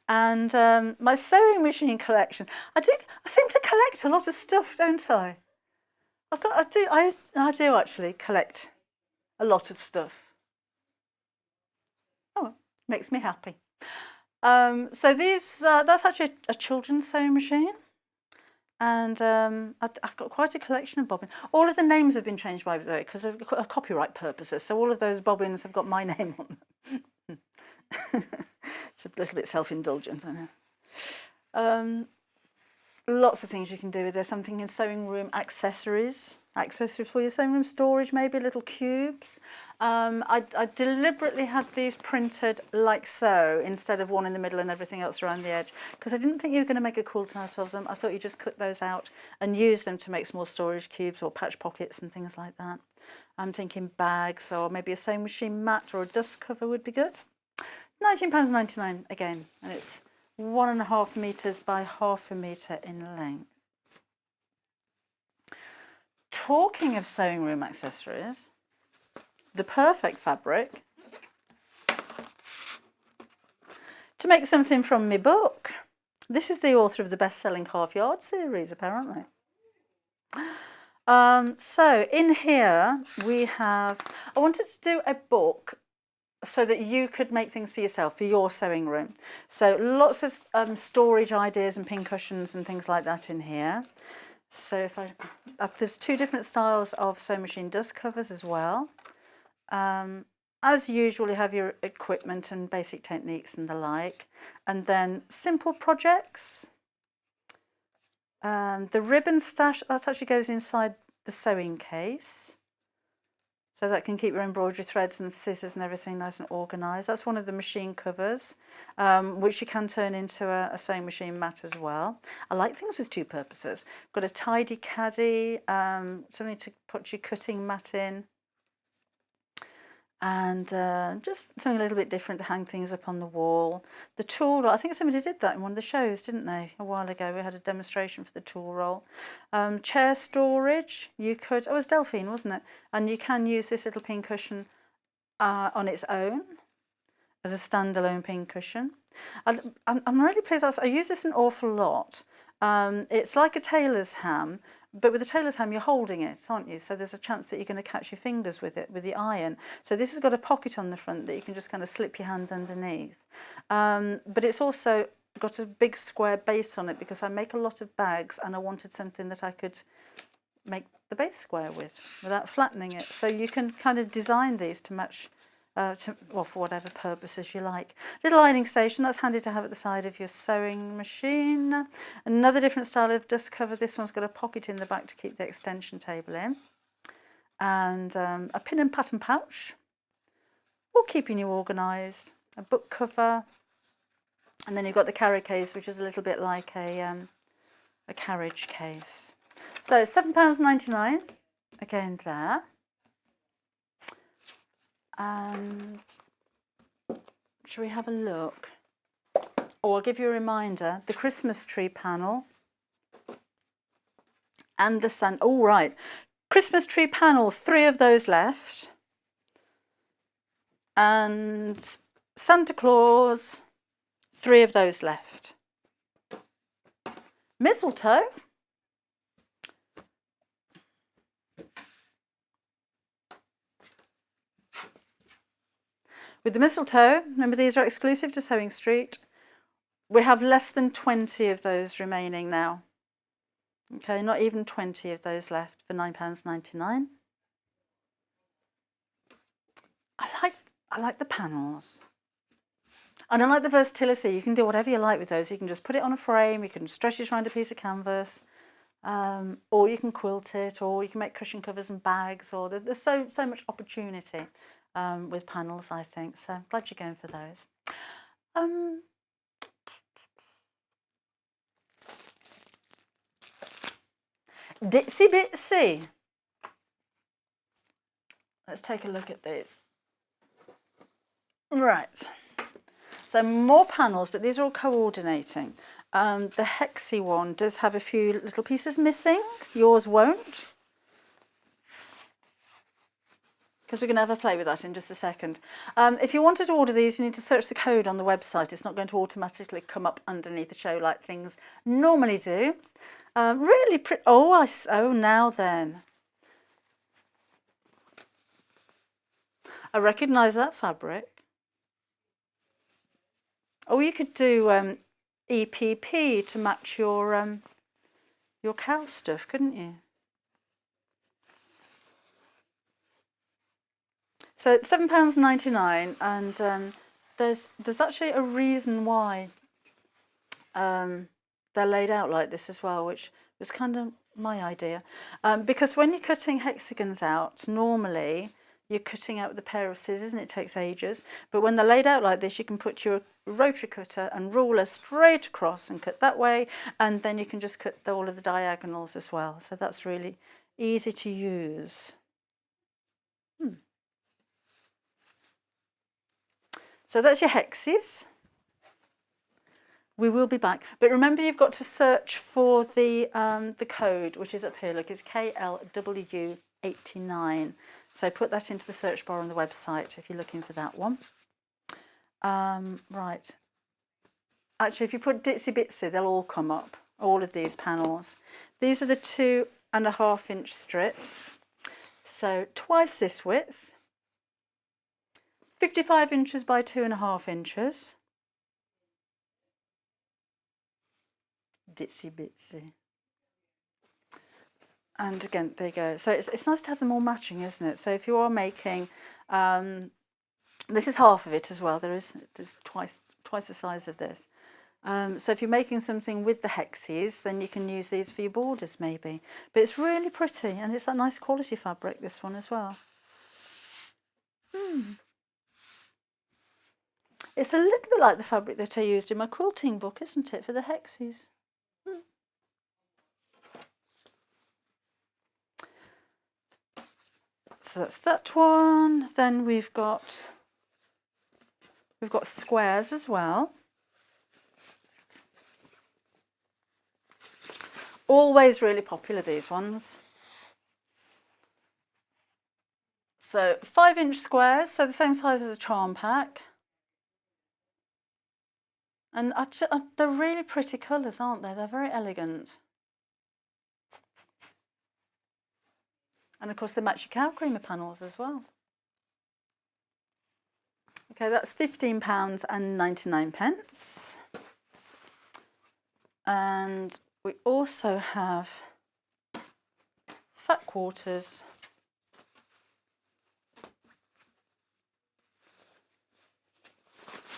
and my sewing machine collection. I seem to collect a lot of stuff, don't I? I do actually collect a lot of stuff. Oh, makes me happy. So that's actually a children's sewing machine. And I've got quite a collection of bobbins. All of the names have been changed by the way because of copyright purposes. So all of those bobbins have got my name on them. It's a little bit self-indulgent, I know. Lots of things you can do with this. I'm thinking sewing room accessories for your sewing room storage, maybe little cubes. I deliberately had these printed like so instead of one in the middle and everything else around the edge because I didn't think you were going to make a quilt out of them. I thought you just cut those out and use them to make small storage cubes or patch pockets and things like that. I'm thinking bags or maybe a sewing machine mat or a dust cover would be good. £19.99 again, and it's 1.5 metres by 0.5 metre in length. Talking of sewing room accessories, the perfect fabric to make something from my book. This is the author of the best-selling Half Yard series, apparently. So in here we have, I wanted to do a book so that you could make things for yourself, for your sewing room. So lots of storage ideas and pincushions and things like that in here. So there's 2 different styles of sewing machine dust covers as well. As usual, you have your equipment and basic techniques and the like. And then simple projects. The ribbon stash, that actually goes inside the sewing case. So that can keep your embroidery threads and scissors and everything nice and organised. That's one of the machine covers, which you can turn into a sewing machine mat as well. I like things with 2 purposes. Got a tidy caddy, something to put your cutting mat in, and just something a little bit different to hang things up on the wall. The tool roll, I think somebody did that in one of the shows, didn't they? A while ago we had a demonstration for the tool roll. Chair storage, you could, it was Delphine, wasn't it? And you can use this little pincushion on its own as a standalone pincushion. I'm really pleased, I use this an awful lot. It's like a tailor's ham, but with a tailor's ham, you're holding it, aren't you? So there's a chance that you're going to catch your fingers with it, with the iron. So this has got a pocket on the front that you can just kind of slip your hand underneath. But it's also got a big square base on it because I make a lot of bags and I wanted something that I could make the base square with without flattening it. So you can kind of design these to match, well, for whatever purposes you like. Little ironing station, that's handy to have at the side of your sewing machine. Another different style of dust cover. This one's got a pocket in the back to keep the extension table in. And a pin and pattern pouch, all keeping you organised. A book cover. And then you've got the carry case, which is a little bit like a carriage case. So £7.99, again there. And shall we have a look? Or I'll give you a reminder, the Christmas tree panel and the sun. Oh, right. Christmas tree panel, 3 of those left. And Santa Claus, 3 of those left. Mistletoe. With the mistletoe, remember these are exclusive to Sewing Street. We have less than 20 of those remaining now. Okay, not even 20 of those left for £9.99. I like the panels. And I like the versatility. You can do whatever you like with those. You can just put it on a frame, you can stretch it around a piece of canvas, or you can quilt it, or you can make cushion covers and bags, or there's so much opportunity with panels, I think. So I'm glad you're going for those. Ditsy Bitsy. Let's take a look at these. Right. So more panels, but these are all coordinating. The Hexy one does have a few little pieces missing. Yours won't. Because we're going to have a play with that in just a second. If you wanted to order these, you need to search the code on the website. It's not going to automatically come up underneath the show like things normally do. Really pretty. Oh, now then. I recognise that fabric. Oh, you could do EPP to match your cow stuff, couldn't you? So it's £7.99, and there's actually a reason why they're laid out like this as well, which was kind of my idea. Because when you're cutting hexagons out, normally you're cutting out with a pair of scissors and it takes ages. But when they're laid out like this, you can put your rotary cutter and ruler straight across and cut that way, and then you can just cut all of the diagonals as well. So that's really easy to use. So that's your hexes. We will be back, but remember you've got to search for the code, which is up here. Look, it's KLW89. So put that into the search bar on the website if you're looking for that one. Right. Actually, if you put Ditsy Bitsy, they'll all come up, all of these panels. These are the 2.5 inch strips. So twice this width, 55 inches by 2.5 inches. Ditsy Bitsy. And again, there you go. So it's nice to have them all matching, isn't it? So if you are making, this is half of it as well. There's twice the size of this. So if you're making something with the hexes, then you can use these for your borders maybe. But it's really pretty, and it's that nice quality fabric, this one as well. It's a little bit like the fabric that I used in my quilting book, isn't it, for the hexes? So that's that one. Then we've got squares as well. Always really popular, these ones. So 5 inch squares, so the same size as a charm pack. And they're really pretty colours, aren't they? They're very elegant. And of course they match your cow creamer panels as well. Okay, that's £15.99. And we also have fat quarters.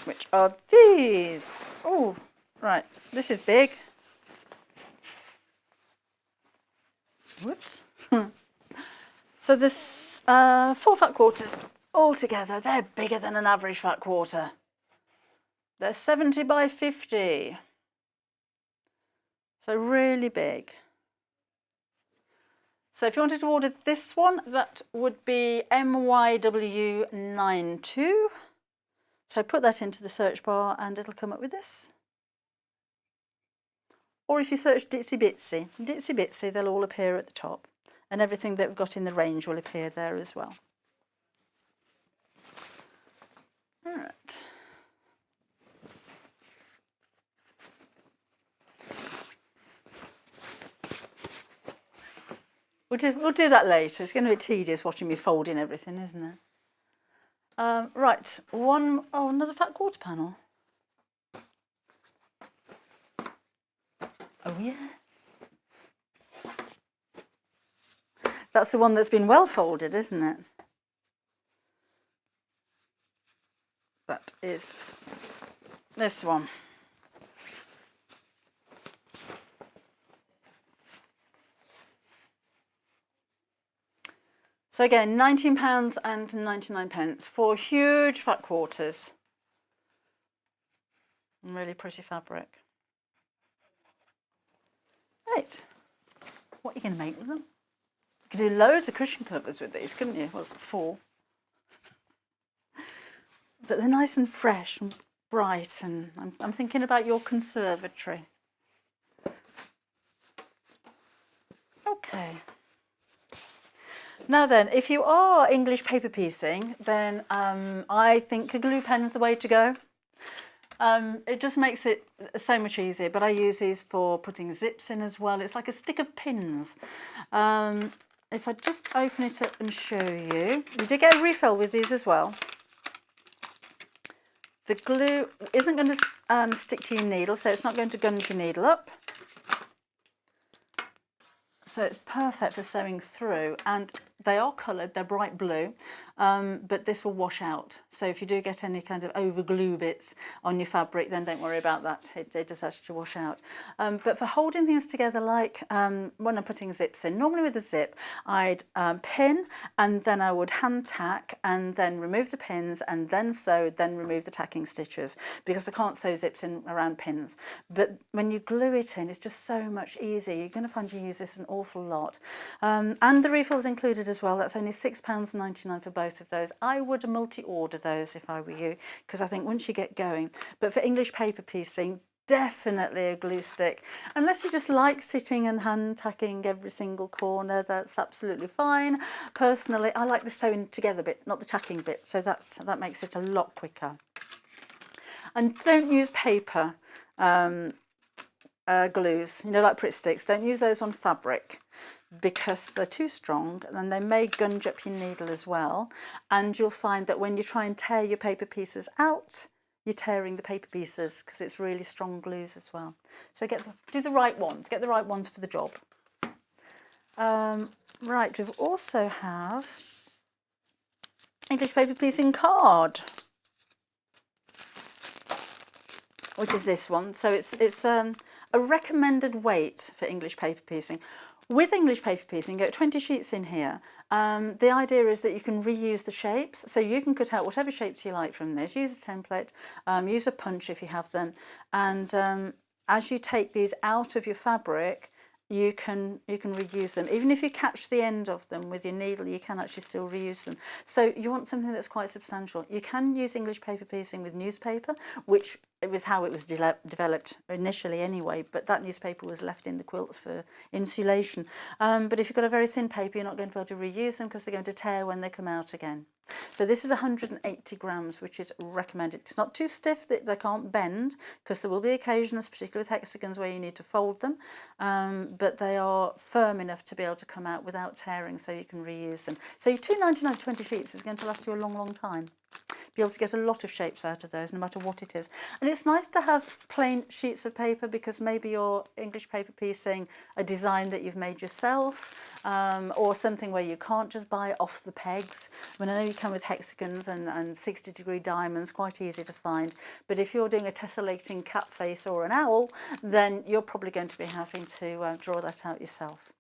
Which are these. Oh, right, this is big. Whoops. So this 4 fat quarters all together, they're bigger than an average fat quarter. They're 70 by 50. So really big. So if you wanted to order this one, that would be MYW92. So put that into the search bar and it'll come up with this. Or if you search Ditsy Bitsy, they'll all appear at the top. And everything that we've got in the range will appear there as well. All right. We'll do that later. It's going to be tedious watching me folding everything, isn't it? Right, another fat quarter panel. Oh yes. That's the one that's been well folded, isn't it? That is this one. So again, £19.99 for huge fat quarters. And really pretty fabric. Right. what are you going to make with them? You could do loads of cushion covers with these, couldn't you? Well, 4. But they're nice and fresh and bright, and I'm thinking about your conservatory. Okay. Now then, if you are English paper piecing, then I think a glue pen's the way to go. It just makes it so much easier, but I use these for putting zips in as well. It's like a stick of pins. If I just open it up and show you, you do get a refill with these as well. The glue isn't going to stick to your needle, so it's not going to gunge your needle up. So it's perfect for sewing through, and they are coloured, they're bright blue, but this will wash out. So if you do get any kind of over glue bits on your fabric, then don't worry about that, it does actually wash out. But for holding things together, like when I'm putting zips in, normally with a zip, I'd pin, and then I would hand tack, and then remove the pins, and then sew, then remove the tacking stitches, because I can't sew zips in around pins. But when you glue it in, it's just so much easier. You're going to find you use this an awful lot. And the refill's included as well. That's only £6.99 for both of those. I would multi-order those if I were you, because I think once you get going. But for English paper piecing, definitely a glue stick. Unless you just like sitting and hand tacking every single corner, that's absolutely fine. Personally, I like the sewing together bit, not the tacking bit, so that makes it a lot quicker. And don't use paper glues, you know, like Pritt sticks. Don't use those on fabric, because they're too strong and they may gunge up your needle as well. And you'll find that when you try and tear your paper pieces out, you're tearing the paper pieces, because it's really strong glues as well. So do the right ones, get the right ones for the job. Right, we've also have English paper piecing card, which is this one. So it's a recommended weight for English paper piecing. With English paper piecing, you get 20 sheets in here. The idea is that you can reuse the shapes, so you can cut out whatever shapes you like from this. Use a template, use a punch if you have them, and as you take these out of your fabric, you can reuse them. Even if you catch the end of them with your needle, you can actually still reuse them. So you want something that's quite substantial. You can use English paper piecing with newspaper, which it was how it was developed initially anyway, but that newspaper was left in the quilts for insulation. But if you've got a very thin paper, you're not going to be able to reuse them, because they're going to tear when they come out again. So this is 180 grams, which is recommended. It's not too stiff that they can't bend, because there will be occasions, particularly with hexagons, where you need to fold them, but they are firm enough to be able to come out without tearing, so you can reuse them. So your £2.99 20 sheets is going to last you a long, long time. Be able to get a lot of shapes out of those, no matter what it is. And it's nice to have plain sheets of paper, because maybe you're English paper piecing a design that you've made yourself, or something where you can't just buy off the pegs. I mean, I know you come with hexagons and 60-degree diamonds, quite easy to find, but if you're doing a tessellating cat face or an owl, then you're probably going to be having to draw that out yourself.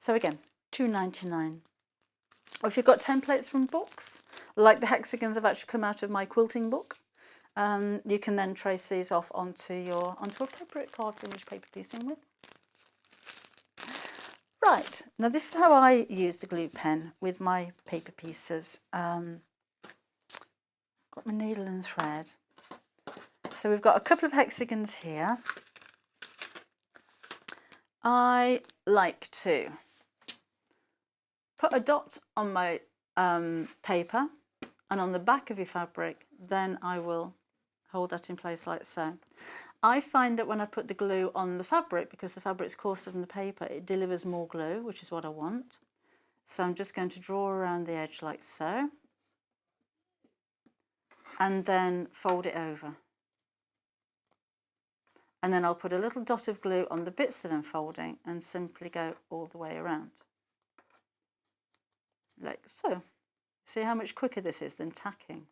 So again, £2.99. Or if you've got templates from books, like the hexagons have actually come out of my quilting book, you can then trace these off onto a appropriate card for English paper piecing with. Right, now this is how I use the glue pen with my paper pieces. Got my needle and thread. So we've got a couple of hexagons here. I like to put a dot on my paper, and on the back of your fabric, then I will hold that in place like so. I find that when I put the glue on the fabric, because the fabric's coarser than the paper, it delivers more glue, which is what I want. So I'm just going to draw around the edge like so, and then fold it over. And then I'll put a little dot of glue on the bits that I'm folding and simply go all the way around. Like so. See how much quicker this is than tacking.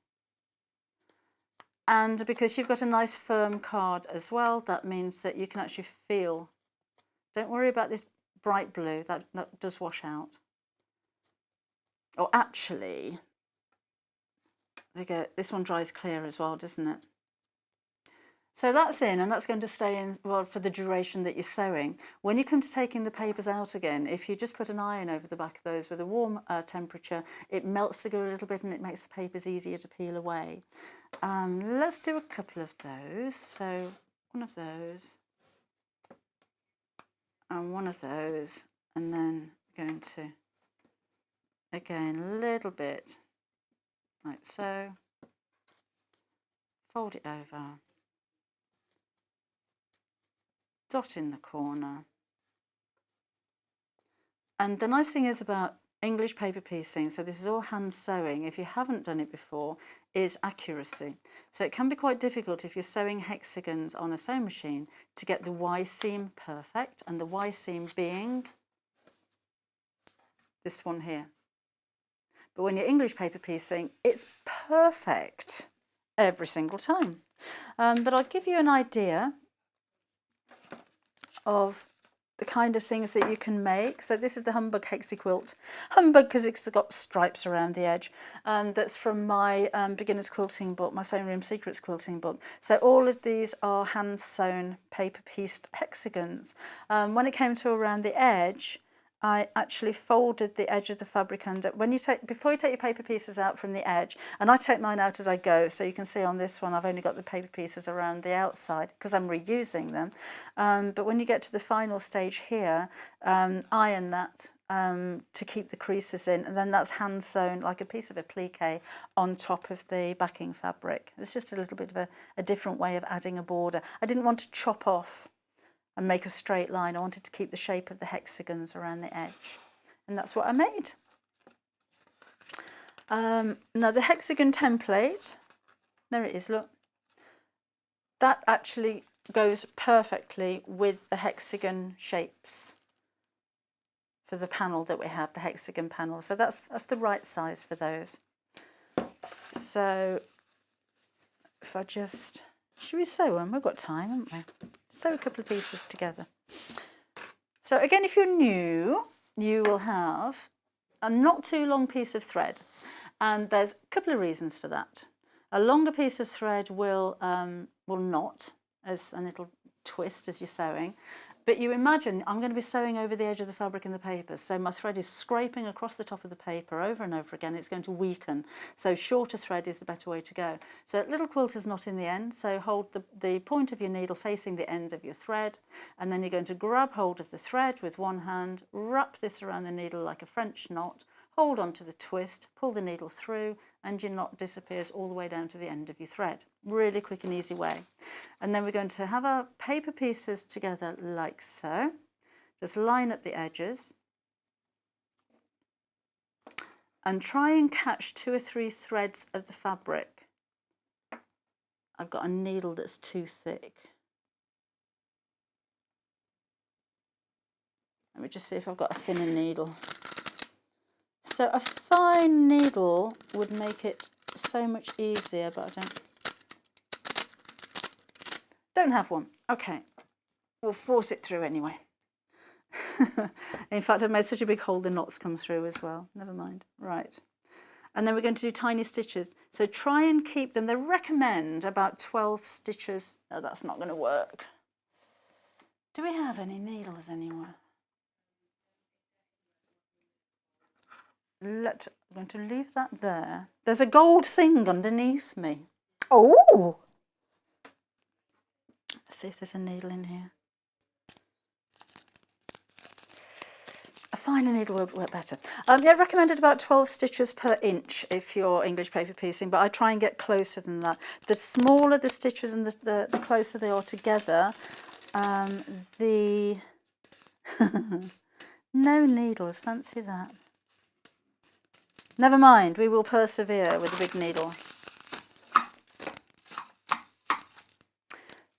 And because you've got a nice firm card as well, that means that you can actually feel. Don't worry about this bright blue, that does wash out. Or actually, there you go, this one dries clear as well, doesn't it? So that's in, and that's going to stay in, well, for the duration that you're sewing. When you come to taking the papers out again, if you just put an iron over the back of those with a warm temperature, it melts the glue a little bit and it makes the papers easier to peel away. Let's do a couple of those. So one of those and one of those, and then going to, again, a little bit like so, fold it over, dot in the corner. And the nice thing is about English paper piecing, so this is all hand sewing, if you haven't done it before, is accuracy. So it can be quite difficult if you're sewing hexagons on a sewing machine to get the Y seam perfect, and the Y seam being this one here. But when you're English paper piecing, it's perfect every single time. But I'll give you an idea of the kind of things that you can make. So this is the Hamburg Hexy quilt. Hamburg because it's got stripes around the edge. That's from my beginner's quilting book, my Sewing Room Secrets quilting book. So all of these are hand sewn paper pieced hexagons. When it came to around the edge, I actually folded the edge of the fabric under. Before you take your paper pieces out from the edge, and I take mine out as I go, so you can see on this one I've only got the paper pieces around the outside because I'm reusing them. But when you get to the final stage here, iron that to keep the creases in, and then that's hand sewn like a piece of applique on top of the backing fabric. It's just a little bit of a different way of adding a border. I didn't want to chop off and make a straight line. I wanted to keep the shape of the hexagons around the edge, and that's what I made. Now the hexagon template, there it is, look. That actually goes perfectly with the hexagon shapes for the panel that we have, the hexagon panel. So that's the right size for those. So if I just, should we sew them? We've got time, haven't we? Sew a couple of pieces together. So again, if you're new, you will have a not too long piece of thread, and there's a couple of reasons for that. A longer piece of thread will knot, and it'll twist as you're sewing. But you imagine I'm going to be sewing over the edge of the fabric and the paper, so my thread is scraping across the top of the paper over and over again. It's going to weaken, so shorter thread is the better way to go. So little quilter's knot in the end, so hold the point of your needle facing the end of your thread, and then you're going to grab hold of the thread with one hand, wrap this around the needle like a French knot, hold on to the twist, pull the needle through, and your knot disappears all the way down to the end of your thread. Really quick and easy way. And then we're going to have our paper pieces together like so. Just line up the edges and try and catch 2 or 3 threads of the fabric. I've got a needle that's too thick. Let me just see if I've got a thinner needle. So a fine needle would make it so much easier, but I don't have one. Okay, we'll force it through anyway. In fact, I've made such a big hole the knots come through as well. Never mind. Right. And then we're going to do tiny stitches. So try and keep them. They recommend about 12 stitches. Oh, that's not going to work. Do we have any needles anywhere? I'm going to leave that there. There's a gold thing underneath me. Oh! Let's see if there's a needle in here. A finer needle will work better. Yeah, recommended about 12 stitches per inch if you're English paper piecing, but I try and get closer than that. The smaller the stitches and the closer they are together, no needles, fancy that. Never mind, we will persevere with the big needle.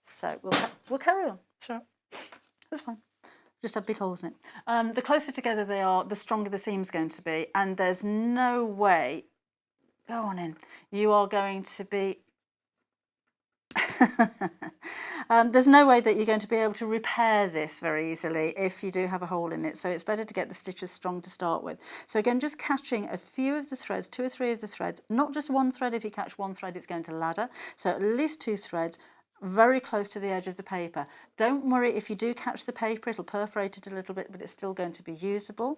So we'll carry on. Sure, that's fine. Just have big holes in it. The closer together they are, the stronger the seam's going to be, and there's no way. Go on in. You are going to be. There's no way that you're going to be able to repair this very easily if you do have a hole in it, so it's better to get the stitches strong to start with. So again, just catching a few of the threads, 2 or 3 of the threads, not just one thread. If you catch one thread, it's going to ladder, so at least 2 threads. very close to the edge of the paper. Don't worry if you do catch the paper, it'll perforate it a little bit, but it's still going to be usable.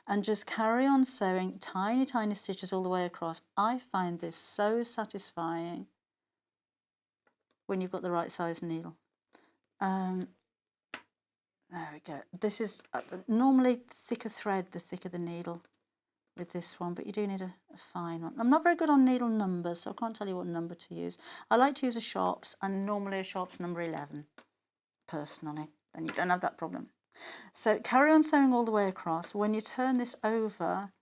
And just carry on sewing tiny, tiny stitches all the way across. I find this so satisfying when you've got the right size needle. There we go. This is normally thicker thread, the thicker the needle with this one, but you do need a fine one. I'm not very good on needle numbers, so I can't tell you what number to use. I like to use a sharps, and normally a sharps number 11, personally. Then you don't have that problem. So carry on sewing all the way across. When you turn this over,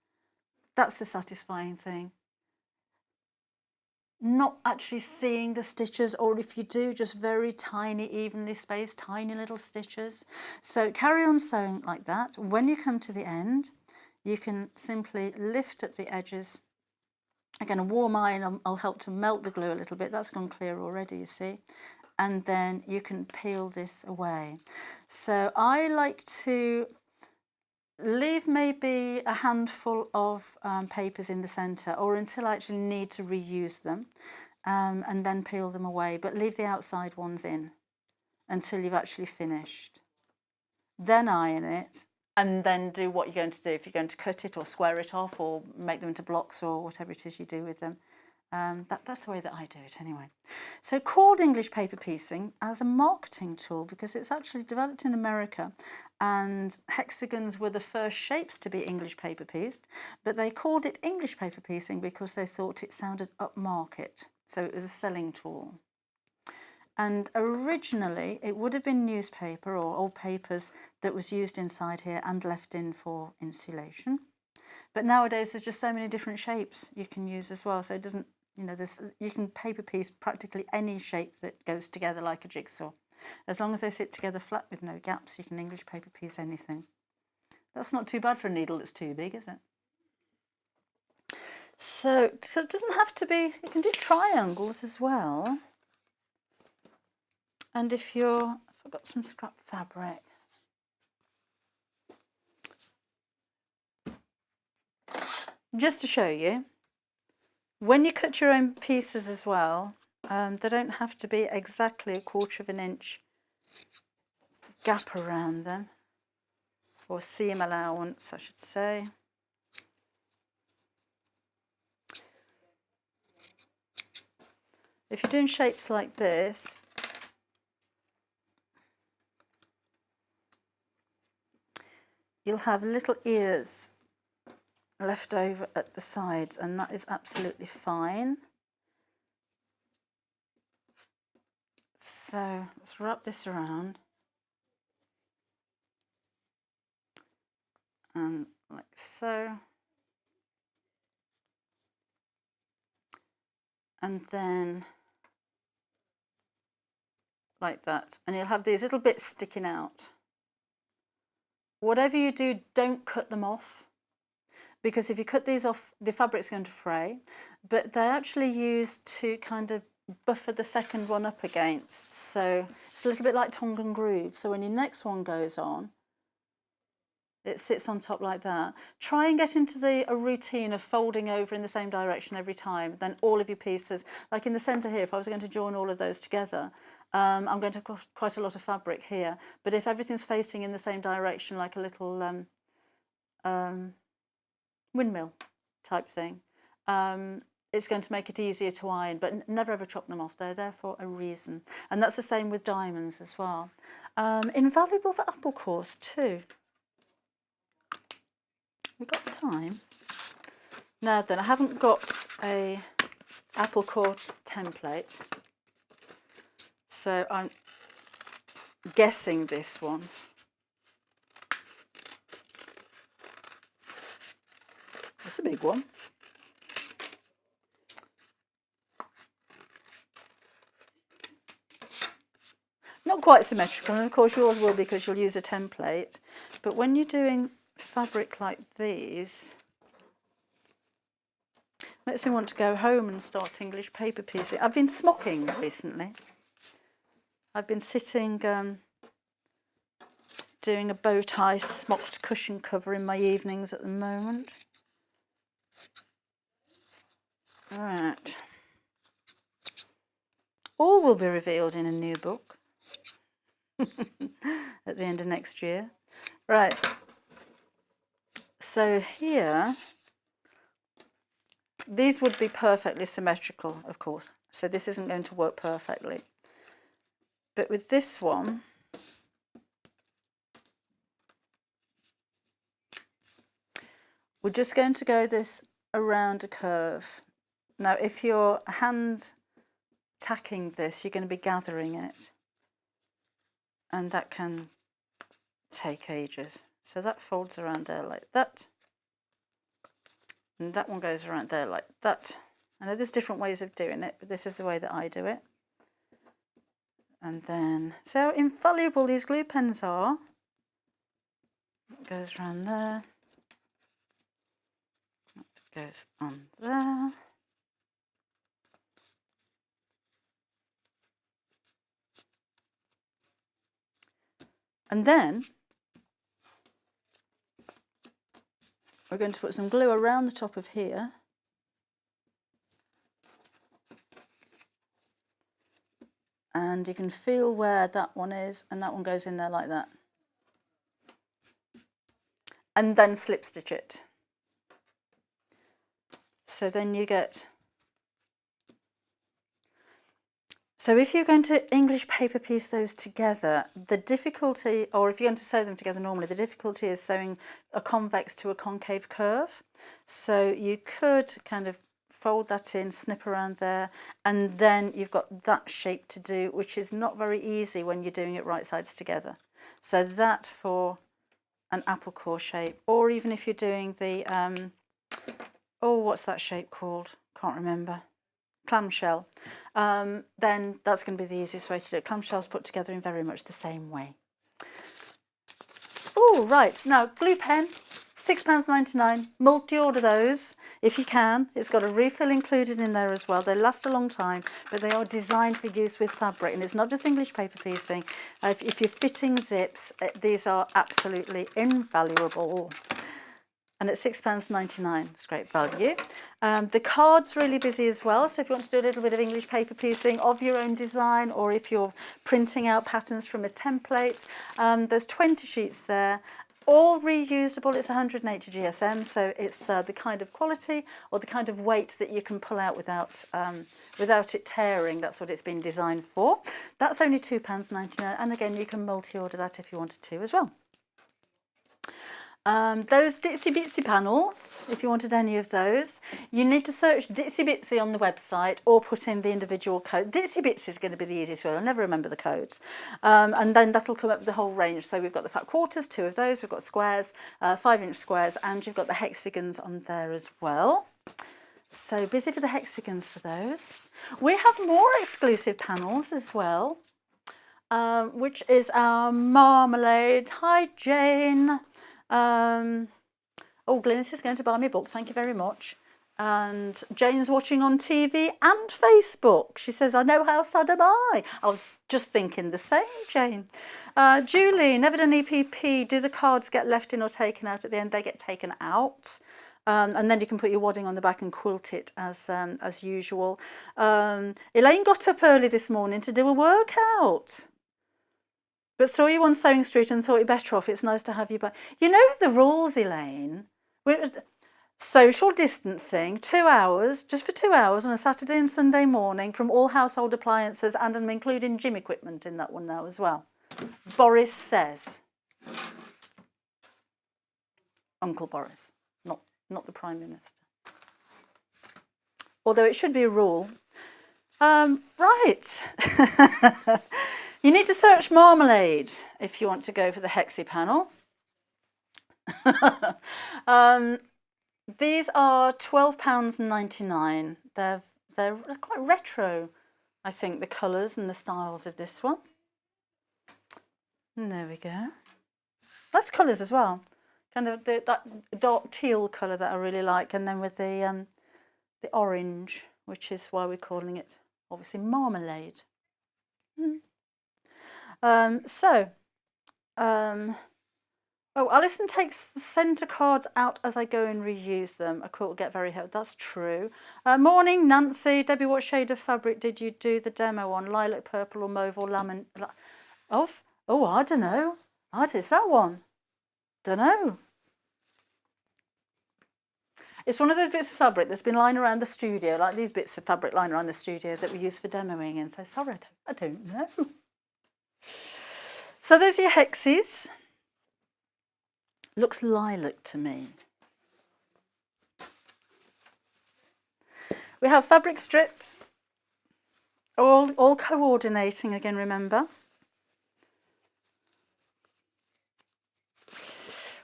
that's the satisfying thing. Not actually seeing the stitches, or if you do, just very tiny, evenly spaced, tiny little stitches. So carry on sewing like that. When you come to the end, you can simply lift at the edges. Again, a warm iron will help to melt the glue a little bit. That's gone clear already, you see. And then you can peel this away. So I like to leave maybe a handful of papers in the centre, or until I actually need to reuse them, and then peel them away. But leave the outside ones in until you've actually finished. Then iron it. And then do what you're going to do. If you're going to cut it or square it off or make them into blocks or whatever it is you do with them. That's the way that I do it anyway. So called English paper piecing as a marketing tool, because it's actually developed in America, and hexagons were the first shapes to be English paper pieced, but they called it English paper piecing because they thought it sounded upmarket. So it was a selling tool. And originally it would have been newspaper or old papers that was used inside here and left in for insulation. But nowadays there's just so many different shapes you can use as well. So it doesn't, you know, you can paper piece practically any shape that goes together like a jigsaw. As long as they sit together flat with no gaps, you can English paper piece anything. That's not too bad for a needle that's too big, is it? So it doesn't have to be, you can do triangles as well. And if I've got some scrap fabric. Just to show you, when you cut your own pieces as well, they don't have to be exactly 1/4 inch gap around them, or seam allowance, I should say. If you're doing shapes like this, you'll have little ears left over at the sides, and that is absolutely fine. So let's wrap this around, and like so, and then like that, and you'll have these little bits sticking out. Whatever you do, don't cut them off, because if you cut these off, the fabric's going to fray. But they're actually used to kind of buffer the second one up against. So it's a little bit like tongue and groove. So when your next one goes on, it sits on top like that. Try and get into a routine of folding over in the same direction every time. Then all of your pieces, like in the centre here, if I was going to join all of those together, I'm going to have quite a lot of fabric here. But if everything's facing in the same direction, like a little windmill type thing, it's going to make it easier to iron, but never ever chop them off. They're there for a reason. And that's the same with diamonds as well. Invaluable for apple cores too. We've got time. Now then, I haven't got a apple core template, so I'm guessing this one. It's a big one. Not quite symmetrical, and of course yours will, because you'll use a template. But when you're doing fabric like these, makes me want to go home and start English paper piecing. I've been smocking recently. I've been sitting doing a bow tie smocked cushion cover in my evenings at the moment. Right. all will be revealed in a new book at the end of next year. Right, so here, these would be perfectly symmetrical, of course, so this isn't going to work perfectly. But with this one, we're just going to go this around a curve. Now, if you're hand tacking this, you're going to be gathering it, and that can take ages. So that folds around there like that, and that one goes around there like that. I know there's different ways of doing it, but this is the way that I do it. And then, so how infallible these glue pens are. It goes around there. That goes on there. And then we're going to put some glue around the top of here. And you can feel where that one is, and that one goes in there like that. And then slip stitch it. So then you get... So if you're going to English paper piece those together, the difficulty, or if you're going to sew them together normally, the difficulty is sewing a convex to a concave curve. So you could kind of fold that in, snip around there, and then you've got that shape to do, which is not very easy when you're doing it right sides together. So that for an apple core shape, or even if you're doing the, oh, what's that shape called? Can't remember. Clamshell. Then that's going to be the easiest way to do it. Clamshells put together in very much the same way. Oh, right. Now, glue pen, £6.99. Multi-order those if you can. It's got a refill included in there as well. They last a long time, but they are designed for use with fabric. And it's not just English paper piecing. If you're fitting zips, these are absolutely invaluable. And at £6.99, it's great value. The card's really busy as well, so if you want to do a little bit of English paper piecing of your own design, or if you're printing out patterns from a template, there's 20 sheets there, all reusable. It's 180 GSM, so it's the kind of quality or the kind of weight that you can pull out without it tearing. That's what it's been designed for. That's only £2.99, and again, you can multi-order that if you wanted to as well. Those Ditsy Bitsy panels, if you wanted any of those, you need to search Ditsy Bitsy on the website or put in the individual code. Ditsy Bitsy is going to be the easiest way. I'll never remember the codes. And then that'll come up with the whole range. So we've got the fat quarters, 2 of those. We've got squares, 5-inch squares, and you've got the hexagons on there as well. So busy for the hexagons for those. We have more exclusive panels as well, which is our marmalade. Hi, Jane. Oh, Glynis is going to buy me a book, thank you very much. And Jane's watching on TV and Facebook. She says, I know, how sad am I? I was just thinking the same, Jane. Julie, never done EPP. Do the cards get left in or taken out at the end? They get taken out. And then you can put your wadding on the back and quilt it as usual. Elaine got up early this morning to do a workout. But saw you on Sewing Street and thought you're better off. It's nice to have you back. You know the rules, Elaine. Social distancing, 2 hours, just for 2 hours on a Saturday and Sunday morning from all household appliances, and I'm including gym equipment in that one now as well. Boris says. Uncle Boris, not the Prime Minister. Although it should be a rule. Right. You need to search marmalade if you want to go for the Hexy panel. These are £12.99. They're quite retro, I think, the colours and the styles of this one. And there we go. Nice colours as well. Kind of that dark teal colour that I really like, and then with the orange, which is why we're calling it obviously marmalade. Oh, Alison takes the centre cards out as I go and reuse them. A quilt will get very heavy. That's true. Morning, Nancy. Debbie, what shade of fabric did you do the demo on? Lilac, purple, or mauve, or lemon? Oh, I don't know. What is that one? Don't know. It's one of those bits of fabric that's been lying around the studio, like these bits of fabric lying around the studio that we use for demoing. And so, sorry, I don't know. So those are your Hexys. Looks lilac to me. We have fabric strips, all coordinating again, remember.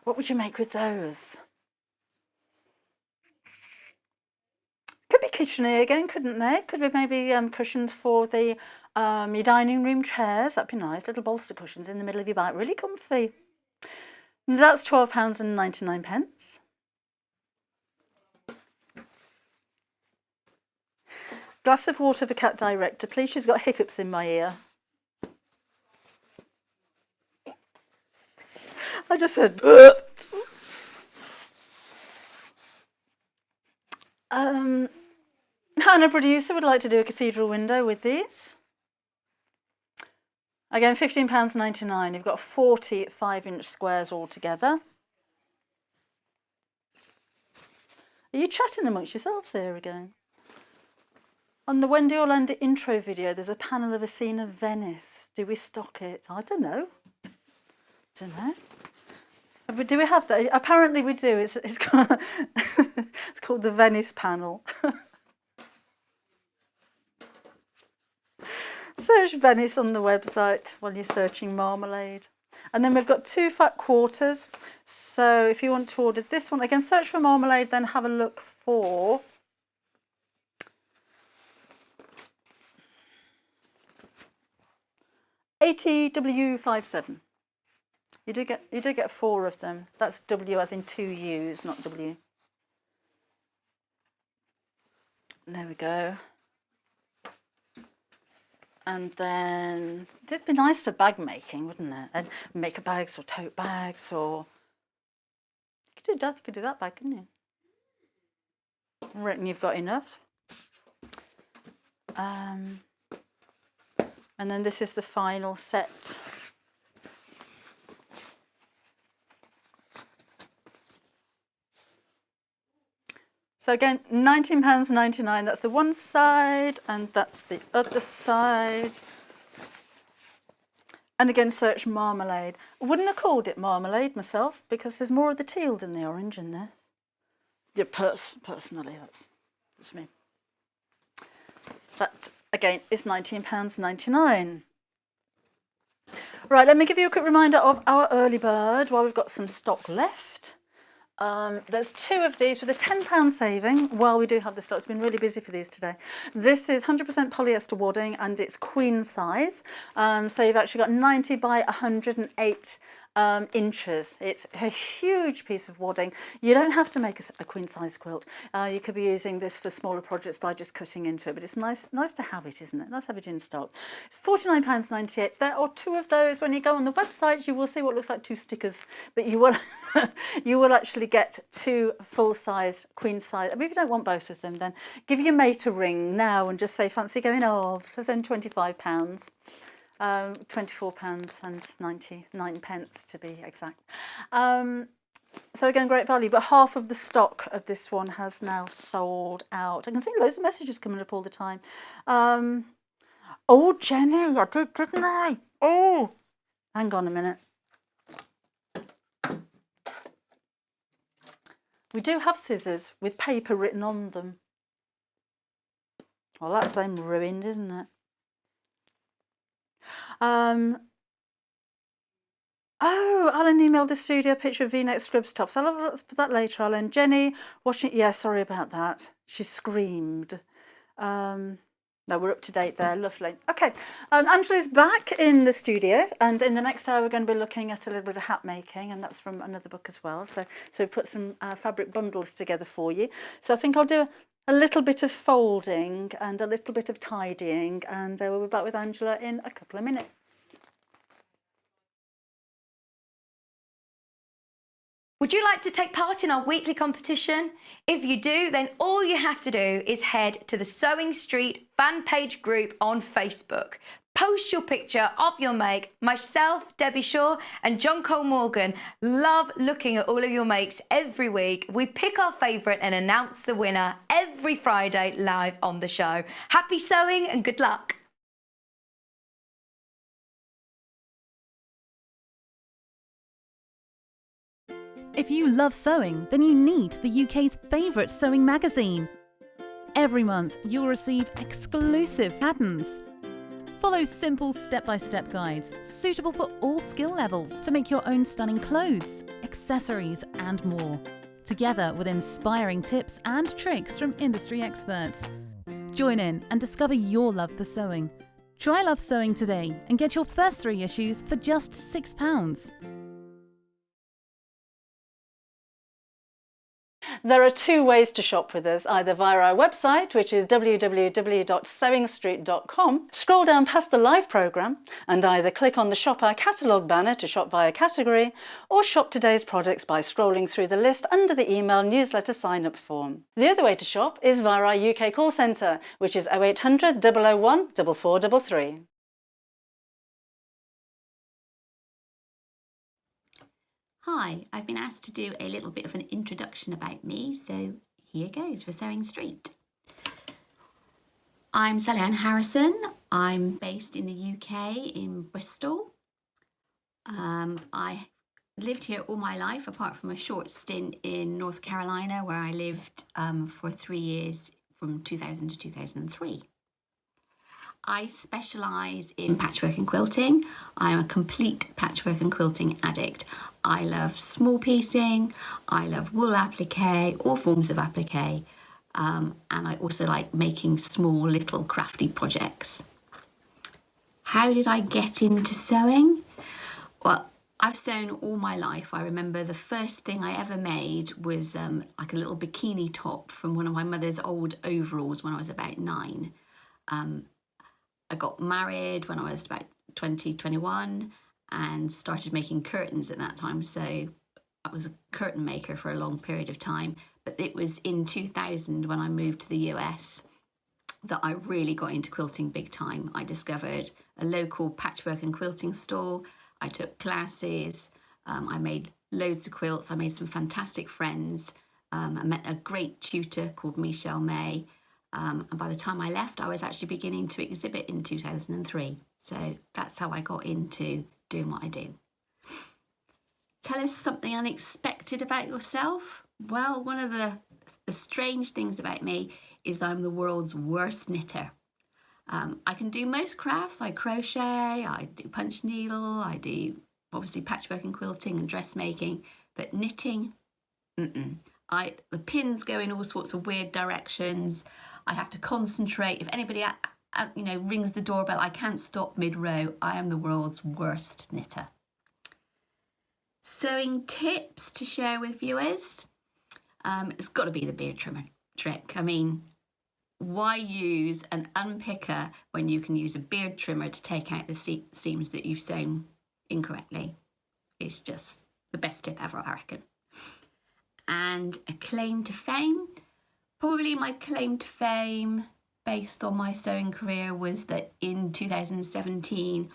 What would you make with those? Could be kitcheneer again, couldn't they? Could be maybe cushions for the your dining room chairs. That'd be nice. Little bolster cushions in the middle of your bike, really comfy. That's £12.99. Glass of water for Cat Director, please. She's got hiccups in my ear. I just said, ugh. Hannah, producer, would like to do a cathedral window with these. Again, £15.99. You've got 40 5-inch squares altogether. Are you chatting amongst yourselves here again? On the Wendy Orlando intro video, there's a panel of a scene of Venice. Do we stock it? I don't know. But do we have that? Apparently we do. It's called, it's called the Venice panel. Search Venice on the website while you're searching marmalade. And then we've got 2 fat quarters. So if you want to order this one, again, search for marmalade, then have a look for ATW57. You do get 4 of them. That's W as in 2 U's, not W. There we go. And then this would be nice for bag making, wouldn't it? And maker bags or tote bags, or you could do that bag, couldn't you? I reckon you've got enough. And then this is the final set. So again, £19.99, that's the one side and that's the other side. And again, search marmalade. I wouldn't have called it marmalade myself because there's more of the teal than the orange in this. Yeah, personally, that's me. That, again, is £19.99. Right, let me give you a quick reminder of our early bird while we've got some stock left. There's 2 of these with a £10 saving while we do have the stock. It's been really busy for these today. This is 100% polyester wadding and it's queen size. So you've actually got 90 by 108 inches. It's a huge piece of wadding. You don't have to make a queen size quilt. You could be using this for smaller projects by just cutting into it, but it's nice to have it, isn't it? Nice to have it in stock. £49.98. There are 2 of those. When you go on the website, you will see what looks like 2 stickers, but you will you will actually get 2 full size queen size. I mean, if you don't want both of them, then give your mate a ring now and just say fancy going off. So it's only £25. £24.99 to be exact. So again, great value, but half of the stock of this one has now sold out. I can see loads of messages coming up all the time. Oh, Jenny, I did, didn't I? Oh, hang on a minute. We do have scissors with paper written on them. Well, that's them ruined, isn't it? Oh, Alan emailed the studio a picture of V-neck scrubs tops. I'll have a look for that later, Alan. Jenny, washing. Yeah, sorry about that. She screamed. No, we're up to date there. Lovely. Okay, Angela's back in the studio, and in the next hour we're going to be looking at a little bit of hat making, and that's from another book as well. So we've put some fabric bundles together for you. So I think I'll do a little bit of folding and a little bit of tidying, and we'll be back with Angela in a couple of minutes. Would you like to take part in our weekly competition? If you do, then all you have to do is head to the Sewing Street fan page group on Facebook. Post your picture of your make. Myself, Debbie Shaw and John Cole Morgan love looking at all of your makes every week. We pick our favourite and announce the winner every Friday live on the show. Happy sewing and good luck. If you love sewing, then you need the UK's favourite sewing magazine. Every month, you'll receive exclusive patterns. Follow simple step-by-step guides suitable for all skill levels to make your own stunning clothes, accessories and more, together with inspiring tips and tricks from industry experts. Join in and discover your love for sewing. Try Love Sewing today and get your first 3 issues for just £6. There are 2 ways to shop with us, either via our website, which is www.sewingstreet.com. Scroll down past the live programme and either click on the Shop Our Catalogue banner to shop via category, or shop today's products by scrolling through the list under the email newsletter sign-up form. The other way to shop is via our UK call centre, which is 0800 001 4433. Hi, I've been asked to do a little bit of an introduction about me, so here goes for Sewing Street. I'm Sally Ann Harrison. I'm based in the UK in Bristol. I lived here all my life, apart from a short stint in North Carolina, where I lived for 3 years from 2000 to 2003. I specialise in patchwork and quilting. I'm a complete patchwork and quilting addict. I love small piecing, I love wool applique, all forms of applique, and I also like making small little crafty projects. How did I get into sewing? Well, I've sewn all my life. I remember the first thing I ever made was like a little bikini top from one of my mother's old overalls when I was about 9. I got married when I was about 20, 21 and started making curtains at that time. So I was a curtain maker for a long period of time. But it was in 2000 when I moved to the US that I really got into quilting big time. I discovered a local patchwork and quilting store. I took classes. I made loads of quilts. I made some fantastic friends. I met a great tutor called Michelle May. And by the time I left, I was actually beginning to exhibit in 2003. So that's how I got into doing what I do. Tell us something unexpected about yourself. Well, one of the strange things about me is that I'm the world's worst knitter. I can do most crafts. I crochet, I do punch needle, I do obviously patchwork and quilting and dressmaking, but knitting, the pins go in all sorts of weird directions. I have to concentrate. If anybody rings the doorbell, I can't stop mid-row. I am the world's worst knitter. Sewing tips to share with viewers. It's got to be the beard trimmer trick. I mean, why use an unpicker when you can use a beard trimmer to take out the seams that you've sewn incorrectly? It's just the best tip ever, I reckon. And a claim to fame. Probably my claim to fame based on my sewing career was that in 2017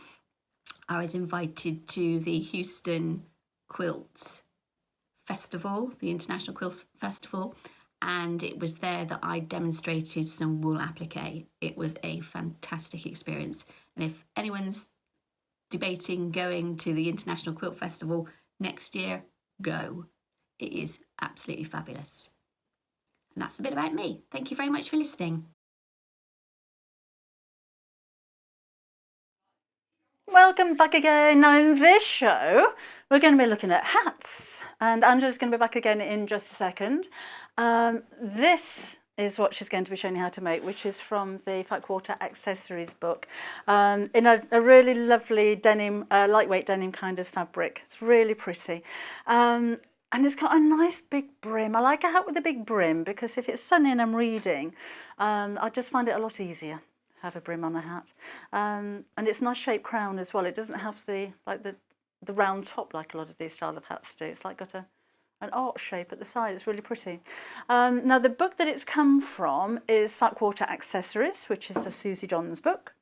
I was invited to the Houston Quilt Festival, the International Quilt Festival, and it was there that I demonstrated some wool applique. It was a fantastic experience, and if anyone's debating going to the International Quilt Festival next year, go. It is absolutely fabulous. And that's a bit about me. Thank you very much for listening. Welcome back again. Now in this show, we're going to be looking at hats. And Angela's going to be back again in just a second. This is what she's going to be showing you how to make, which is from the Fat Quarter Accessories book, in a really lovely denim, lightweight denim kind of fabric. It's really pretty. And it's got a nice big brim. I like a hat with a big brim because if it's sunny and I'm reading, I just find it a lot easier to have a brim on a hat. And it's a nice shaped crown as well. It doesn't have the round top like a lot of these style of hats do. It's like got a an art shape at the side. It's really pretty. Now the book that it's come from is Fat Quarter Accessories, which is a Susie Johns book.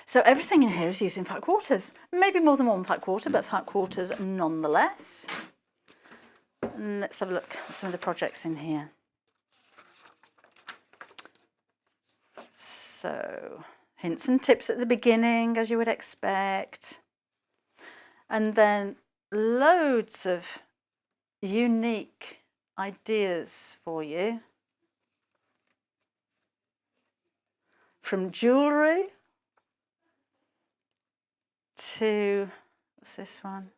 So everything in here is using fat quarters. Maybe more than one fat quarter, but fat quarters nonetheless. And let's have a look at some of the projects in here. So hints and tips at the beginning, as you would expect. And then loads of unique ideas for you. From jewellery to, what's this one?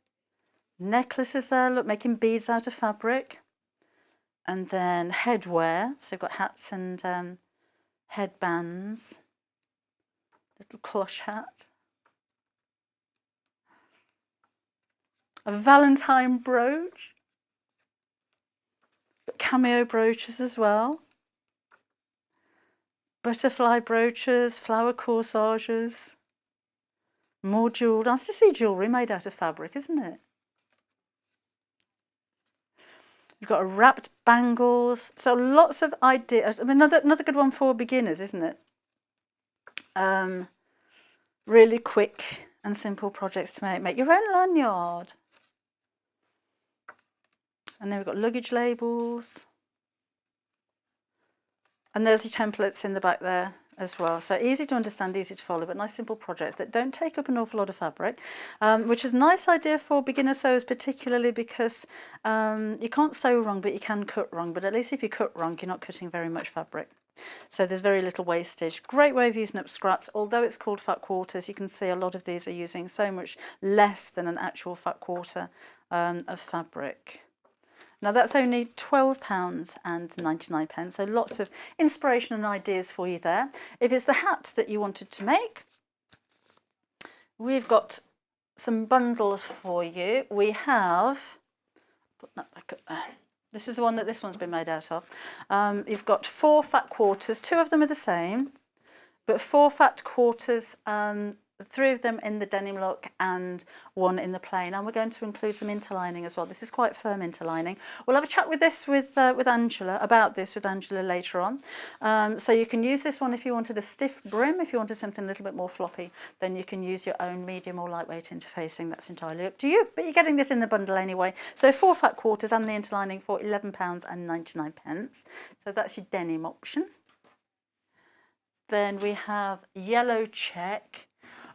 Necklaces there, look, making beads out of fabric. And then headwear, so you've got hats and headbands. Little cloche hat. A Valentine brooch. Got cameo brooches as well. Butterfly brooches, flower corsages. More jewellery. Nice to see jewellery made out of fabric, isn't it? You've got a wrapped bangles. So lots of ideas. I mean, another good one for beginners, isn't it? Really quick and simple projects to make. Make your own lanyard. And then we've got luggage labels. And there's your templates in the back there as well. So easy to understand, easy to follow, but nice simple projects that don't take up an awful lot of fabric, which is a nice idea for beginner sewers, particularly because you can't sew wrong, but you can cut wrong. But at least if you cut wrong, you're not cutting very much fabric. So there's very little wastage. Great way of using up scraps. Although it's called fat quarters, you can see a lot of these are using so much less than an actual fat quarter of fabric. Now that's only £12.99, so lots of inspiration and ideas for you there. If it's the hat that you wanted to make, we've got some bundles for you. We have, put that back up there. This is the one that this one's been made out of. You've got 4 fat quarters, 2 of them are the same, but 4 fat quarters, 3 of them in the denim look and 1 in the plain, and we're going to include some interlining as well. This is quite firm interlining. We'll have a chat with this with Angela about this with Angela later on. So you can use this one if you wanted a stiff brim. If you wanted something a little bit more floppy, then you can use your own medium or lightweight interfacing. That's entirely up to you, but you're getting this in the bundle anyway. So 4 fat quarters and the interlining for £11.99. So that's your denim option. Then we have yellow check.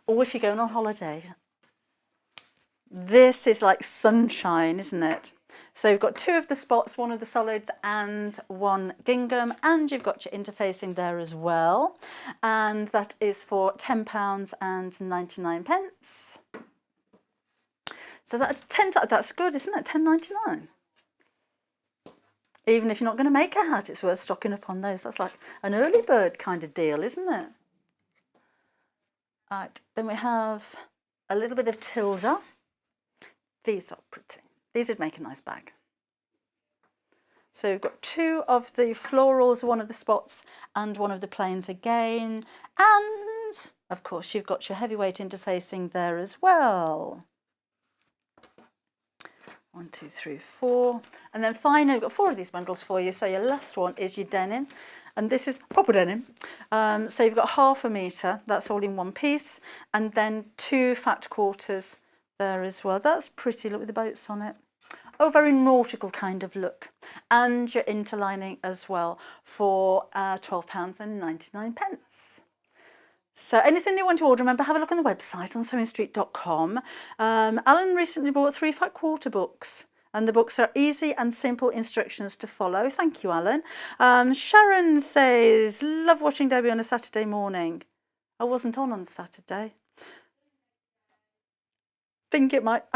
Or if you're going on holiday, this is like sunshine, isn't it? So you've got 2 of the spots, 1 of the solids and 1 gingham, and you've got your interfacing there as well. And that is for £10.99. So that's that's good, isn't it? £10.99. Even if you're not going to make a hat, it's worth stocking up on those. That's like an early bird kind of deal, isn't it? Right, then we have a little bit of Tilda. These are pretty. These would make a nice bag. So we've got 2 of the florals, 1 of the spots and 1 of the plains again. And of course you've got your heavyweight interfacing there as well. 1, 2, 3, 4. And then finally we've got 4 of these bundles for you. So your last one is your denim. And this is proper denim. So you've got ½ a metre, that's all in one piece, and then 2 fat quarters there as well. That's pretty, look with the boats on it. Oh, very nautical kind of look. And your interlining as well for £12.99. So anything you want to order, remember, have a look on the website on sewingstreet.com. Alan recently bought 3 fat quarter books. And the books are easy and simple instructions to follow. Thank you, Alan. Sharon says, love watching Debbie on a Saturday morning. I wasn't on Saturday. I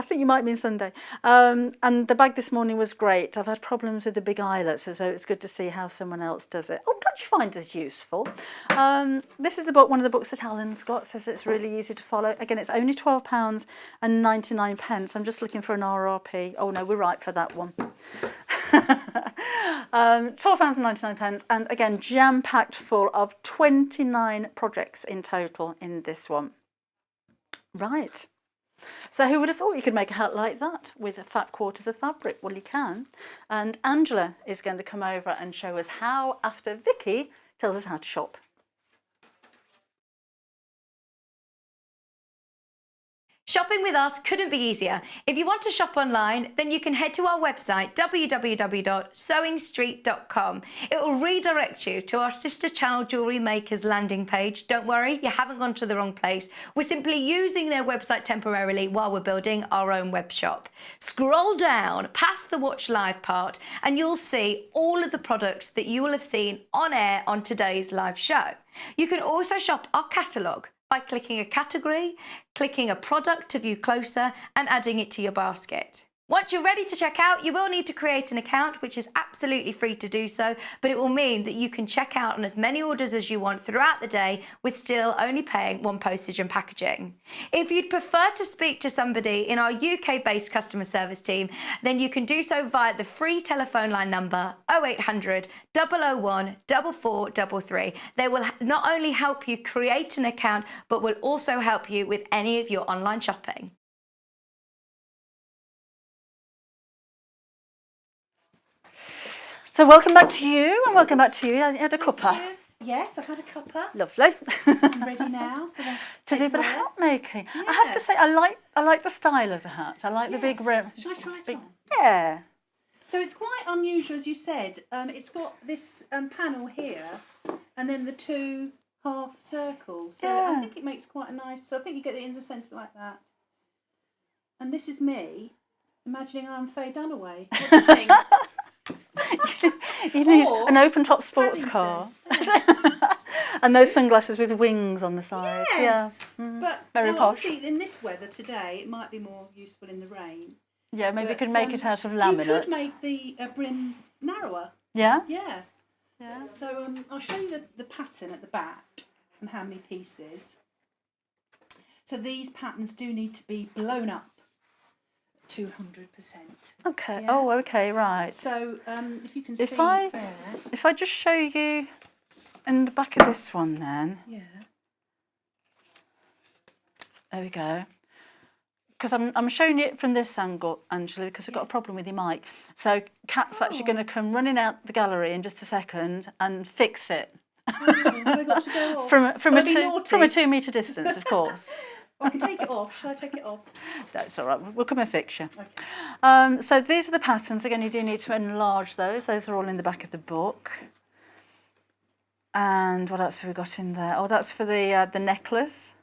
think you might mean Sunday. And the bag this morning was great. I've had problems with the big eyelets, so it's good to see how someone else does it. Oh, don't you find us useful? This is the book, one of the books that Alan's got, says it's really easy to follow. Again, it's only £12.99. I'm just looking for an RRP. Oh no, we're right for that one. £12.99, and again, jam-packed full of 29 projects in total in this one. Right. So who would have thought you could make a hat like that with fat quarters of fabric? Well, you can. And Angela is going to come over and show us how after Vicky tells us how to shop. Shopping with us couldn't be easier. If you want to shop online, then you can head to our website, www.sewingstreet.com. It will redirect you to our sister channel Jewellery Makers landing page. Don't worry, you haven't gone to the wrong place. We're simply using their website temporarily while we're building our own web shop. Scroll down past the Watch Live part and you'll see all of the products that you will have seen on air on today's live show. You can also shop our catalogue by clicking a category, clicking a product to view closer and adding it to your basket. Once you're ready to check out, you will need to create an account, which is absolutely free to do so, but it will mean that you can check out on as many orders as you want throughout the day with still only paying one postage and packaging. If you'd prefer to speak to somebody in our UK-based customer service team, then you can do so via the free telephone line number 0800 001 4433. They will not only help you create an account, but will also help you with any of your online shopping. So welcome back to you, and welcome back to you. You had a cuppa. Yes, I've had a cuppa. Lovely. I'm ready now for the to do a bit of hat making. I have to say, I like the style of the hat. I like the big rim. Shall I try it on? Yeah. So it's quite unusual, as you said. It's got this panel here, and then the two half circles. So I think it makes quite a nice. So I think you get it in the centre like that. And this is me imagining I'm Faye Dunaway. What do you think? You need an open-top sports car. And those sunglasses with wings on the side. Yes. Yeah. But very posh. obviously in this weather today, it might be more useful in the rain. Yeah, maybe you But, could make it out of laminate. You could make the brim narrower. Yeah? Yeah. So I'll show you the pattern at the back and how many pieces. So these patterns do need to be blown up 200%. Okay. Yeah. Oh, okay, right. So if you can If see I- there. If I just show you in the back of this one then. Yeah. There we go. Because I'm showing it from this angle, Angela, because I've got a problem with your mic. So Kat's actually going to come running out the gallery in just a second and fix it. Have I got to go off? From a Naughty? 2 metre distance, of course. I can take it off. Shall I take it off? That's all right. We'll come and fix you. Okay. So these are the patterns. Again, you do need to enlarge those. Those are all in the back of the book. And what else have we got in there? Oh, that's for the necklace.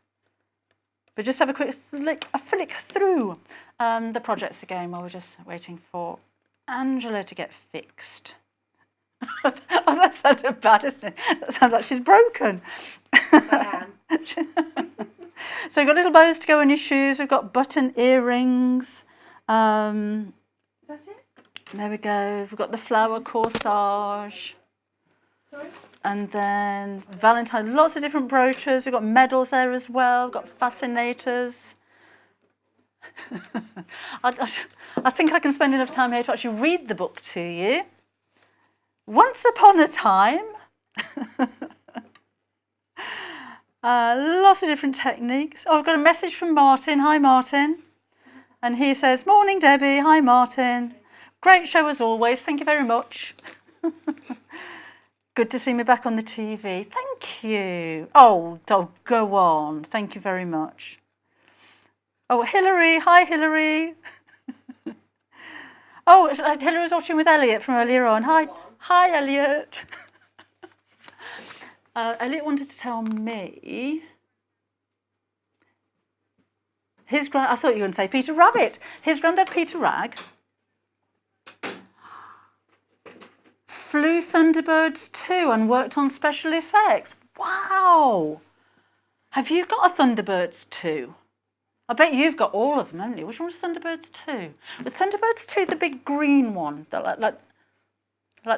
But just have a quick flick through the projects again while we're just waiting for Angela to get fixed. Oh, that sounded bad, isn't it? That sounds like she's broken. I am. So we've got little bows to go on your shoes. We've got button earrings. Is that it? There we go. We've got the flower corsage. Sorry? And then Valentine, lots of different brooches. We've got medals there as well. We've got fascinators. I think I can spend enough time here to actually read the book to you. Once upon a time. Lots of different techniques. Oh, I've got a message from Martin. Hi, Martin. And he says, "Morning, Debbie. Hi, Martin. Great show as always. Thank you very much. Good to see me back on the TV. Thank you. Oh, go on. Thank you very much. Oh, Hilary. Hi, Hilary. Oh, Hilary was watching with Elliot from earlier on. Hi, Elliot. Elliot wanted to tell me I thought you were going to say Peter Rabbit. His granddad, Peter Ragg, flew Thunderbirds too and worked on special effects. Wow! Have you got a Thunderbirds 2? I bet you've got all of them, haven't you? Which one was Thunderbirds 2? Was Thunderbirds 2 the big green one? Like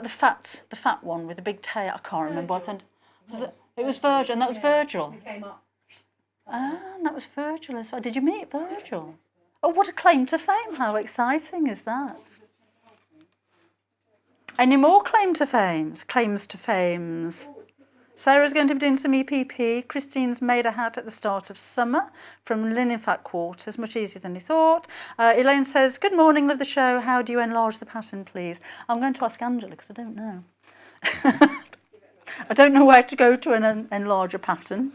the fat one with the big tail? I can't remember. It was Virgil, and that was Virgil. It came up. Ah, and that was Virgil as well. Did you meet Virgil? Oh, what a claim to fame. How exciting is that? Any more claims to fames? Sarah's going to be doing some EPP. Christine's made a hat at the start of summer from linen fat quarters, much easier than he thought. Elaine says, good morning, love the show. How do you enlarge the pattern, please? I'm going to ask Angela because I don't know. I don't know where to go to enlarge a pattern,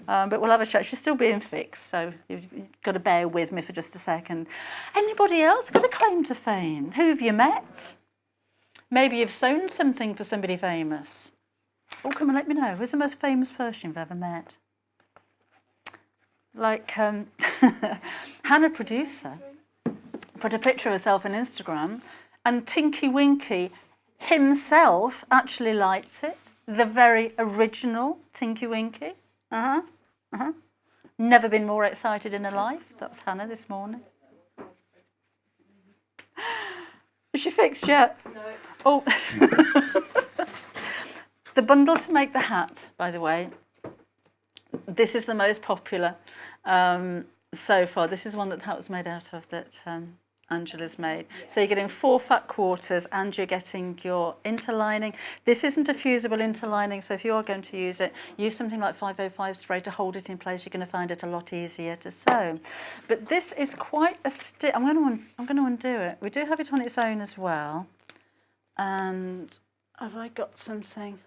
but we'll have a chat. She's still being fixed, so you've got to bear with me for just a second. Anybody else got a claim to fame? Who have you met? Maybe you've sewn something for somebody famous. Oh, come and let me know. Who's the most famous person you've ever met? Like Hannah, producer, put a picture of herself on Instagram, and Tinky Winky himself actually liked it. The very original Tinky Winky. Never been more excited in her life. That was Hannah this morning. Is she fixed yet? No. Oh. The bundle to make the hat, by the way, this is the most popular so far. This is one that the hat was made out of that Angela's made. So you're getting 4 fat quarters and you're getting your interlining. This isn't a fusible interlining, so if you are going to use it, use something like 505 spray to hold it in place. You're going to find it a lot easier to sew. But this is quite a stick. I'm going to undo it. We do have it on its own as well. And have I got something?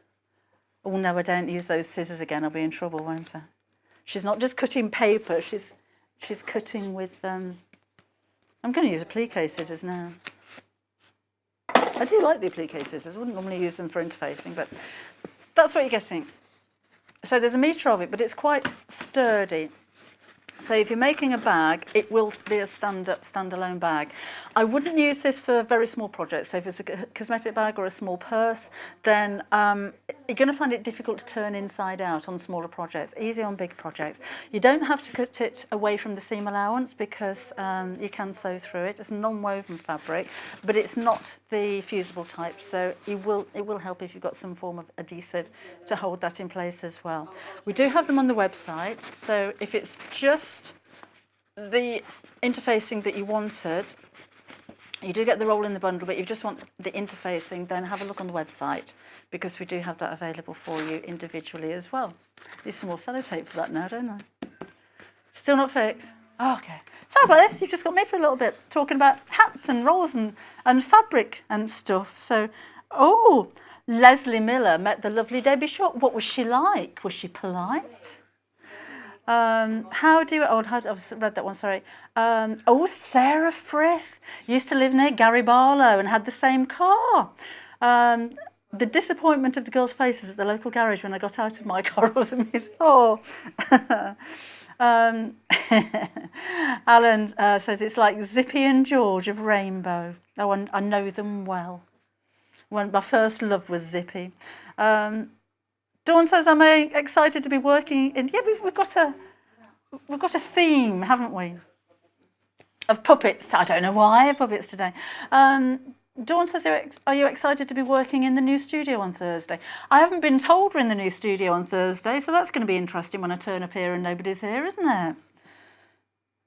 Oh no, I don't use those scissors again. I'll be in trouble, won't I? She's not just cutting paper. She's cutting with. I'm going to use applique scissors now. I do like the applique scissors. I wouldn't normally use them for interfacing, but that's what you're getting. So there's a metre of it, but it's quite sturdy. So if you're making a bag, it will be a standalone bag. I wouldn't use this for very small projects. So if it's a cosmetic bag or a small purse, then you're going to find it difficult to turn inside out on smaller projects, easy on big projects. You don't have to cut it away from the seam allowance because you can sew through it. It's a non-woven fabric, but it's not the fusible type. So it will help if you've got some form of adhesive to hold that in place as well. We do have them on the website. So if it's just the interfacing that you wanted, you do get the roll in the bundle, but you just want the interfacing, then have a look on the website because we do have that available for you individually as well. Need some more sellotape for that now, don't I? Still not fixed? Oh, okay. Sorry about this, you've just got me for a little bit talking about hats and rolls and fabric and stuff. So, oh, Leslie Miller met the lovely Debbie Shaw. What was she like? Was she polite? I've read that one, sorry. Sarah Frith used to live near Gary Barlow and had the same car. The disappointment of the girls' faces at the local garage when I got out of my car was amazing. Oh. Alan says it's like Zippy and George of Rainbow. Oh, I know them well. My first love was Zippy. Dawn says, I'm excited to be working in... Yeah, we've got a theme, haven't we? Of puppets. I don't know why, puppets today. Dawn says, are you excited to be working in the new studio on Thursday? I haven't been told we're in the new studio on Thursday, so that's going to be interesting when I turn up here and nobody's here, isn't it?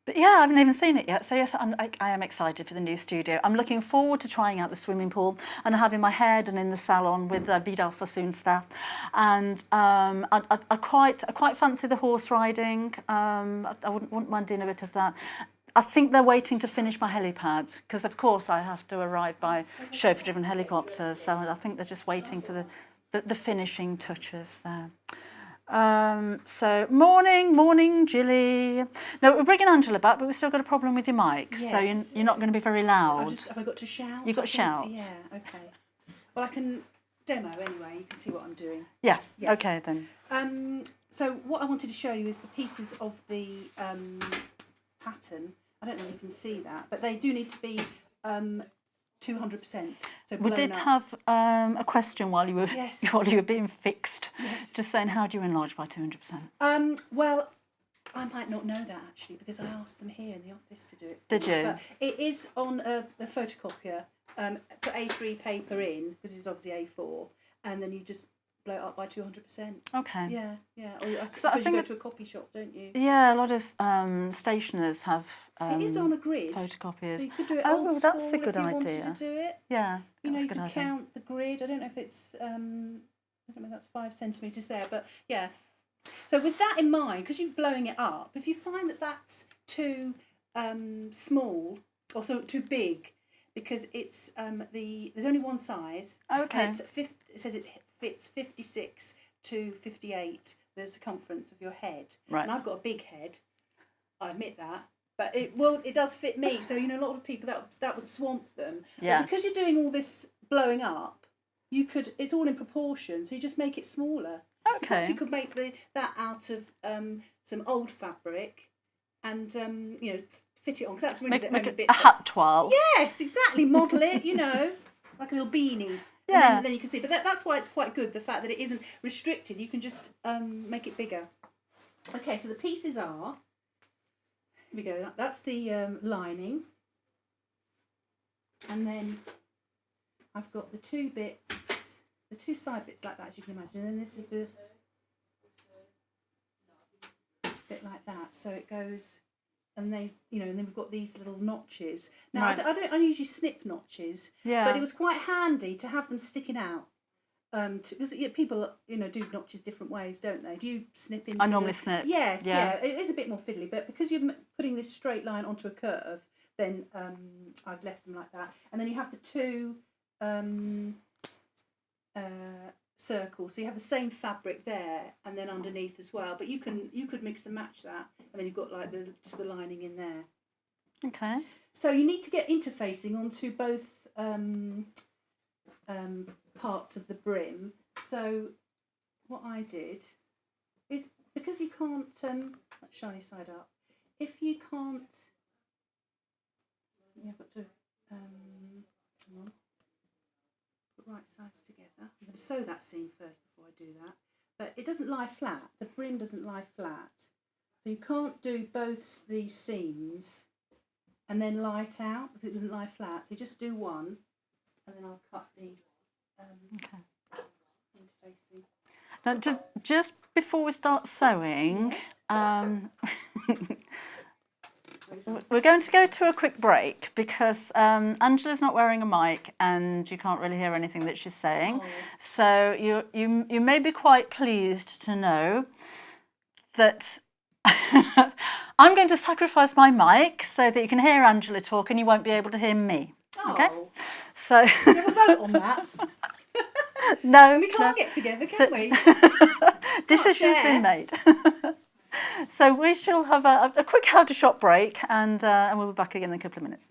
But yeah, I haven't even seen it yet. So yes, I am excited for the new studio. I'm looking forward to trying out the swimming pool and having my hair done in the salon with Vidal Sassoon staff. And I quite fancy the horse riding. I wouldn't mind doing a bit of that. I think they're waiting to finish my helipad because, of course, I have to arrive by chauffeur-driven helicopter. So I think they're just waiting for the finishing touches there. So morning Gilly. No, we're bringing Angela back, but we've still got a problem with your mic. Yes. So you're not going to be very loud. Have I got to shout? You've got to shout. Yeah, okay. Well, I can demo anyway. You can see what I'm doing. Yeah. Yes. Okay then. So what I wanted to show you is the pieces of the pattern. I don't know if you can see that, but they do need to be 200%. So we did have a question while you were while you were being fixed. Yes. Just saying, how do you enlarge by 200%? Well, I might not know that actually because I asked them here in the office to do it. Did you? But it is on a photocopier. Put A3 paper in because it's obviously A4, and then you just blow it up by 200%. Okay. Yeah. Or I suppose you go to a copy shop, don't you? Yeah, a lot of stationers have. It is on a grid. Photocopiers. So you could do it old school that's a good if you idea. wanted to do it. Yeah, you that's a you good could idea. count the grid. I don't know if it's I don't know, that's 5 centimetres there, but yeah. So with that in mind, because you're blowing it up, if you find that that's too small or so too big, because it's there's only one size. Okay. And it says it fits 56 to 58 the circumference of your head. Right. And I've got a big head. I admit that. But it does fit me. So, you know, a lot of people that would swamp them. Yeah. But because you're doing all this blowing up, it's all in proportion, so you just make it smaller. Okay. Perhaps you could make that out of some old fabric and you know, fit it on, because that's really the Make only it bit. a hat toile. Yes, exactly. Model it, you know, like a little beanie. Yeah. And then you can see. But that's why it's quite good, the fact that it isn't restricted. You can just make it bigger. Okay, so the pieces are. Here we go. That's the lining. And then I've got the two bits, the two side bits like that, as you can imagine. And then this is the bit like that. So it goes, and then we've got these little notches. Now Right. I usually snip notches, Yeah. but it was quite handy to have them sticking out. Because people, do notches different ways, don't they? Do you snip into? I normally snip. Yes, Yeah. It is a bit more fiddly, but because you're putting this straight line onto a curve, then I've left them like that. And then you have the two circles, so you have the same fabric there, and then underneath as well. But you could mix and match that, and then you've got like just the lining in there. Okay. So you need to get interfacing onto both parts of the brim. So what I did is, because you can't shiny side up, if you can't, I've got to hang on, put right sides together. I'm going to sew that seam first before I do that, but it doesn't lie flat. The brim doesn't lie flat, so you can't do both these seams and then lie it out, because it doesn't lie flat. So you just do one, and then I'll cut the interfacing. Now, just before we start sewing, we're going to go to a quick break, because Angela's not wearing a mic and you can't really hear anything that she's saying. Oh. So you may be quite pleased to know that I'm going to sacrifice my mic so that you can hear Angela talk and you won't be able to hear me. Okay? So We'll vote on that. no, We can't get together, can So- we? decision's been made. So we shall have a quick how to shop break, and we'll be back again in a couple of minutes.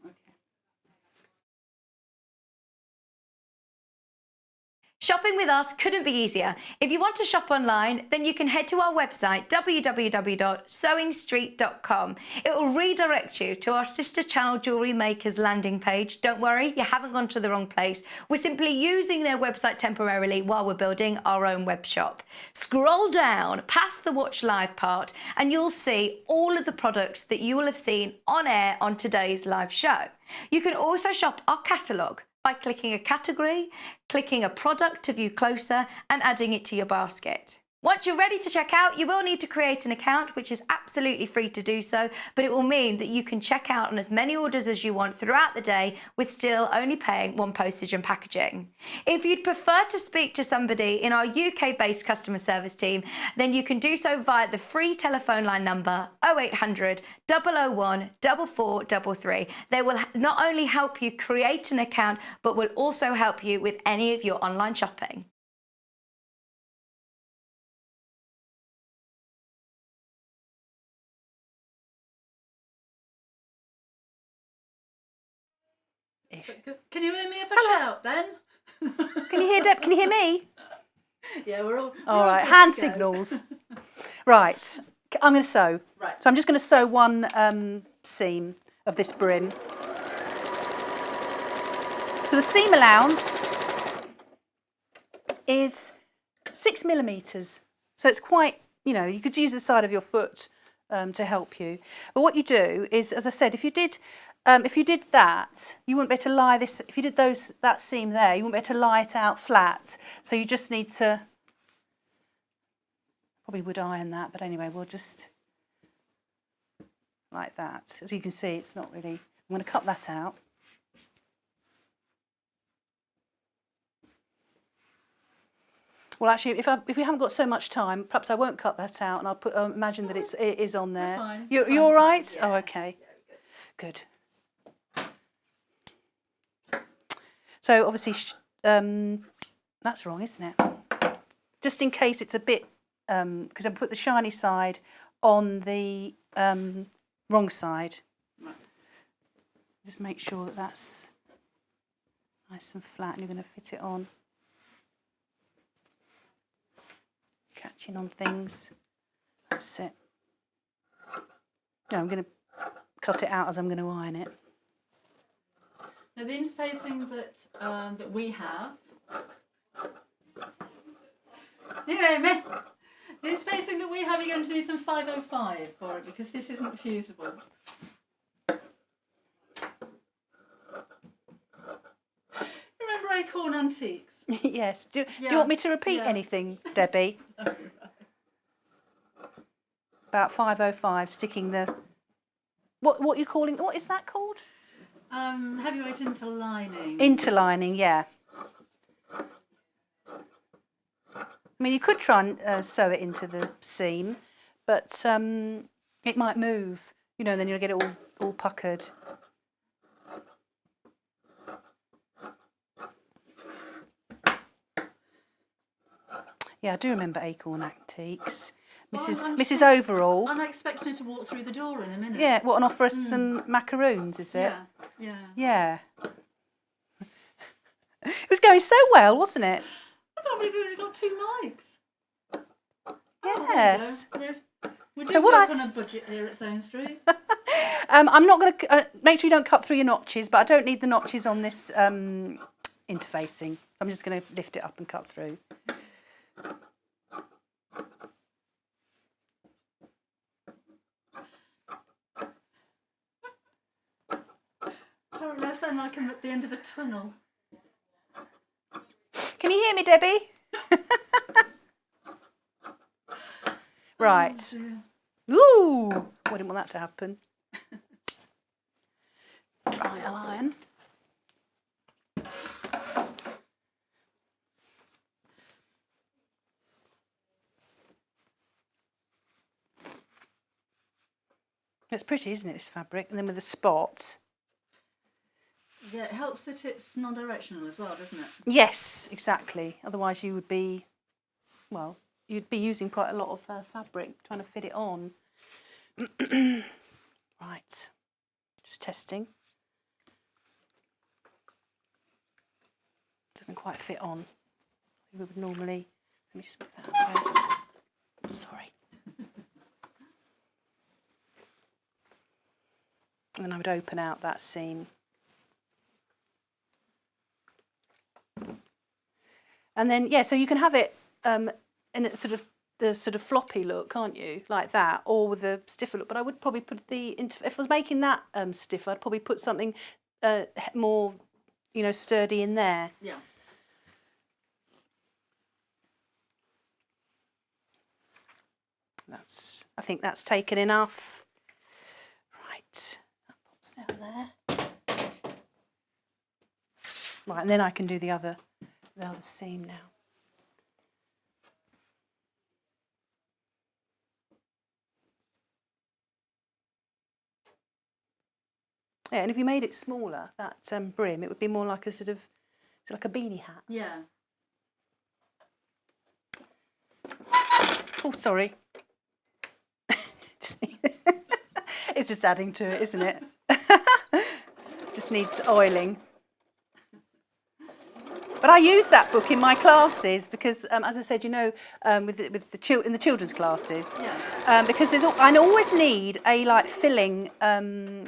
Shopping with us couldn't be easier. If you want to shop online, then you can head to our website, www.sewingstreet.com. It will redirect you to our sister channel Jewellery Makers landing page. Don't worry, you haven't gone to the wrong place. We're simply using their website temporarily while we're building our own web shop. Scroll down past the Watch Live part and you'll see all of the products that you will have seen on air on today's live show. You can also shop our catalogue by clicking a category, clicking a product to view closer, and adding it to your basket. Once you're ready to check out, you will need to create an account, which is absolutely free to do so, but it will mean that you can check out on as many orders as you want throughout the day with still only paying one postage and packaging. If you'd prefer to speak to somebody in our UK-based customer service team, then you can do so via the free telephone line number 0800 001 4433. They will not only help you create an account, but will also help you with any of your online shopping. Can you hear me if I shout then? Can you hear Deb? Can you hear me? Yeah, we're all right, hand signals. Right, I'm going to sew. Right. So I'm just going to sew one seam of this brim. So the seam allowance is 6 millimetres. So it's quite, you could use the side of your foot to help you. But what you do is, as I said, if you did that, you wouldn't be able to lie this. If you did that seam there, you wouldn't be able to lie it out flat. So you just need to. Probably would iron that, but anyway, we'll just like that. As you can see, it's not really. I'm going to cut that out. Well, actually, if we haven't got so much time, perhaps I won't cut that out, and I'll put imagine that it is on there. fine. You're all right? Oh, okay. Good. So obviously, that's wrong, isn't it? Just in case it's a bit, because I put the shiny side on the wrong side. Just make sure that that's nice and flat, and you're going to fit it on. Catching on things. That's it. No, I'm going to cut it out as I'm going to iron it. Now the interfacing that we have. Yeah, me. The interfacing that we have, you're going to need some 505 for it because this isn't fusible. Remember Acorn Antiques? Yes. Do you want me to repeat anything, Debbie? About 505, sticking the... What you calling... What is that called? Heavyweight interlining. Interlining, yeah. I mean, you could try and sew it into the seam, but it might move, you know, and then you'll get it all puckered. Yeah, I do remember Acorn Antiques. Mrs. Overall. I'm expecting her to walk through the door in a minute. Yeah, what, and offer us some macaroons, is it? Yeah. It was going so well, wasn't it? I can't believe we've only got 2 mics. Yes. We So do what work on a budget here at Sew Street. I'm not going to... make sure you don't cut through your notches, but I don't need the notches on this interfacing. I'm just going to lift it up and cut through. I sound like I'm at the end of a tunnel. Can you hear me, Debbie? Right. Ooh! I didn't want that to happen. Right, I'll iron. It's pretty, isn't it, this fabric? And then with the spots. Yeah, it helps that it's non-directional as well, doesn't it? Yes, exactly. Otherwise you would be, well, you'd be using quite a lot of fabric trying to fit it on. Right, just testing. Doesn't quite fit on. We would normally, let me just move that out of the way. I'm sorry. And then I would open out that seam. And then, yeah, so you can have it in a sort of the sort of floppy look, can't you? Like that, or with a stiffer look. But I would probably put if I was making that stiffer, I'd probably put something more, you know, sturdy in there. Yeah. I think that's taken enough. Right, that pops down there. Right, and then I can do the other seam now. Yeah, and if you made it smaller, that brim, it would be more like a sort of, like a beanie hat. Yeah. Oh, sorry. It's just adding to it, isn't it? Just needs oiling. But I use that book in my classes because, as I said, you know, in the children's classes, because I always need a like filling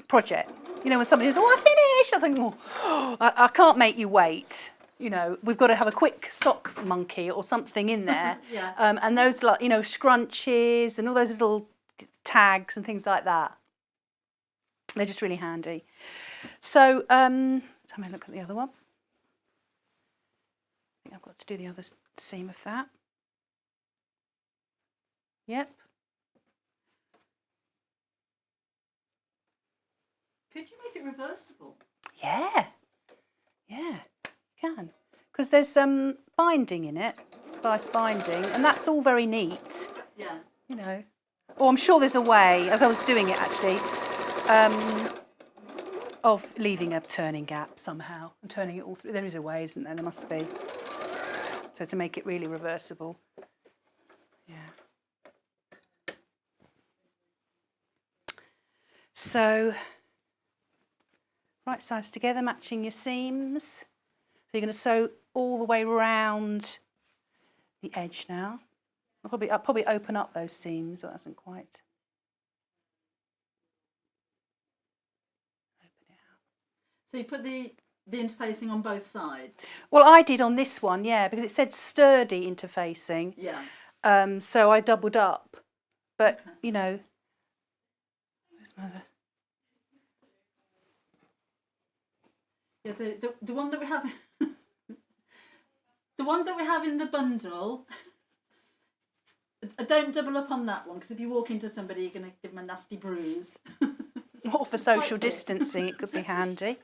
project. You know, when somebody says, "Oh, I finished," I think, "Oh, I can't make you wait." You know, we've got to have a quick sock monkey or something in there, and those like scrunchies and all those little tags and things like that. They're just really handy. So, let's have a look at the other one. I think I've got to do the other seam of that. Yep. Could you make it reversible? Yeah, you can. Because there's binding in it. device binding, and that's all very neat, Yeah. you know. Oh, I'm sure there's a way, as I was doing it actually, of leaving a turning gap somehow and turning it all through. There is a way, isn't there? There must be. So to make it really reversible. Yeah. So, right sides together, matching your seams. So you're going to sew all the way round the edge now. I'll probably open up those seams, so it hasn't quite. Open it out. So you put the interfacing on both sides? Well, I did on this one, yeah, because it said sturdy interfacing. Yeah. So I doubled up. But, you know, where's my other? Yeah, the one that we have, the one that we have in the bundle. Don't double up on that one, because if you walk into somebody, you're going to give them a nasty bruise. Or for social distancing, it could be handy.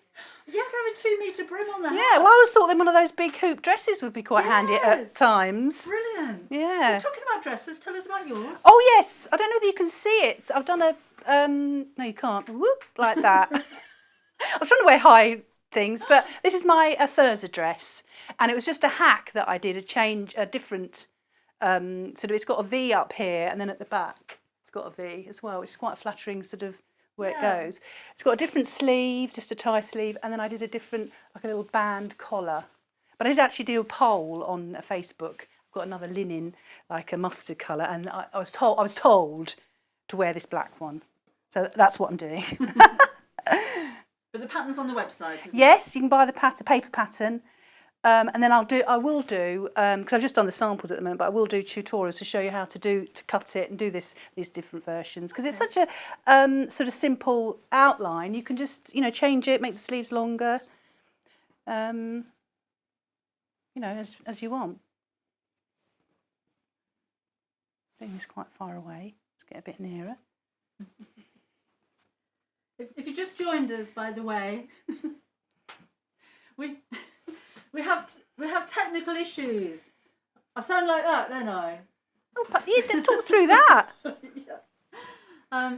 Yeah, go with 2 metre brim on that. Yeah, well, I always thought that one of those big hoop dresses would be quite handy at Yes. times. Brilliant. Yeah. We're talking about dresses. Tell us about yours. Oh, yes. I don't know if you can see it. I've done a, no, you can't. Whoop, like that. I was trying to wear high things, but this is my Thursday dress. And it was just a hack that I did, a different, sort of, it's got a V up here, and then at the back, it's got a V as well, which is quite a flattering sort of where it goes. It's got a different sleeve, just a tie sleeve, and then I did a different, like a little band collar. But I did actually do a poll on Facebook. I've got another linen, like a mustard colour, and I was told to wear this black one. So that's what I'm doing. But the pattern's on the website, isn't Yes, you can buy the paper pattern. And then I will do, because I've just done the samples at the moment, but I will do tutorials to show you how to cut it and do these different versions. Because it's such a sort of simple outline. You can just, change it, make the sleeves longer, as you want. I think it's quite far away. Let's get a bit nearer. If you just joined us, by the way, we have technical issues. I sound like that, don't I? Oh, but you did talk through that.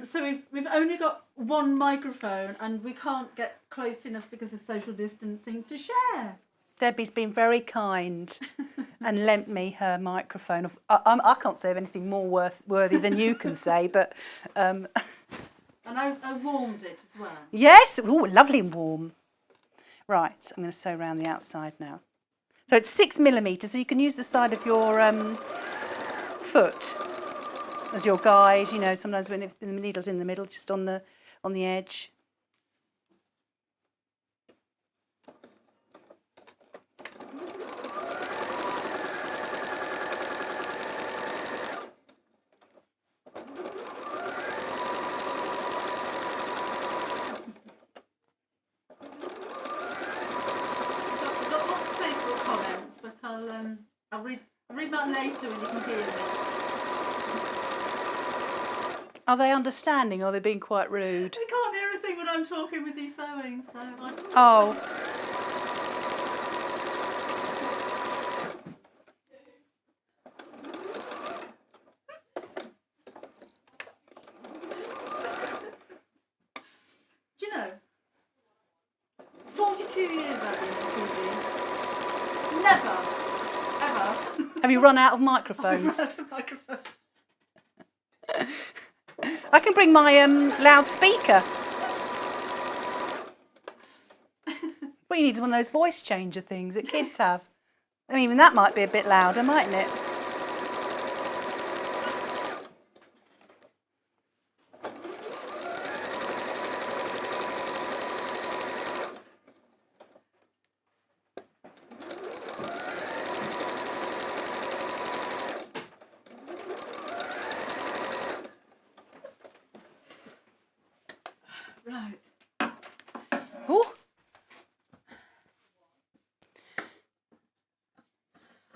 So we've only got one microphone, and we can't get close enough because of social distancing to share. Debbie's been very kind and lent me her microphone. I can't say of anything more worthy than you can say, but... And I warmed it as well. Yes, oh, lovely and warm. Right, I'm going to sew around the outside now. So it's 6mm, so you can use the side of your foot as your guide. Sometimes when the needle's in the middle, just on the edge. I'll read that later and you can hear me. Are they understanding or are they being quite rude? I can't hear a thing when I'm talking with these sewing, so Oh. Do you know, 42 years I've been to TV. Never, ever. Have you run out of microphones? Out of microphone. I can bring my loudspeaker. What you need is one of those voice changer things that kids have. I mean, even that might be a bit louder, mightn't it? Right. Ooh.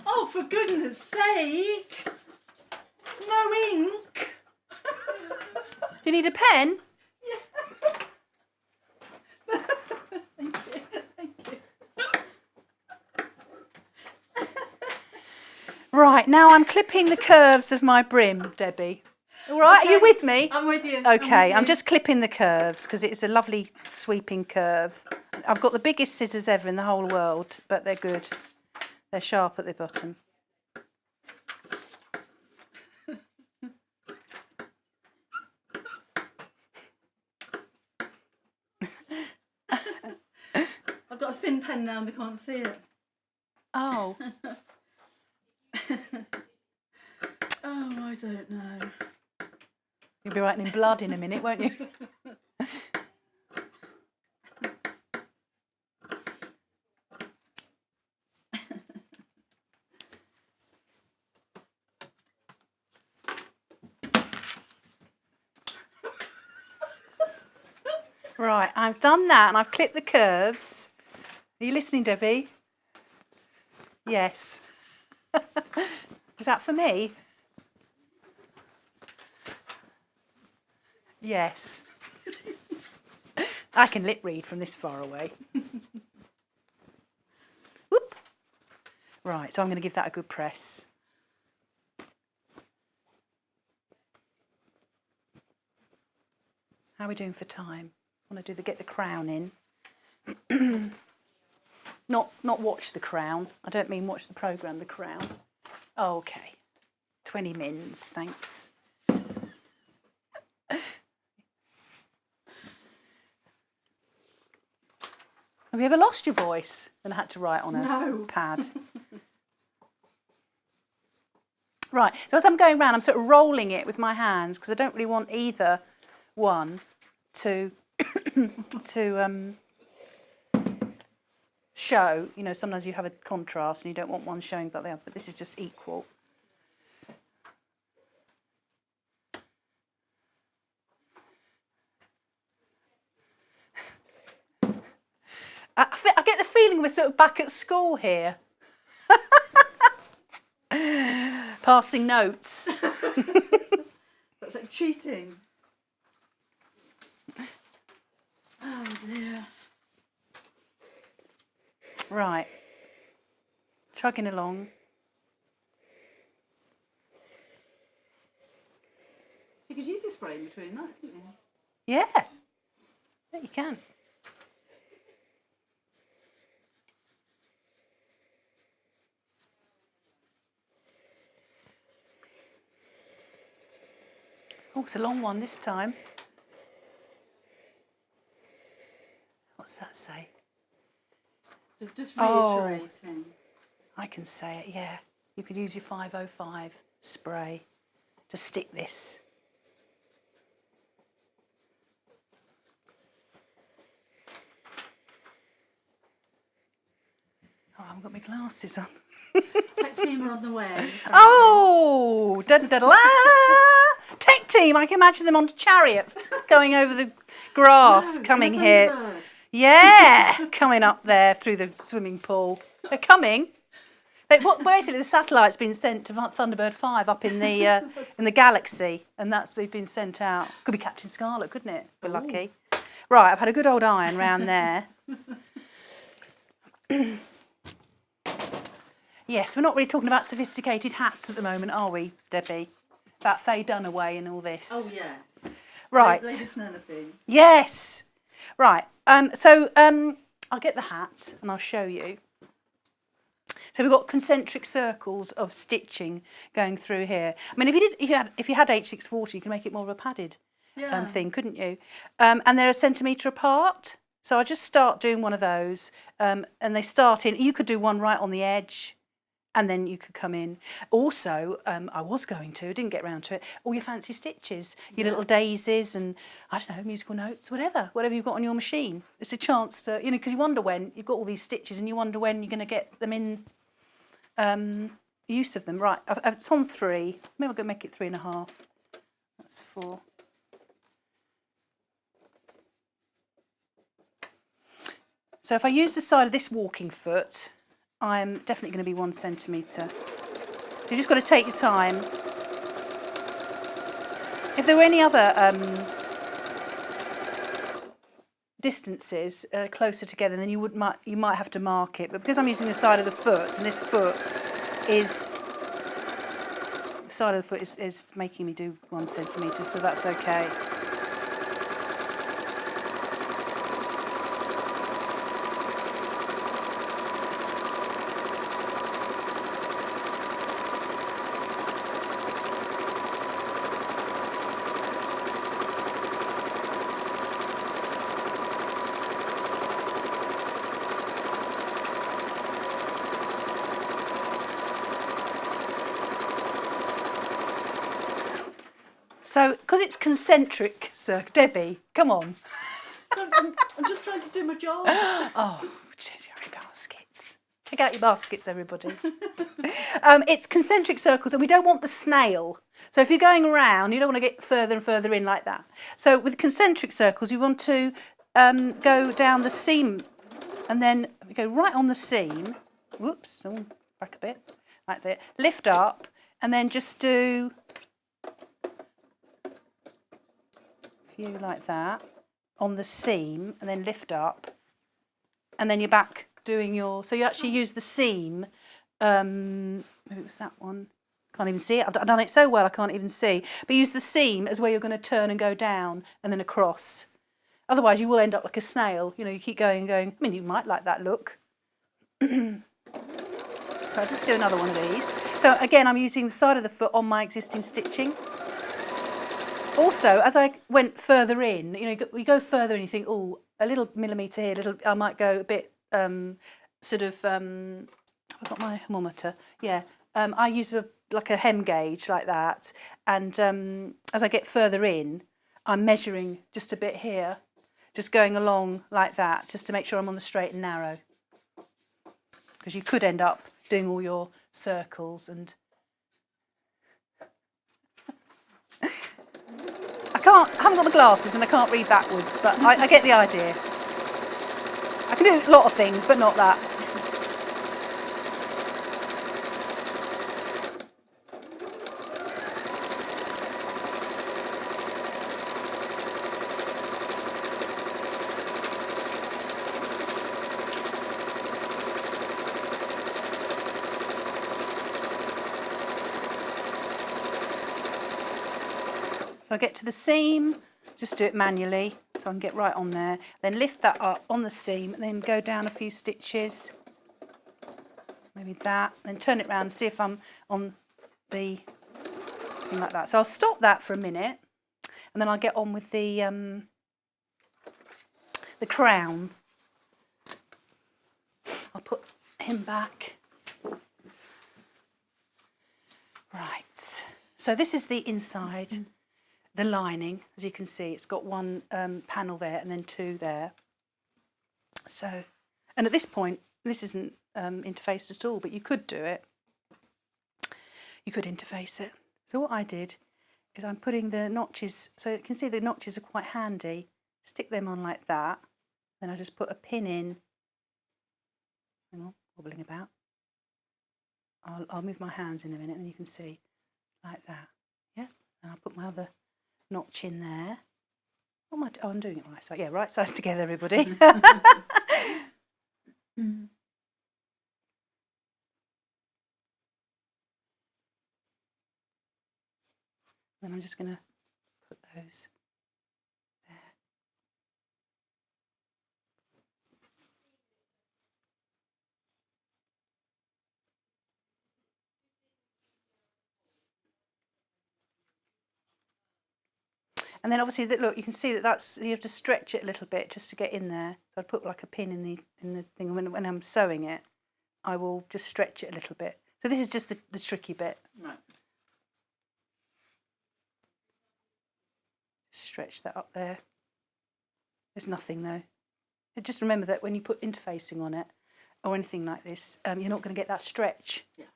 Oh, for goodness sake! No ink! Do you need a pen? Thank you. Right. Right, now I'm clipping the curves of my brim, Debbie. All right, are you with me? I'm with you. Okay, I'm just clipping the curves because it's a lovely sweeping curve. I've got the biggest scissors ever in the whole world, but they're good. They're sharp at the bottom. I've got a thin pen now and I can't see it. Oh. Oh, I don't know. You'll be writing in blood in a minute, won't you? Right, I've done that and I've clipped the curves. Are you listening, Debbie? Yes. Is that for me? Yes. I can lip read from this far away. Whoop. Right, so I'm going to give that a good press. How are we doing for time? I want to get the crown in. Not watch The Crown. I don't mean watch the programme The Crown. Oh, okay. 20 mins, thanks. Have you ever lost your voice and had to write on a pad? Right, so as I'm going round, I'm sort of rolling it with my hands because I don't really want either one to show. You know, sometimes you have a contrast and you don't want one showing but the other, but this is just equal. I get the feeling we're sort of back at school here. Passing notes. That's like cheating. Oh dear. Right. Chugging along. You could use this spray in between that, couldn't you? Yeah. Yeah, you can. Oh, it's a long one this time. What's that say? Just Oh. reiterating. I can say it, yeah. You could use your 505 spray to stick this. Oh, I haven't got my glasses on. Tech team are on the way. Oh, da da da. Tech team, I can imagine them on a chariot going over the grass, coming here. Thunderbird. Yeah, coming up there through the swimming pool. They're coming. Basically, the satellite's been sent to Thunderbird 5 up in the galaxy, and they've been sent out. Could be Captain Scarlet, couldn't it? We're lucky. Right, I've had a good old iron round there. Yes, we're not really talking about sophisticated hats at the moment, are we, Debbie? About Faye Dunaway and all this. Oh yes. Right. Lady Penelope. Yes. Right. So I'll get the hat and I'll show you. So we've got concentric circles of stitching going through here. I mean, if you had H640, you can make it more of a padded thing, couldn't you? And they're a centimetre apart. So I just start doing one of those, and they start in. You could do one right on the edge, and then you could come in. Also, I was going to, didn't get round to it, all your fancy stitches, your little daisies and, I don't know, musical notes, whatever you've got on your machine. It's a chance to, because you wonder when, you've got all these stitches and you wonder when you're going to get them in use of them. Right, it's on 3. Maybe I'm going to make it 3.5. That's 4. So if I use the side of this walking foot, I'm definitely going to be 1 centimetre. You've just got to take your time. If there were any other distances closer together, then you might have to mark it. But because I'm using the side of the foot, and this foot is side of the foot is making me do 1 centimetre, so that's okay. So, because it's concentric, sir, Debbie, come on. I'm just trying to do my job. Oh, your baskets. Take out your baskets, everybody. It's concentric circles, and we don't want the snail. So if you're going around, you don't want to get further and further in like that. So with concentric circles, you want to go down the seam, and then we go right on the seam. Whoops, oh, back a bit, like that. Lift up, and then just do a few like that on the seam, and then lift up, and then you're back doing your. So you actually use the seam. Maybe it was that one. Can't even see it. I've done it so well I can't even see. But use the seam as where you're going to turn and go down and then across. Otherwise you will end up like a snail. You know, you keep going and going. I mean, you might like that look. So I'll just do another one of these. So again, I'm using the side of the foot on my existing stitching. Also, as I went further in, you know, you go further and you think, oh, a little millimetre here, I might go a bit I've got my thermometer. Yeah, I use like a hem gauge like that, and as I get further in, I'm measuring just a bit here, just going along like that, just to make sure I'm on the straight and narrow. Because you could end up doing all your circles, and I haven't got my glasses and I can't read backwards, but I get the idea. I can do a lot of things, but not that. So I get to the seam, just do it manually so I can get right on there. Then lift that up on the seam and then go down a few stitches. Maybe that. Then turn it around and see if I'm on the thing like that. So I'll stop that for a minute and then I'll get on with the crown. I'll put him back. Right. So this is the inside. The lining, as you can see, it's got one panel there and then two there. So, and at this point, this isn't interfaced at all, but you could do it. You could interface it. So what I did is I'm putting the notches, so you can see the notches are quite handy. Stick them on like that. Then I just put a pin in. Hang on, wobbling about. I'll move my hands in a minute, and you can see like that. Yeah, and I'll put my other notch in there. Oh, I'm doing it right side. Yeah, right sides together, everybody. Then I'm just going to put those there. And then obviously, look, you can see that's you have to stretch it a little bit just to get in there. So I'd put like a pin in the thing. When I'm sewing it, I will just stretch it a little bit. So this is just the tricky bit. Right. Stretch that up there. There's nothing though. Just remember that when you put interfacing on it or anything like this, you're not going to get that stretch. Yeah.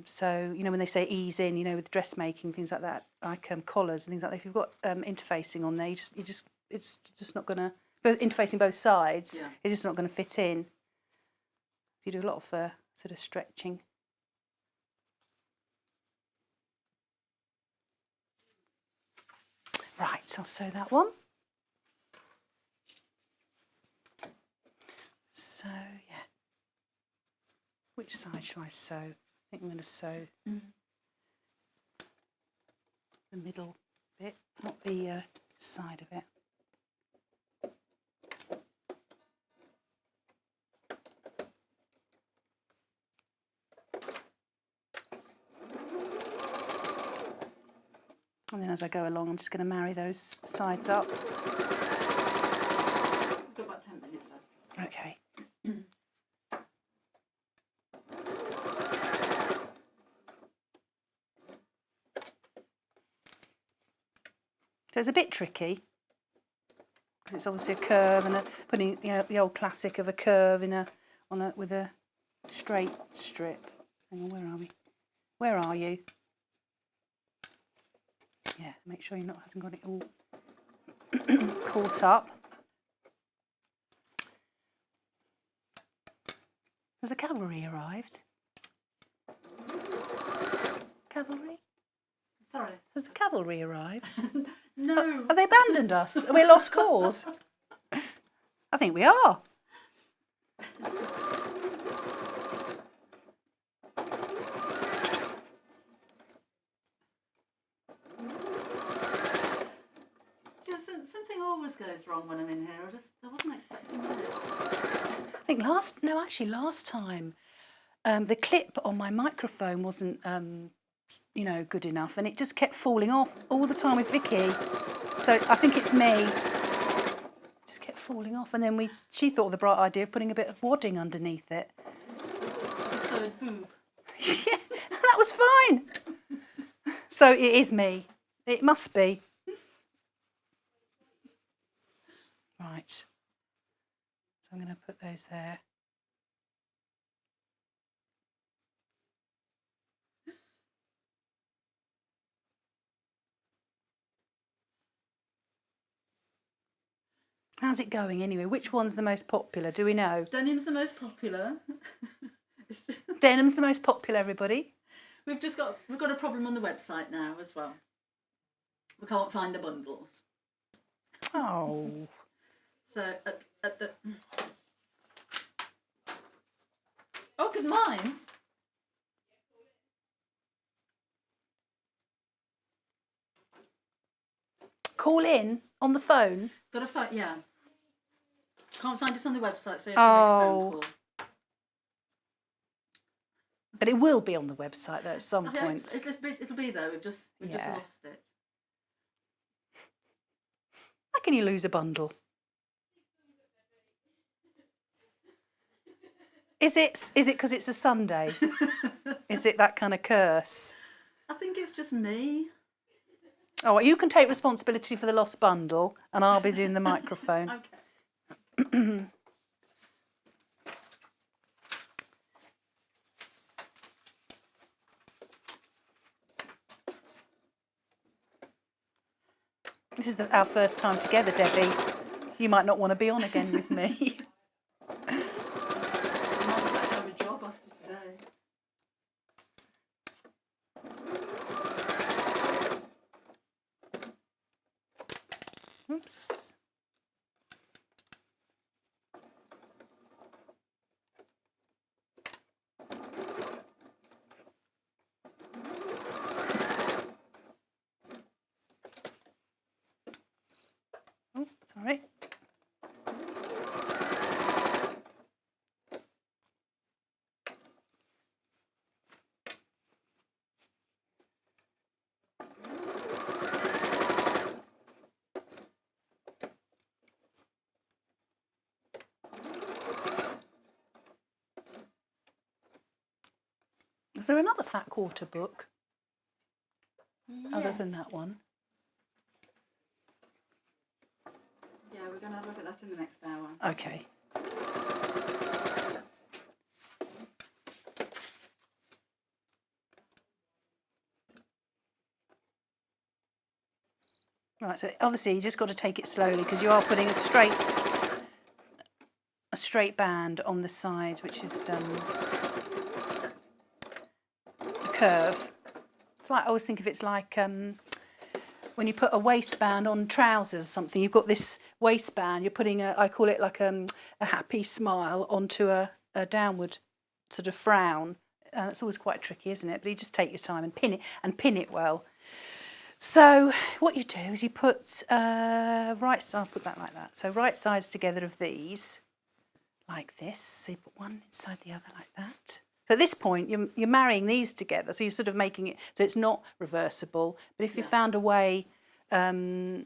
So, you know, when they say ease in, you know, with dressmaking, things like that, like collars and things like that, if you've got interfacing on there, it's just not going to, interfacing both sides, yeah. It's just not going to fit in. You do a lot of sort of stretching. Right, so I'll sew that one. So, yeah. Which side shall I sew? I think I'm going to sew the middle bit, not the side of it. And then as I go along, I'm just going to marry those sides up. We've got about 10 minutes left. Okay. So it's a bit tricky because it's obviously a curve and putting, you know, the old classic of a curve in with a straight strip. Hang on, where are we? Where are you? Yeah, make sure you're not hasn't got it all caught up. Has the cavalry arrived? Cavalry? Sorry. Has the cavalry arrived? No. Have they abandoned us? Are we a lost cause? I think we are. Something always goes wrong when I'm in here. I wasn't expecting this. I think last time the clip on my microphone wasn't you know, good enough, and it just kept falling off all the time with Vicky. So I think it's me. It just kept falling off, and then she thought of the bright idea of putting a bit of wadding underneath it. So boob. Yeah, that was fine. So it is me. It must be. Right. So I'm going to put those there. How's it going anyway? Which one's the most popular? Do we know? Denim's the most popular. Denim's the most popular, everybody. We've got a problem on the website now as well. We can't find the bundles. Oh. So at the oh, good mine. Call in on the phone. Got a phone, yeah. Can't find it on the website, so you have to make a phone call. But it will be on the website though at some point. It'll be there. We've just lost it. How can you lose a bundle? Is it because it's a Sunday? Is it that kind of curse? I think it's just me. Oh, well, you can take responsibility for the lost bundle, and I'll be doing the microphone. Okay. This is our first time together, Debbie. You might not want to be on again with me. I might have a job after today. Oops. Oh, sorry. Is there another Fat Quarter book other than that one? Yeah, we're going to have a look at that in the next hour. Okay. Right, so obviously you just got to take it slowly because you are putting a straight band on the side, which is a curve. It's like, I always think of it's like when you put a waistband on trousers or something. You've got this waistband. You're putting I call it like a happy smile onto a downward sort of frown. It's always quite tricky, isn't it? But you just take your time and pin it well. So what you do is you put I'll put that like that. So right sides together of these, like this. So you put one inside the other like that. So at this point, you're marrying these together. So you're sort of making it so it's not reversible. But if you found a way, to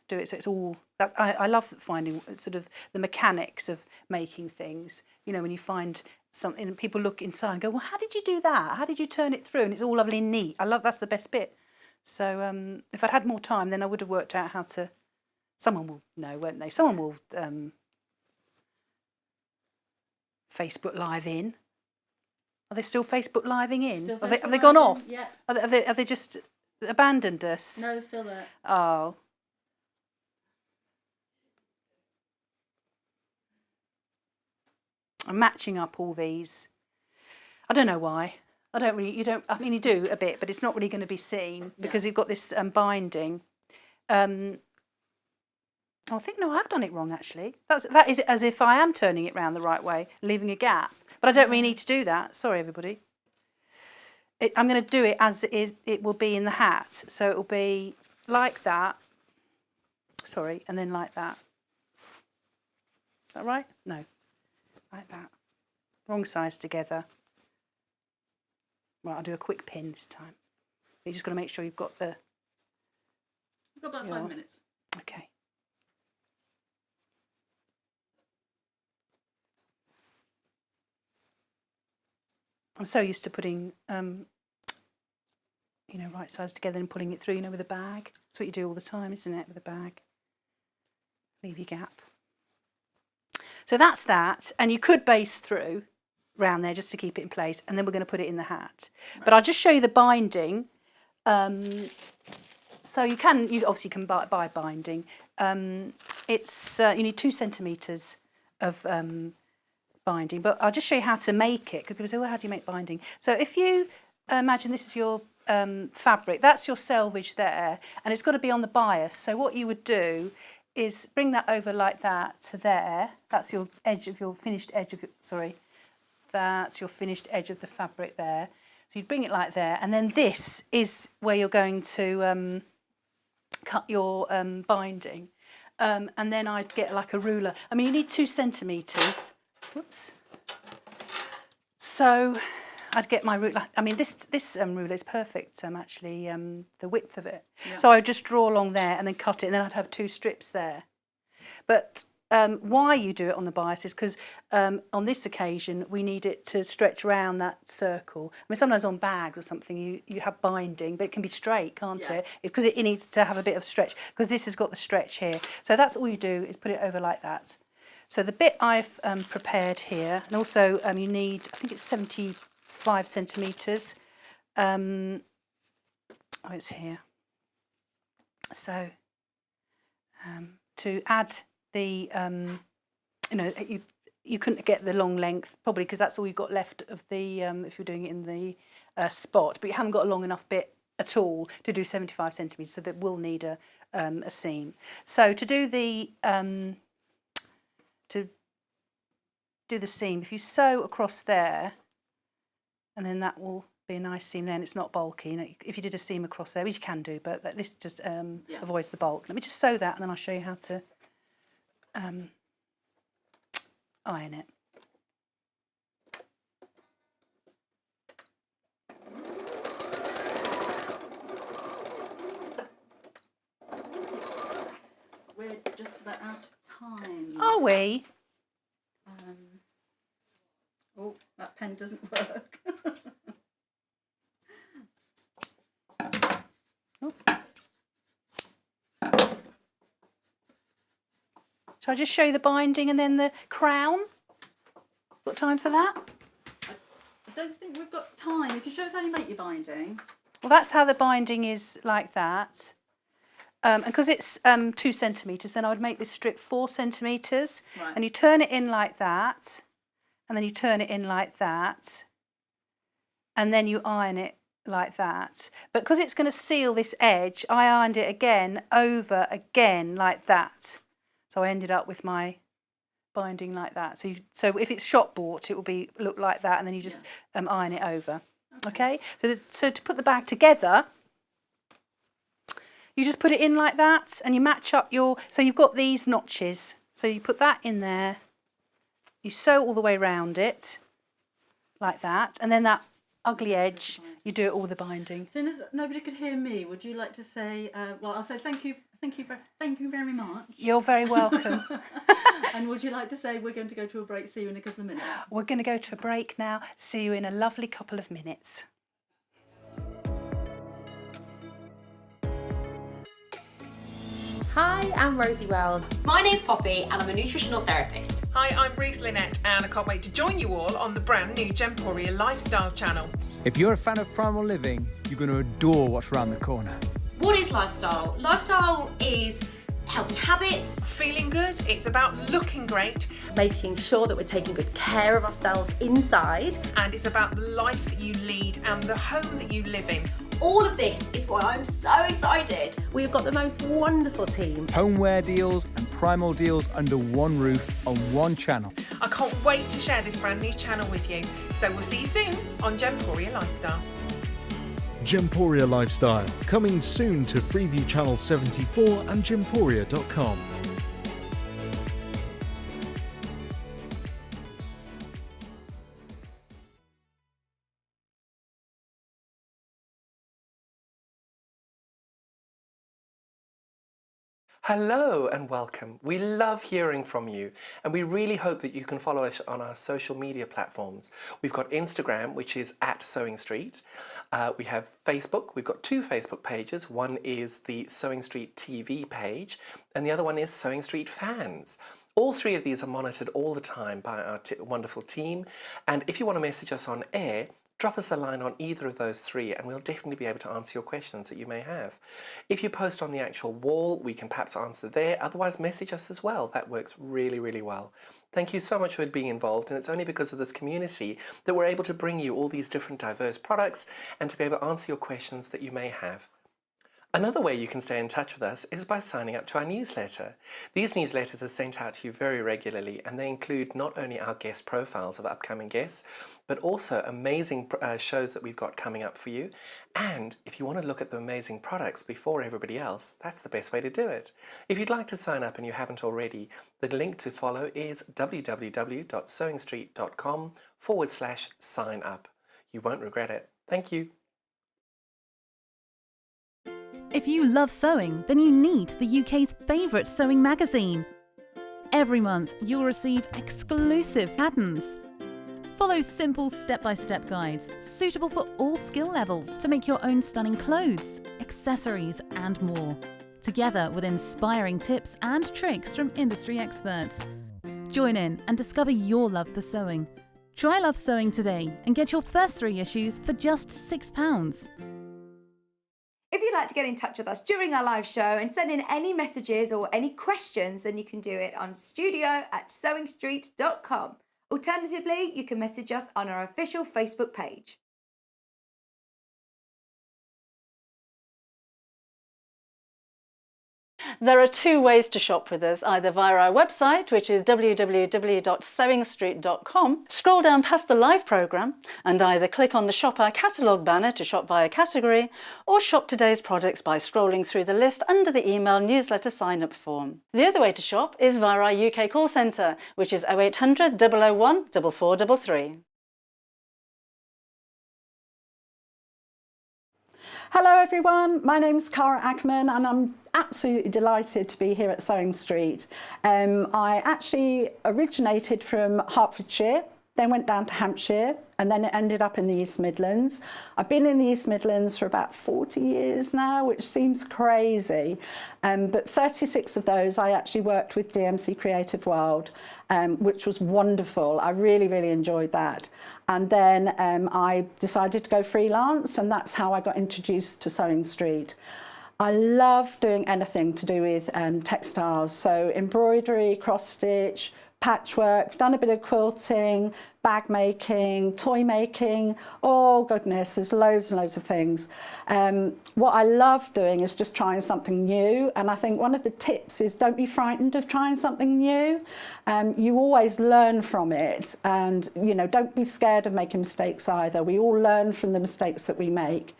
do it so it's all. I love finding sort of the mechanics of making things. When you find something and people look inside and go, well, how did you do that? How did you turn it through? And it's all lovely and neat. That's the best bit. So if I'd had more time, then I would have worked out how to. Someone will know, won't they? Someone will Facebook Live in. Are they still Facebook Living in? Have they gone off? Yeah. Have they just abandoned us? No, they're still there. Oh. I'm matching up all these. I don't know why. I mean, you do a bit, but it's not really going to be seen because you've got this binding. I think, no, I've done it wrong, actually. That is as if I am turning it round the right way, leaving a gap. But I don't really need to do that. Sorry, everybody. I'm going to do it as it will be in the hat. So it will be like that. Sorry, and then like that. Is that right? No. Like that. Wrong sides together. Right, I'll do a quick pin this time. You just got to make sure you've got the... We've got about 5 minutes. Okay. I'm so used to putting, right sides together and pulling it through, with a bag. That's what you do all the time, isn't it, with a bag? Leave your gap. So that's that. And you could base through round there just to keep it in place. And then we're going to put it in the hat. Right. But I'll just show you the binding. So you obviously can buy binding. It's you need 2 centimetres of binding, but I'll just show you how to make it because people say, well, how do you make binding? So if you imagine this is your fabric, that's your selvage there, and it's got to be on the bias. So what you would do is bring that over like that to there. That's your edge of your finished edge of that's your finished edge of the fabric there. So you'd bring it like there, and then this is where you're going to cut your binding. And then I'd get like a ruler. I mean, you need 2 centimetres. Whoops. So I'd get my ruler. I mean, this ruler is perfect, actually, the width of it. Yeah. So I would just draw along there and then cut it, and then I'd have 2 strips there. But why you do it on the bias is because on this occasion, we need it to stretch around that circle. I mean, sometimes on bags or something, you have binding, but it can be straight, can't it? Because it needs to have a bit of stretch, because this has got the stretch here. So that's all you do is put it over like that. So the bit I've prepared here, and also you need, I think it's 75 centimetres. It's here. So to add the, you couldn't get the long length, probably because that's all you've got left of the, if you're doing it in the spot, but you haven't got a long enough bit at all to do 75 centimetres, so that will need a seam. So to do the seam, if you sew across there, and then that will be a nice seam then, it's not bulky. If you did a seam across there, which you can do, but this just avoids the bulk. Let me just sew that, and then I'll show you how to iron it. We're just about out of time. Are we? Oh, that pen doesn't work. Shall I just show you the binding and then the crown? Got time for that? I don't think we've got time. If you show us how you make your binding. Well, that's how the binding is, like that. And because it's 2 centimetres, then I would make this strip 4 centimetres. Right. And you turn it in like that, and then you turn it in like that, and then you iron it like that. But because it's going to seal this edge, I ironed it over again like that. So I ended up with my binding like that. So if it's shop bought, it will look like that, and then you just iron it over. Okay. So to put the bag together, You just put it in like that and you match up so you've got these notches. So you put that in there, you sew all the way around it, like that, and then that ugly edge, you do it all the binding. As soon as nobody could hear me, would you like to say, well, I'll say thank you very much. You're very welcome. And would you like to say we're going to go to a break, see you in a couple of minutes? We're going to go to a break now, see you in a lovely couple of minutes. Hi, I'm Rosie Wells. My name's Poppy and I'm a nutritional therapist. Hi, I'm Ruth Lynette and I can't wait to join you all on the brand new Gemporia Lifestyle channel. If you're a fan of primal living, you're going to adore what's around the corner. What is lifestyle? Lifestyle is healthy habits. Feeling good, it's about looking great, Making sure that we're taking good care of ourselves inside. and it's about the life that you lead and the home that you live in. All of this is why I'm so excited. We've got the most wonderful team. Homeware deals and primal deals under one roof on one channel. I can't wait to share this brand new channel with you. So we'll see you soon on Gemporia Lifestyle. Gemporia Lifestyle, coming soon to Freeview Channel 74 and gemporia.com. Hello and welcome. We love hearing from you and we really hope that you can follow us on our social media platforms. We've got Instagram, which is @Sewing Street. We have Facebook. We've got 2 Facebook pages. One is the Sewing Street TV page and the other one is Sewing Street Fans. All 3 of these are monitored all the time by our wonderful team, and if you want to message us on air, drop us a line on either of those 3 and we'll definitely be able to answer your questions that you may have. If you post on the actual wall, we can perhaps answer there. Otherwise, message us as well. That works really, really well. Thank you so much for being involved, and it's only because of this community that we're able to bring you all these different diverse products and to be able to answer your questions that you may have. Another way you can stay in touch with us is by signing up to our newsletter. These newsletters are sent out to you very regularly and they include not only our guest profiles of upcoming guests, but also amazing shows that we've got coming up for you. And if you want to look at the amazing products before everybody else, that's the best way to do it. If you'd like to sign up and you haven't already, the link to follow is www.sewingstreet.com/sign up. You won't regret it. Thank you. If you love sewing, then you need the UK's favourite sewing magazine. Every month, you'll receive exclusive patterns. Follow simple step-by-step guides suitable for all skill levels to make your own stunning clothes, accessories and more, together with inspiring tips and tricks from industry experts. Join in and discover your love for sewing. Try Love Sewing today and get your first 3 issues for just £6. If you'd like to get in touch with us during our live show and send in any messages or any questions, then you can do it on studio@sewingstreet.com. Alternatively, you can message us on our official Facebook page. There are 2 ways to shop with us, either via our website, which is www.sewingstreet.com. Scroll down past the live programme and either click on the Shop Our Catalogue banner to shop via category, or shop today's products by scrolling through the list under the email newsletter sign-up form. The other way to shop is via our UK call centre, which is 0800 001 4433. Hello everyone, my name's Cara Ackerman and I'm absolutely delighted to be here at Sewing Street. I actually originated from Hertfordshire, then went down to Hampshire and then it ended up in the East Midlands. I've been in the East Midlands for about 40 years now, which seems crazy, but 36 of those I actually worked with DMC Creative World, which was wonderful. I really, really enjoyed that. And then I decided to go freelance and that's how I got introduced to Sewing Street. I love doing anything to do with textiles, so embroidery, cross stitch, patchwork, done a bit of quilting, bag making, toy making, oh goodness, there's loads and loads of things. What I love doing is just trying something new, and I think one of the tips is don't be frightened of trying something new. You always learn from it, and you know, don't be scared of making mistakes either. We all learn from the mistakes that we make.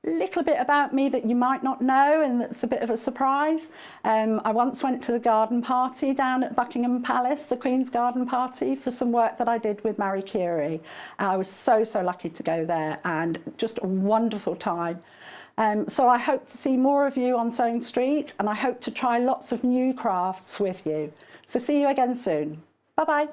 little bit about me that you might not know and that's a bit of a surprise. I once went to the garden party down at Buckingham Palace, the Queen's garden party, for some work that I did with Marie Curie. I was so lucky to go there, and just a wonderful time. So I hope to see more of you on Sewing Street, and I hope to try lots of new crafts with you. So see you again soon. Bye-bye.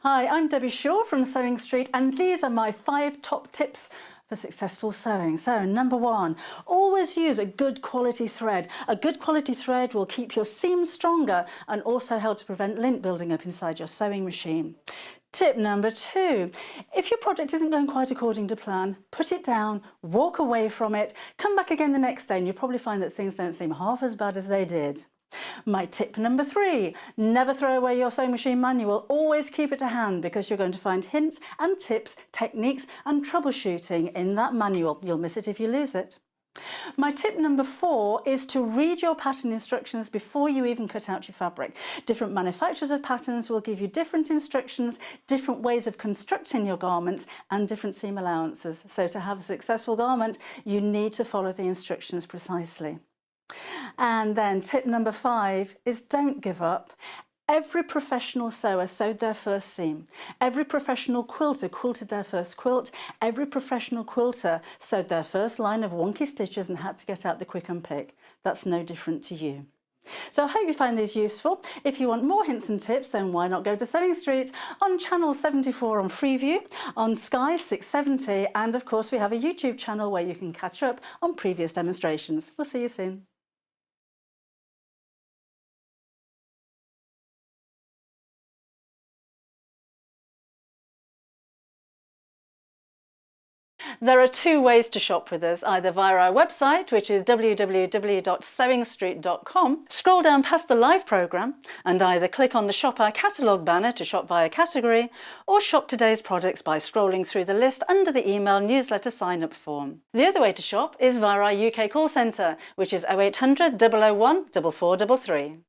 Hi, I'm Debbie Shaw from Sewing Street, and these are my 5 top tips for successful sewing. So number 1, always use a good quality thread. A good quality thread will keep your seams stronger and also help to prevent lint building up inside your sewing machine. Tip number 2, if your project isn't going quite according to plan, put it down, walk away from it, come back again the next day and you'll probably find that things don't seem half as bad as they did. My tip number 3, never throw away your sewing machine manual, always keep it to hand because you're going to find hints and tips, techniques and troubleshooting in that manual. You'll miss it if you lose it. My tip number 4 is to read your pattern instructions before you even cut out your fabric. Different manufacturers of patterns will give you different instructions, different ways of constructing your garments and different seam allowances. So to have a successful garment, you need to follow the instructions precisely. And then tip number 5 is don't give up. Every professional sewer sewed their first seam. Every professional quilter quilted their first quilt. Every professional quilter sewed their first line of wonky stitches and had to get out the quick unpick. That's no different to you. So I hope you find these useful. If you want more hints and tips, then why not go to Sewing Street on channel 74 on Freeview, on Sky 670, and of course we have a YouTube channel where you can catch up on previous demonstrations. We'll see you soon. There are 2 ways to shop with us, either via our website, which is www.sewingstreet.com. Scroll down past the live programme and either click on the Shop Our Catalogue banner to shop via category, or shop today's products by scrolling through the list under the email newsletter sign-up form. The other way to shop is via our UK call centre, which is 0800 001 4433.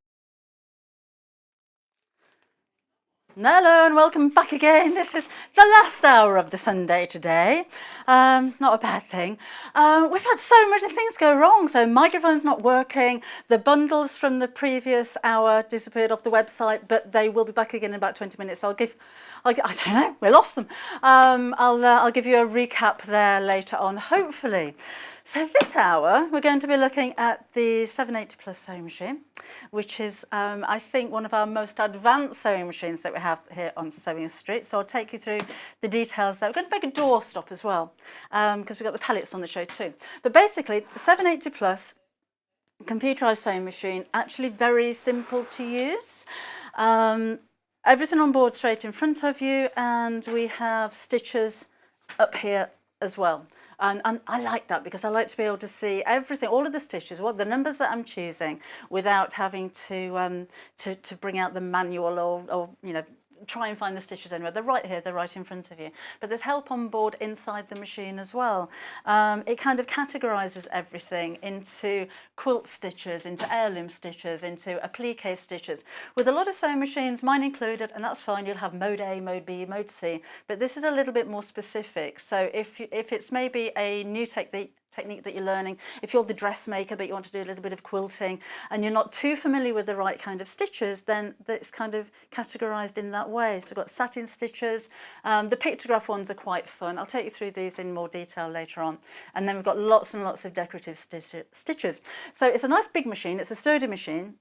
Hello and welcome back again. This is the last hour of the Sunday today. Not a bad thing. We've had so many things go wrong. So microphone's not working. The bundles from the previous hour disappeared off the website, but they will be back again in about 20 minutes. So I don't know, we lost them. I'll give you a recap there later on, hopefully. So this hour, we're going to be looking at the 780 Plus sewing machine, which is, I think, one of our most advanced sewing machines that we have here on Sewing Street. So I'll take you through the details there. We're going to make a doorstop as well, because we've got the pallets on the show too. But basically, the 780 Plus computerised sewing machine, actually very simple to use. Everything on board straight in front of you, and we have stitches up here as well. And I like that because I like to be able to see everything, all of the stitches, what the numbers that I'm choosing, without having to bring out the manual or you know, try and find the stitches anywhere. They're right here, they're right in front of you. But there's help on board inside the machine as well. It kind of categorises everything into quilt stitches, into heirloom stitches, into applique stitches. With a lot of sewing machines, mine included, and that's fine, you'll have mode A, mode B, mode C, but this is a little bit more specific. So if it's maybe a new technique that you're learning, if you're the dressmaker but you want to do a little bit of quilting and you're not too familiar with the right kind of stitches, then it's kind of categorised in that way. So we've got satin stitches. The pictograph ones are quite fun. I'll take you through these in more detail later on. And then we've got lots and lots of decorative stitches. So it's a nice big machine. It's a sturdy machine.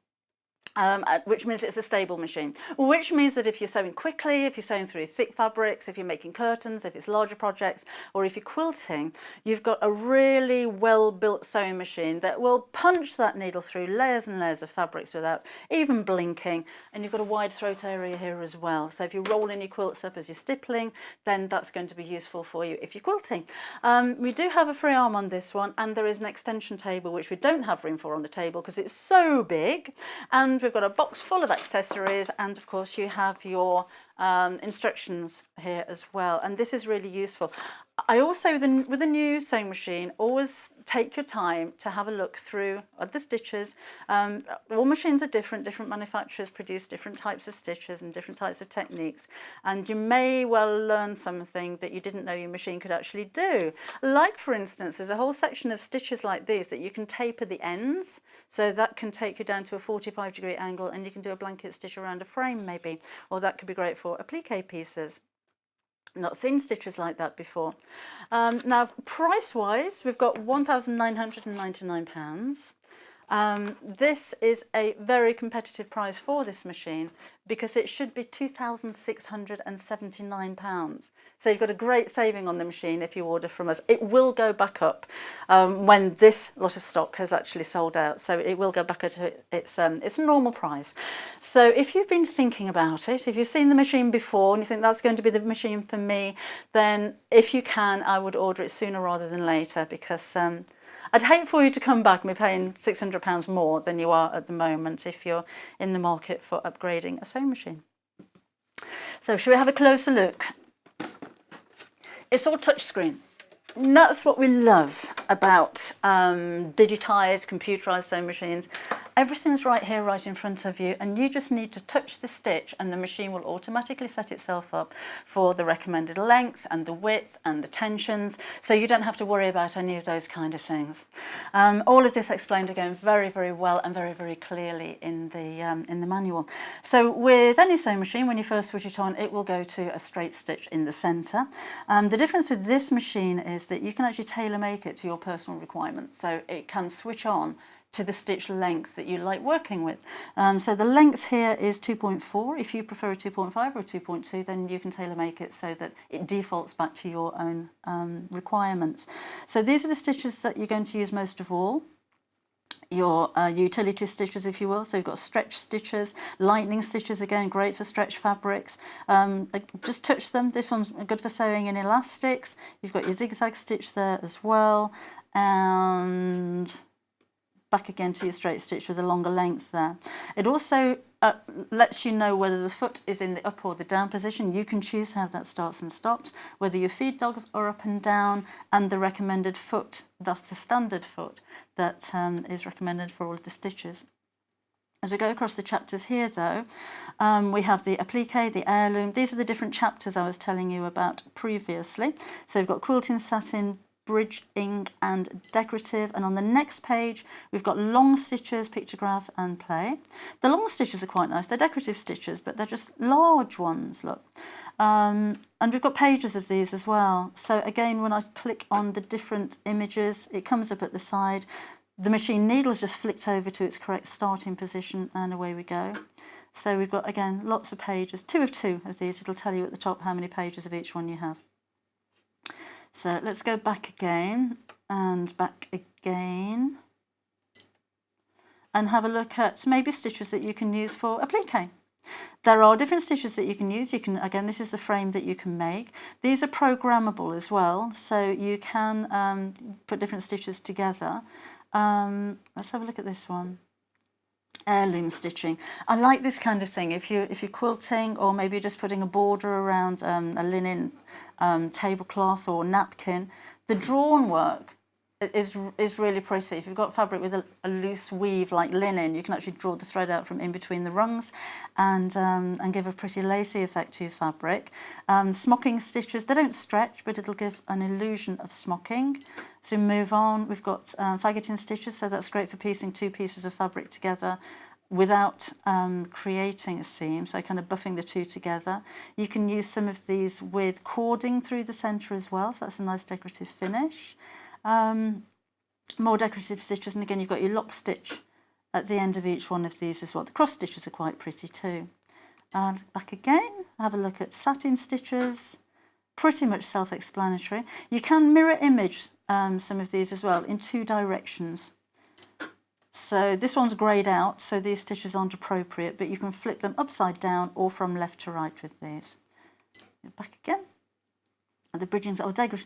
Which means it's a stable machine, which means that if you're sewing quickly, if you're sewing through thick fabrics, if you're making curtains, if it's larger projects, or if you're quilting, you've got a really well-built sewing machine that will punch that needle through layers and layers of fabrics without even blinking. And you've got a wide throat area here as well. So if you're rolling your quilts up as you're stippling, then that's going to be useful for you if you're quilting. We do have a free arm on this one, and there is an extension table, which we don't have room for on the table because it's so big. And we've got a box full of accessories, and of course you have your instructions here as well, and this is really useful. I also, with a new sewing machine, always take your time to have a look through the stitches. All machines are different manufacturers produce different types of stitches and different types of techniques, and you may well learn something that you didn't know your machine could actually do. Like, for instance, there's a whole section of stitches like these that you can taper the ends, so that can take you down to a 45-degree angle, and you can do a blanket stitch around a frame maybe, or that could be great for applique pieces. Not seen stitches like that before. Now, price-wise, we've got £1,999. This is a very competitive price for this machine because it should be £2,679. So you've got a great saving on the machine if you order from us. It will go back up when this lot of stock has actually sold out. So it will go back to its normal price. So if you've been thinking about it, if you've seen the machine before and you think that's going to be the machine for me, then if you can, I would order it sooner rather than later, because I'd hate for you to come back and be paying £600 more than you are at the moment if you're in the market for upgrading a sewing machine. So shall we have a closer look? It's all touchscreen. And that's what we love about digitised, computerised sewing machines. Everything's right here, right in front of you, and you just need to touch the stitch and the machine will automatically set itself up for the recommended length and the width and the tensions, so you don't have to worry about any of those kind of things. All of this explained again very, very well and very, very clearly in the manual. So with any sewing machine, when you first switch it on, it will go to a straight stitch in the centre. The difference with this machine is that you can actually tailor make it to your personal requirements, so it can switch on to the stitch length that you like working with. So the length here is 2.4. If you prefer a 2.5 or a 2.2, then you can tailor make it so that it defaults back to your own requirements. So these are the stitches that you're going to use most of all. Your utility stitches, if you will. So you've got stretch stitches, lightning stitches, again great for stretch fabrics. Just touch them. This one's good for sewing in elastics. You've got your zigzag stitch there as well, and back again to your straight stitch with a longer length there. It also lets you know whether the foot is in the up or the down position. You can choose how that starts and stops, whether your feed dogs are up and down, and the recommended foot, thus the standard foot that is recommended for all of the stitches. As we go across the chapters here though, we have the applique, the heirloom. These are the different chapters I was telling you about previously. So we've got quilting, satin, bridging and decorative, and on the next page we've got long stitches, pictograph and play. The long stitches are quite nice. They're decorative stitches, but they're just large ones, look. And we've got pages of these as well. So again, when I click on the different images, it comes up at the side. The machine needle is just flicked over to its correct starting position, and away we go. So we've got, again, lots of pages, 2 of 2 of these. It'll tell you at the top how many pages of each one you have. So let's go back again and back again and have a look at maybe stitches that you can use for applique. There are different stitches that you can use. You can, again, this is the frame that you can make. These are programmable as well, so you can put different stitches together. Let's have a look at this one. Heirloom stitching. I like this kind of thing. If you're quilting, or maybe you're just putting a border around a linen tablecloth or napkin, the drawn work is really pretty. If you've got fabric with a loose weave like linen, you can actually draw the thread out from in between the rungs and give a pretty lacy effect to your fabric. Smocking stitches, they don't stretch, but it'll give an illusion of smocking. So we move on, we've got faggoting stitches, so that's great for piecing 2 pieces of fabric together without creating a seam, so kind of buffing the 2 together. You can use some of these with cording through the centre as well, so that's a nice decorative finish. More decorative stitches, and again you've got your lock stitch at the end of each one of these as well. The cross stitches are quite pretty too. And back again, have a look at satin stitches, pretty much self-explanatory. You can mirror image some of these as well in 2 directions. So this one's greyed out, so these stitches aren't appropriate, but you can flip them upside down or from left to right with these. Back again. And the bridging,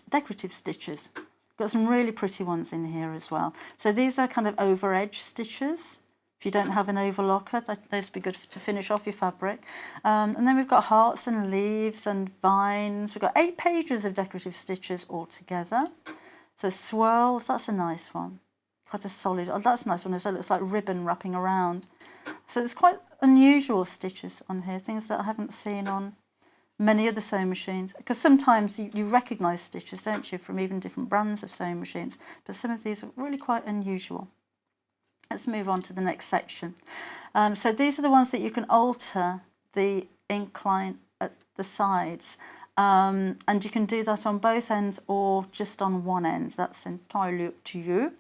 decorative stitches. Got some really pretty ones in here as well. So these are kind of over edge stitches. If If you don't have an overlocker, those would be good to finish off your fabric. And then we've got hearts and leaves and vines. We've got 8 pages of decorative stitches altogether. So swirls, that's a nice one. Quite a solid, oh, that's a nice one. So it looks like ribbon wrapping around. So there's quite unusual stitches on here, things that I haven't seen on many other sewing machines. Because sometimes you recognise stitches, don't you, from even different brands of sewing machines. But some of these are really quite unusual. Let's move on to the next section. So these are the ones that you can alter the incline at the sides. And you can do that on both ends or just on one end. That's entirely up to you.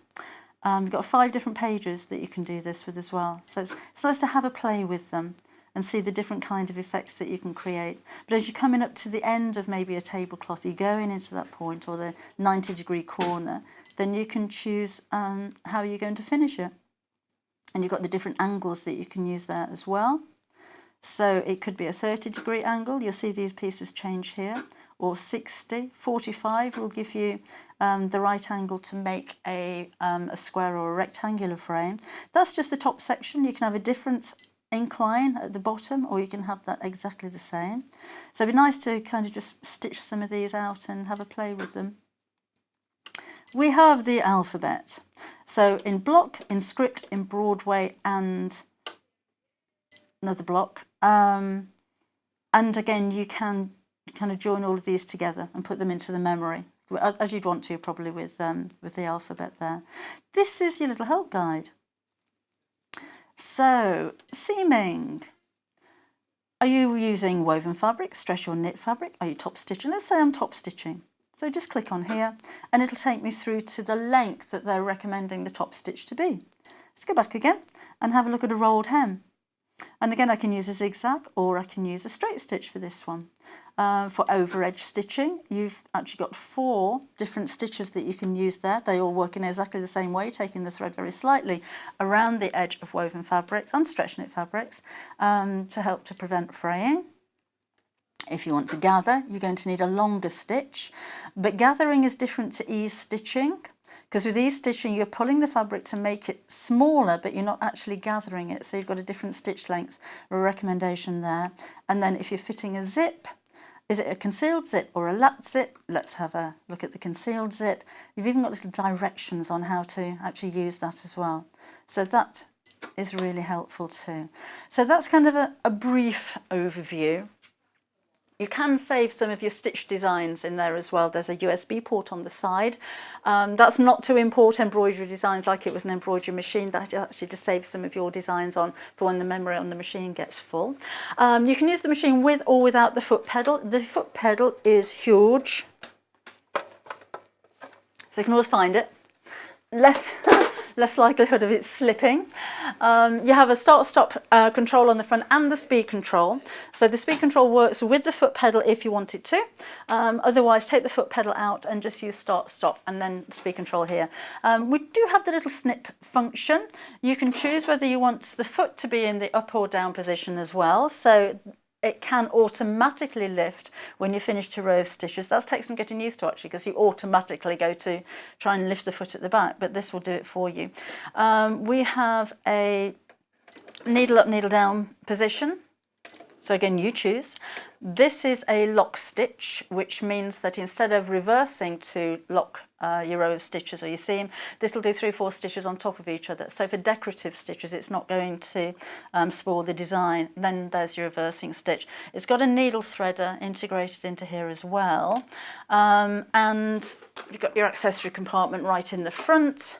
You've got 5 different pages that you can do this with as well. So it's nice to have a play with them and see the different kind of effects that you can create. But as you're coming up to the end of maybe a tablecloth, you're going into that point or the 90-degree corner, then you can choose how you're going to finish it. And you've got the different angles that you can use there as well. So it could be a 30-degree angle. You'll see these pieces change here. Or 60, 45 will give you the right angle to make a square or a rectangular frame. That's just the top section. You can have a different incline at the bottom, or you can have that exactly the same. So it'd be nice to kind of just stitch some of these out and have a play with them. We have the alphabet. So in block, in script, in Broadway, and another block. And again, you can kind of join all of these together and put them into the memory, as you'd want to probably with the alphabet there. This is your little help guide. So, seaming. Are you using woven fabric, stretch or knit fabric? Are you top stitching? Let's say I'm top stitching. So just click on here and it'll take me through to the length that they're recommending the top stitch to be. Let's go back again and have a look at a rolled hem. And again, I can use a zigzag or I can use a straight stitch for this one. For over edge stitching, you've actually got 4 different stitches that you can use there. They all work in exactly the same way, taking the thread very slightly around the edge of woven fabrics and stretch knit fabrics to help to prevent fraying. If you want to gather, you're going to need a longer stitch, but gathering is different to ease stitching. Because with ease stitching, you're pulling the fabric to make it smaller, but you're not actually gathering it. So you've got a different stitch length, a recommendation there. And then if you're fitting a zip, is it a concealed zip or a lapped zip? Let's have a look at the concealed zip. You've even got little directions on how to actually use that as well. So that is really helpful too. So that's kind of a brief overview. You can save some of your stitch designs in there as well. There's a USB port on the side. That's not to import embroidery designs like it was an embroidery machine. That's actually to save some of your designs on for when the memory on the machine gets full. You can use the machine with or without the foot pedal. The foot pedal is huge, so you can always find it. Less likelihood of it slipping. You have a start-stop control on the front and the speed control. So the speed control works with the foot pedal if you want it to. Otherwise, take the foot pedal out and just use start-stop and then speed control here. We do have the little snip function. You can choose whether you want the foot to be in the up or down position as well. So it can automatically lift when you finish 2 rows of stitches. That takes some getting used to actually, because you automatically go to try and lift the foot at the back, but this will do it for you. We have a needle up, needle down position. So again, you choose. This is a lock stitch, which means that instead of reversing to lock your row of stitches or your seam, this will do 3 or 4 stitches on top of each other. So for decorative stitches, it's not going to spoil the design. Then there's your reversing stitch. It's got a needle threader integrated into here as well. And you've got your accessory compartment right in the front.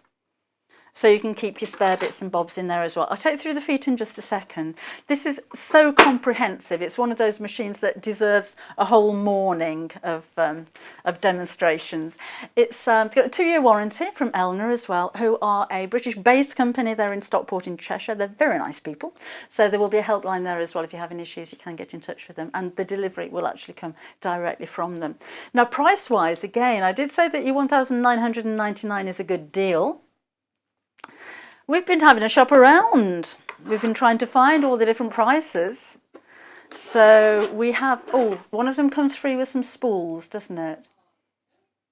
So you can keep your spare bits and bobs in there as well. I'll take you through the feet in just a second. This is so comprehensive. It's one of those machines that deserves a whole morning of demonstrations. It's got a 2-year warranty from Elna as well, who are a British-based company. They're in Stockport in Cheshire. They're very nice people. So there will be a helpline there as well. If you have any issues, you can get in touch with them. And the delivery will actually come directly from them. Now, price-wise, again, I did say that your $1,999 is a good deal. We've been having a shop around. We've been trying to find all the different prices. So we have, oh, one of them comes free with some spools, doesn't it?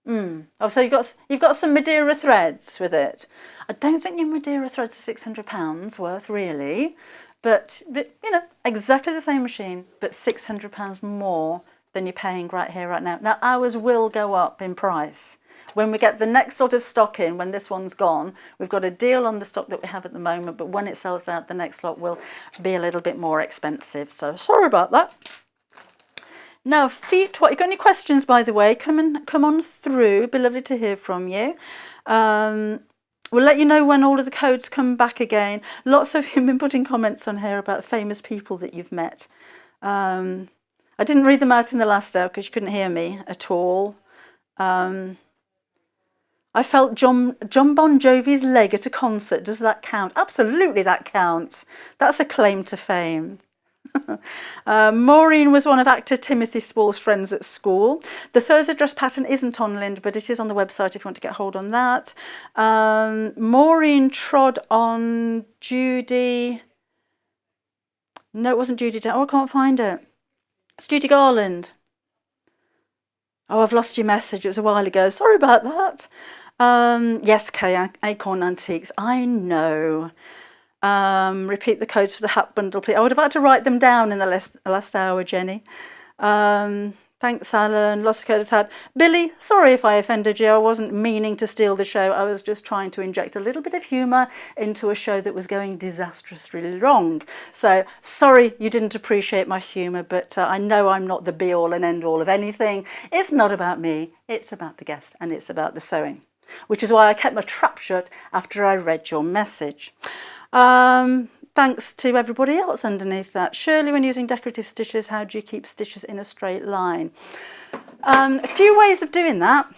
Oh, so you've got some Madeira threads with it. I don't think your Madeira threads are £600 worth really, but you know, exactly the same machine, but £600 more than you're paying right here, right now. Now ours will go up in price when we get the next sort of stock in. When this one's gone, we've got a deal on the stock that we have at the moment, but when it sells out, the next lot will be a little bit more expensive. So sorry about that. Now, feet, what, you got any questions, by the way? Come on through. It'd be lovely to hear from you. We'll let you know when all of the codes come back again. Lots of you have been putting comments on here about famous people that you've met. I didn't read them out in the last hour because you couldn't hear me at all. I felt John Bon Jovi's leg at a concert. Does that count? Absolutely, that counts. That's a claim to fame. Maureen was one of actor Timothy Spall's friends at school. The Thursday dress pattern isn't on Lind, but it is on the website if you want to get hold on that. Maureen trod on Judy. No, it wasn't Judy. Oh, I can't find it. It's Judy Garland. Oh, I've lost your message. It was a while ago. Sorry about that. Yes, Kay, Acorn Antiques. I know. Repeat the codes for the hat bundle, please. I would have had to write them down in the last hour, Jenny. Thanks, Alan. Lost Codes hat. Billy, sorry if I offended you. I wasn't meaning to steal the show. I was just trying to inject a little bit of humour into a show that was going disastrously wrong. So sorry you didn't appreciate my humour, but I know I'm not the be-all and end-all of anything. It's not about me. It's about the guest and it's about the sewing, which is why I kept my trap shut after I read your message. Thanks to everybody else underneath that. Shirley, when using decorative stitches, how do you keep stitches in a straight line? A few ways of doing that.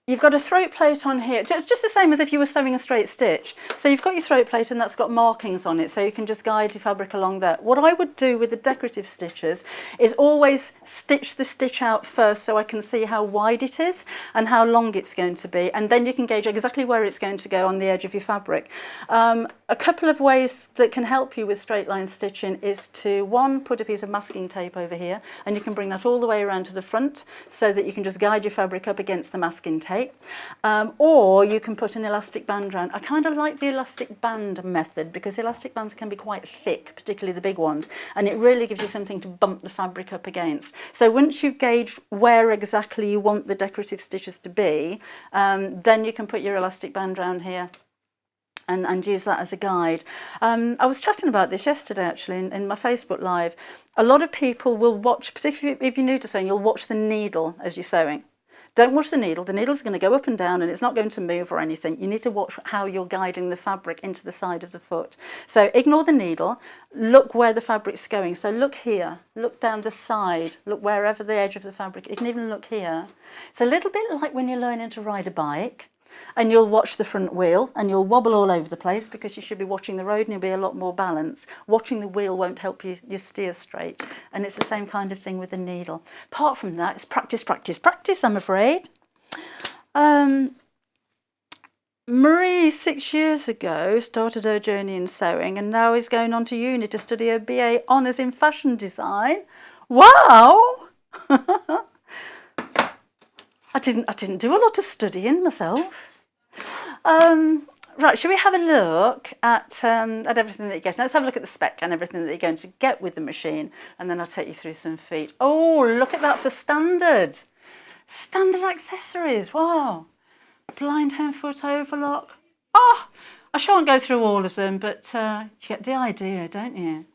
You've got a throat plate on here. It's just the same as if you were sewing a straight stitch. So you've got your throat plate and that's got markings on it, so you can just guide your fabric along there. What I would do with the decorative stitches is always stitch the stitch out first so I can see how wide it is and how long it's going to be, and then you can gauge exactly where it's going to go on the edge of your fabric. A couple of ways that can help you with straight line stitching is to, one, put a piece of masking tape over here, and you can bring that all the way around to the front so that you can just guide your fabric up against the masking tape. Or you can put an elastic band around. I kind of like the elastic band method because elastic bands can be quite thick, particularly the big ones, and it really gives you something to bump the fabric up against. So once you've gauged where exactly you want the decorative stitches to be, then you can put your elastic band around here and use that as a guide. I was chatting about this yesterday actually in my Facebook Live. A lot of people will watch, particularly if you're new to sewing, you'll watch the needle as you're sewing. Don't watch the needle. The needle's going to go up and down and it's not going to move or anything. You need to watch how you're guiding the fabric into the side of the foot. So ignore the needle, look where the fabric's going. So look here, look down the side, look wherever the edge of the fabric. You can even look here. It's a little bit like when you're learning to ride a bike and you'll watch the front wheel and you'll wobble all over the place because you should be watching the road and you'll be a lot more balanced. Watching the wheel won't help you steer straight, and it's the same kind of thing with the needle. Apart from that, it's practice, practice, practice, I'm afraid. Marie, 6 years ago, started her journey in sewing and now is going on to uni to study a BA Honours in Fashion Design. Wow! I didn't do a lot of studying myself. Right, shall we have a look at everything that you get? Let's have a look at the spec and everything that you're going to get with the machine, and then I'll take you through some feet. Oh, look at that for standard. Standard accessories, wow. Blind hem foot overlock. Oh, I shan't go through all of them, but you get the idea, don't you?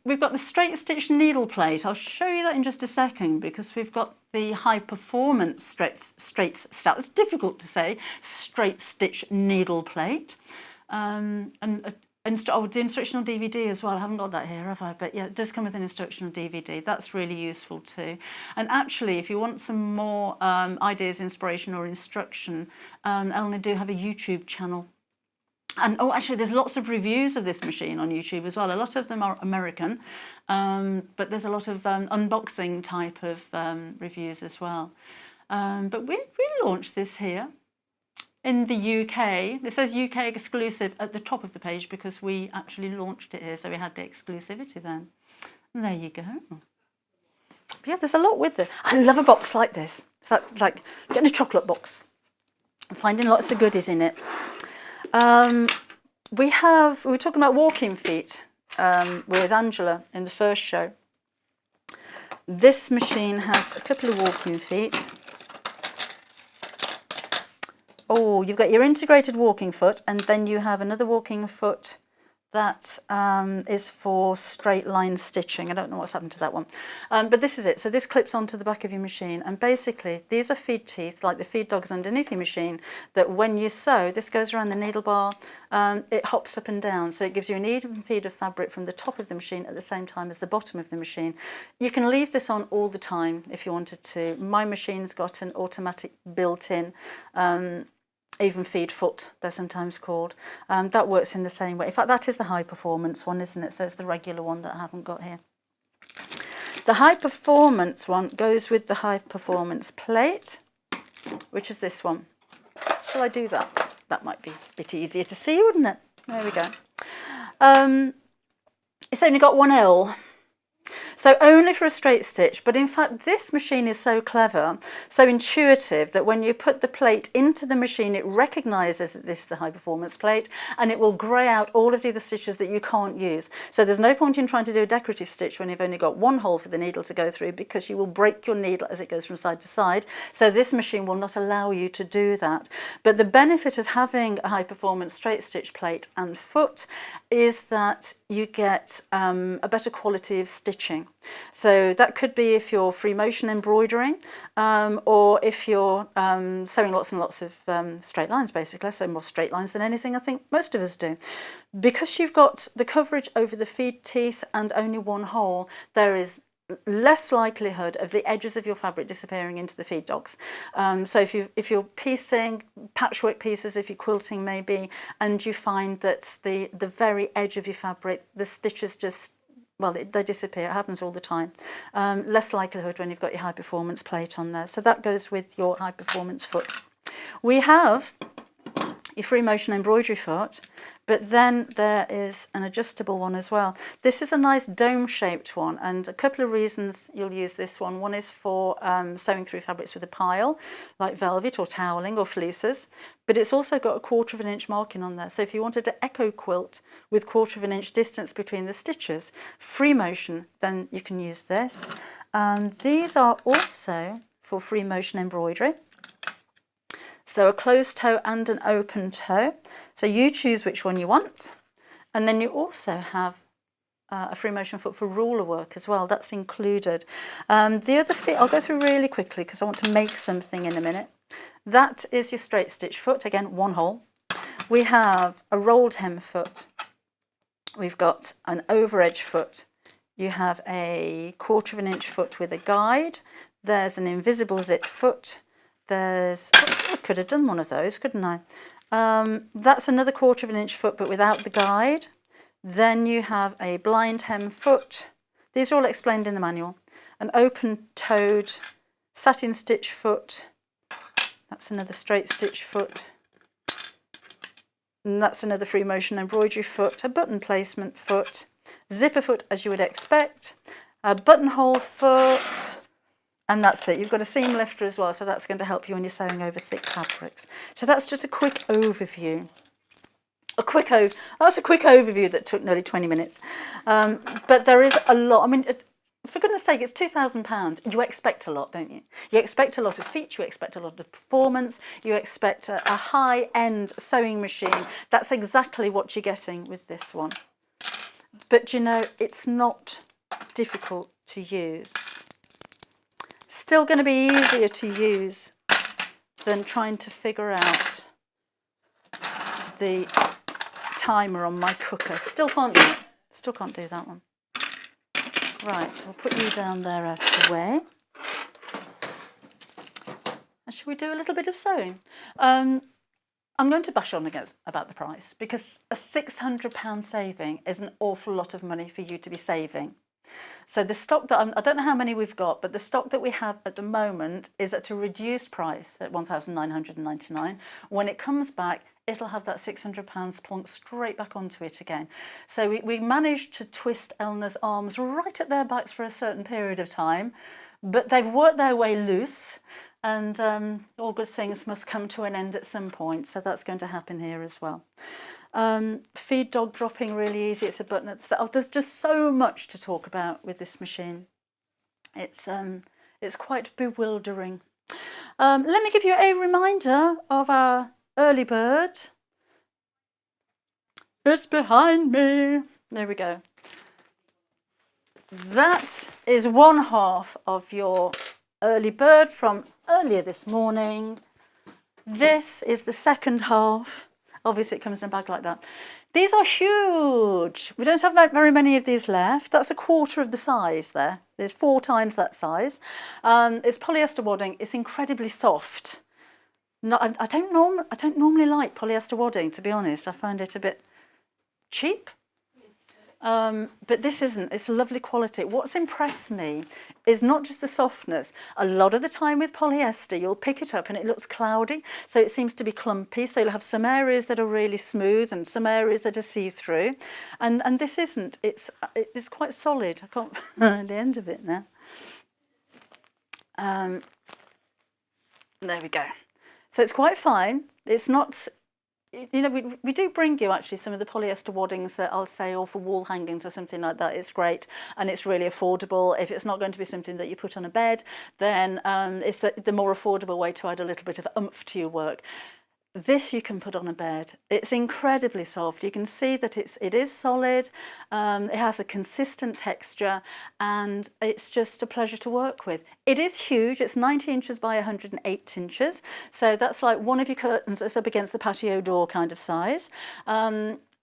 We've got the straight stitch needle plate. I'll show you that in just a second because we've got the high performance straight it's difficult to say, straight stitch needle plate. The instructional DVD as well. I haven't got that here, have I? But yeah, it does come with an instructional DVD. That's really useful too. And actually, if you want some more ideas, inspiration or instruction, Elna do have a YouTube channel. And oh, actually, there's lots of reviews of this machine on YouTube as well. A lot of them are American, but there's a lot of unboxing type of reviews as well. But we launched this here in the UK. It says UK exclusive at the top of the page because we actually launched it here, so we had the exclusivity then. And there you go. But yeah, there's a lot with it. I love a box like this. It's like getting a chocolate box and finding lots of goodies in it. We were talking about walking feet with Angela in the first show. This machine has a couple of walking feet. Oh, you've got your integrated walking foot, and then you have another walking foot that is for straight line stitching. I don't know what's happened to that one. But this is it. So this clips onto the back of your machine, and basically these are feed teeth, like the feed dogs underneath your machine, that when you sew, this goes around the needle bar, it hops up and down, so it gives you an even feed of fabric from the top of the machine at the same time as the bottom of the machine. You can leave this on all the time if you wanted to. My machine's got an automatic built-in even feed foot, they're sometimes called. That works in the same way. In fact, that is the high performance one, isn't it? So it's the regular one that I haven't got here. The high performance one goes with the high performance plate, which is this one. Shall I do that? That might be a bit easier to see, wouldn't it? There we go. It's only got one L. So only for a straight stitch, but in fact this machine is so clever, so intuitive, that when you put the plate into the machine, it recognises that this is the high performance plate, and it will grey out all of the other stitches that you can't use. So there's no point in trying to do a decorative stitch when you've only got one hole for the needle to go through, because you will break your needle as it goes from side to side. So this machine will not allow you to do that. But the benefit of having a high performance straight stitch plate and foot is that you get a better quality of stitching. So that could be if you're free motion embroidering, or if you're sewing lots and lots of straight lines, basically. So more straight lines than anything I think most of us do. Because you've got the coverage over the feed teeth and only one hole, there is less likelihood of the edges of your fabric disappearing into the feed dogs. So if you're piecing patchwork pieces, if you're quilting maybe, and you find that the very edge of your fabric, the stitches just, well, they disappear. It happens all the time. Less likelihood when you've got your high performance plate on there. So that goes with your high performance foot. We have your free motion embroidery foot, but then there is an adjustable one as well. This is a nice dome shaped one, and a couple of reasons you'll use this one. One is for sewing through fabrics with a pile, like velvet or toweling or fleeces, but it's also got a 1/4 inch marking on there. So if you wanted to echo quilt with 1/4 inch distance between the stitches, free motion, then you can use this. These are also for free motion embroidery. So a closed toe and an open toe. So you choose which one you want. And then you also have a free motion foot for ruler work as well. That's included. The other feet, I'll go through really quickly because I want to make something in a minute. That is your straight stitch foot. Again, one hole. We have a rolled hem foot. We've got an over edge foot. You have a 1/4 inch foot with a guide. There's an invisible zip foot. There's, I could have done one of those, couldn't I? That's another 1/4 inch foot, but without the guide. Then you have a blind hem foot. These are all explained in the manual. An open-toed satin stitch foot. That's another straight stitch foot. And that's another free motion embroidery foot. A button placement foot. Zipper foot, as you would expect. A buttonhole foot. And that's it. You've got a seam lifter as well, so that's going to help you when you're sewing over thick fabrics. So that's just a quick overview. That's a quick overview that took nearly 20 minutes. But there is a lot. I mean, for goodness sake, it's £2,000. You expect a lot, don't you? You expect a lot of feature, you expect a lot of performance, you expect a high-end sewing machine. That's exactly what you're getting with this one. But you know, it's not difficult to use. Still going to be easier to use than trying to figure out the timer on my cooker. Still can't do it. Still can't do that one. Right, I'll put you down there out of the way. And shall we do a little bit of sewing? I'm going to bash on again about the price, because a £600 saving is an awful lot of money for you to be saving. So the stock that I don't know how many we've got, but the stock that we have at the moment is at a reduced price at £1,999. When it comes back, it'll have that £600 plonked straight back onto it again. So we managed to twist Elna's arms right at their backs for a certain period of time, but they've worked their way loose. and all good things must come to an end at some point, so that's going to happen here as well. Feed dog dropping, really easy. It's a button at the start. Oh, there's just so much to talk about with this machine. It's quite bewildering. Let me give you a reminder of our early bird. It's behind me. There we go. That is one half of your early bird from earlier this morning. This is the second half. Obviously it comes in a bag like that. These are huge. We don't have very many of these left. That's a quarter of the size there. There's 4 times that size. It's polyester wadding. It's incredibly soft. No, I don't normally like polyester wadding, to be honest. I find it a bit cheap. But this isn't. It's lovely quality. What's impressed me is not just the softness. A lot of the time with polyester, you'll pick it up and it looks cloudy, so it seems to be clumpy. So you'll have some areas that are really smooth and some areas that are see-through. And this isn't. It's quite solid. I can't find the end of it now. There we go. So it's quite fine. It's not. You know, we do bring you actually some of the polyester waddings that I'll say, or for wall hangings or something like that. It's great and it's really affordable. If it's not going to be something that you put on a bed, then it's the more affordable way to add a little bit of oomph to your work. This you can put on a bed. It's incredibly soft. You can see that it is solid. It has a consistent texture, and it's just a pleasure to work with. It is huge. It's 90 inches by 108 inches. So that's like one of your curtains that's up against the patio door kind of size.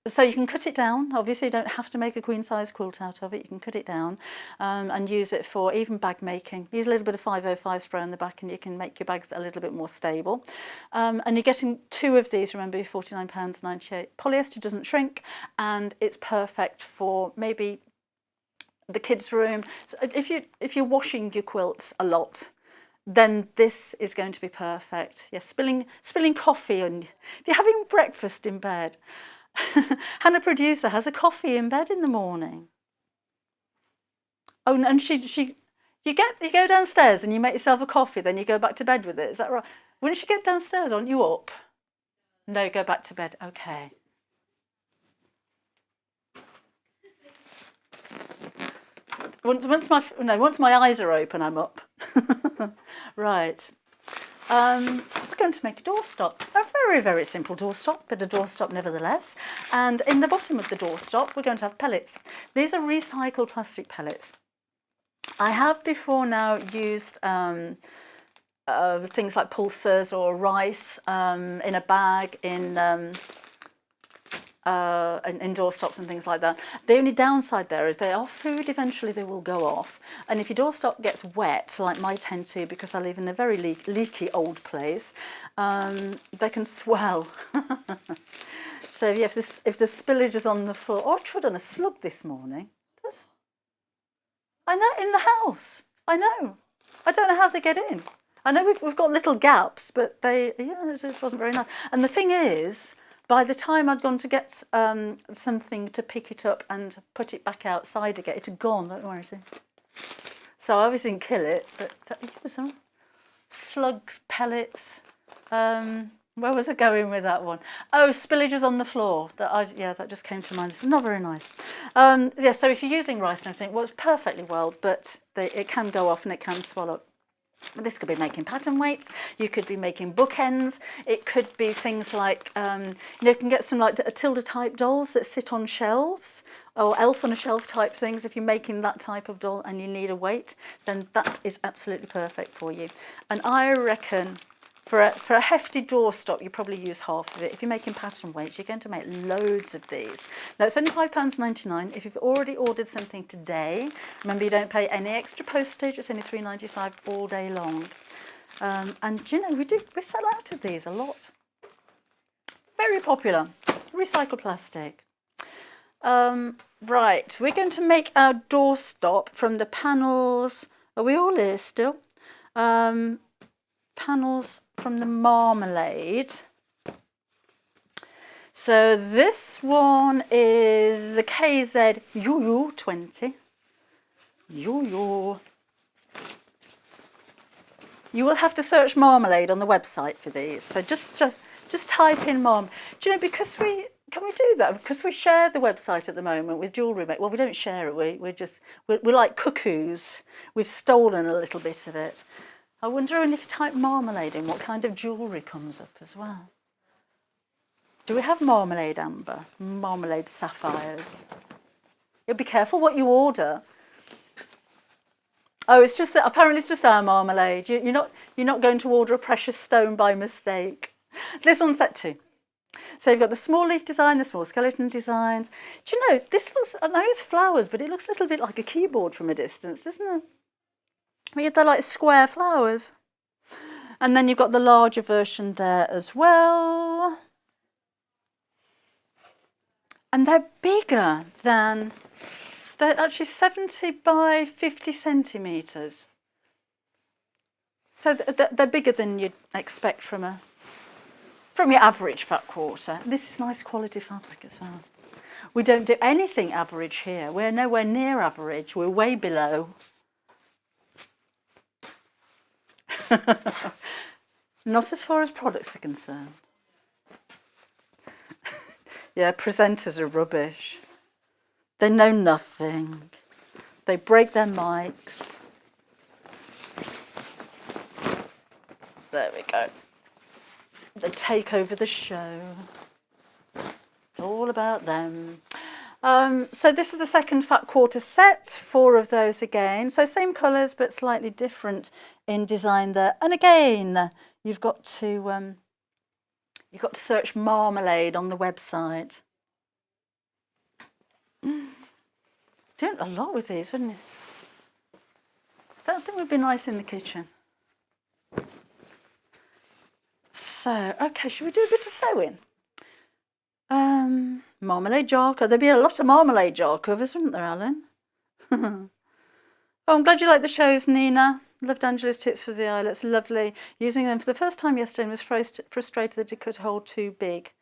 So you can cut it down. Obviously, you don't have to make a queen size quilt out of it. You can cut it down and use it for even bag making. Use a little bit of 505 spray on the back and you can make your bags a little bit more stable. And you're getting 2 of these, remember, £49.98. Polyester doesn't shrink and it's perfect for maybe the kids' room. So if you're washing your quilts a lot, then this is going to be perfect. Yeah, spilling coffee, and if you're having breakfast in bed. Hannah producer has a coffee in bed in the morning. Oh, and you go downstairs and you make yourself a coffee, then you go back to bed with it. Is that right? Once you get downstairs, aren't you up? No, go back to bed. Okay. Once my eyes are open, I'm up. Right. We're going to make a doorstop. A very, very simple doorstop, but a doorstop nevertheless. And in the bottom of the doorstop, we're going to have pellets. These are recycled plastic pellets. I have before now used things like pulsers or rice in a bag in doorstops and things like that. The only downside there is they are food. Eventually they will go off, and if your doorstop gets wet, like mine tend to because I live in a very leaky old place, they can swell. So yeah, if the spillage is on the floor. Oh, I trod on a slug this morning. I know, in the house. I know. I don't know how they get in. I know we've got little gaps, but it just wasn't very nice. And the thing is, by the time I'd gone to get something to pick it up and put it back outside again, it had gone. Don't worry. So I obviously didn't kill it, but some slugs, pellets. Where was I going with that one? Oh, spillages on the floor. That just came to mind. It's not very nice. So if you're using rice and everything, well, it's perfectly well, but it can go off and it can swell up. This could be making pattern weights. You could be making bookends. It could be things like, you can get some like Tilda type dolls that sit on shelves, or elf on a shelf type things. If you're making that type of doll and you need a weight, then that is absolutely perfect for you. And I reckon for a hefty doorstop, you probably use half of it. If you're making pattern weights, you're going to make loads of these. Now, it's only £5.99. If you've already ordered something today, remember you don't pay any extra postage. It's only £3.95 all day long. And we sell out of these a lot. Very popular. Recycled plastic. Right, we're going to make our doorstop from the panels. Are we all here still? Panels from the marmalade. So this one is a KZ Yu 20. Yu. You will have to search marmalade on the website for these. So just type in marmalade. Do you know, can we do that? Because we share the website at the moment with jewellery. Well, we don't share it. We're like cuckoos. We've stolen a little bit of it. I wonder if you type marmalade in, what kind of jewellery comes up as well. Do we have marmalade amber? Marmalade sapphires? You'll be careful what you order. Oh, it's just that apparently it's just our marmalade. You're not going to order a precious stone by mistake. This one's set 2. So you've got the small leaf design, the small skeleton designs. Do you know, this looks, I know it's flowers, but it looks a little bit like a keyboard from a distance, doesn't it? They're like square flowers. And then you've got the larger version there as well. And they're bigger than, they're actually 70 by 50 centimetres. So they're bigger than you'd expect from your average fat quarter. This is nice quality fabric as well. We don't do anything average here. We're nowhere near average. We're way below. Not as far as products are concerned. Yeah, presenters are rubbish. They know nothing. They break their mics. There we go. They take over the show. It's all about them. So this is the second fat quarter set, 4 of those again. So same colours but slightly different in design there. And again, you've got to search marmalade on the website. Doing a lot with these, wouldn't it? That thing would be nice in the kitchen. So, okay, should we do a bit of sewing? Marmalade jar cover. There'd be a lot of marmalade jar covers, wouldn't there, Alan? Oh, I'm glad you like the shows, Nina. Loved Angela's tips for the eyelets. Lovely. Using them for the first time yesterday and was frustrated that it could hold too big.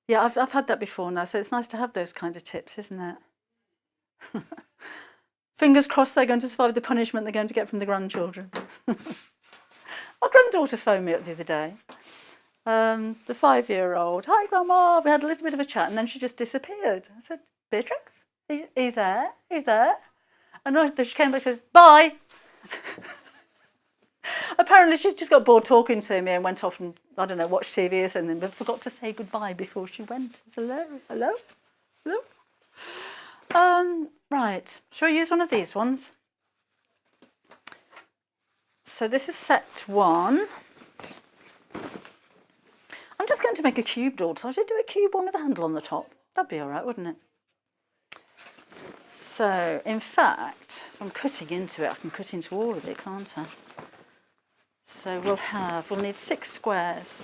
Yeah, I've had that before now, so it's nice to have those kind of tips, isn't it? Fingers crossed they're going to survive the punishment they're going to get from the grandchildren. My granddaughter phoned me up the other day. The 5-year-old. Hi, Grandma. We had a little bit of a chat and then she just disappeared. I said, Beatrix, he's there. He's there. And then she came back and said, bye. Apparently she just got bored talking to me and went off and, I don't know, watched TV or something, but forgot to say goodbye before she went. Hello, hello, hello. Right, shall we use one of these ones? So this is set 1. I'm just going to make a cubed order. So I should do a cube one with a handle on the top. That'd be all right, wouldn't it? So, in fact, if I'm cutting into it, I can cut into all of it, can't I? So we'll need 6 squares,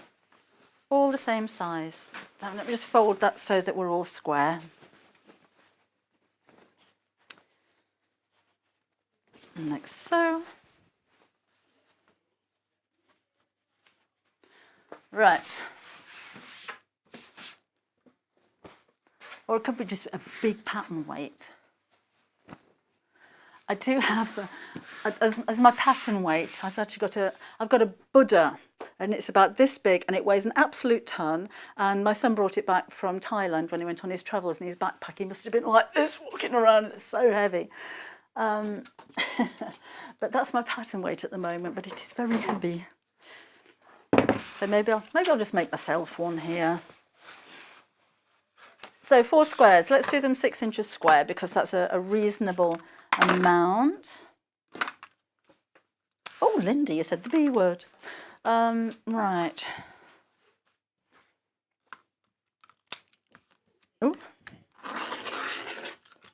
all the same size. Now, let me just fold that so that we're all square. And like so. Right. Or it could be just a big pattern weight. I do have, as my pattern weight, I've got a Buddha, and it's about this big, and it weighs an absolute ton. And my son brought it back from Thailand when he went on his travels, and his backpack, he must have been like this walking around. It's so heavy. But that's my pattern weight at the moment, but it is very heavy. So maybe I'll just make myself one here. So 4 squares. Let's do them 6 inches square because that's a reasonable amount. Oh, Lindy, you said the B word. Right. Oh,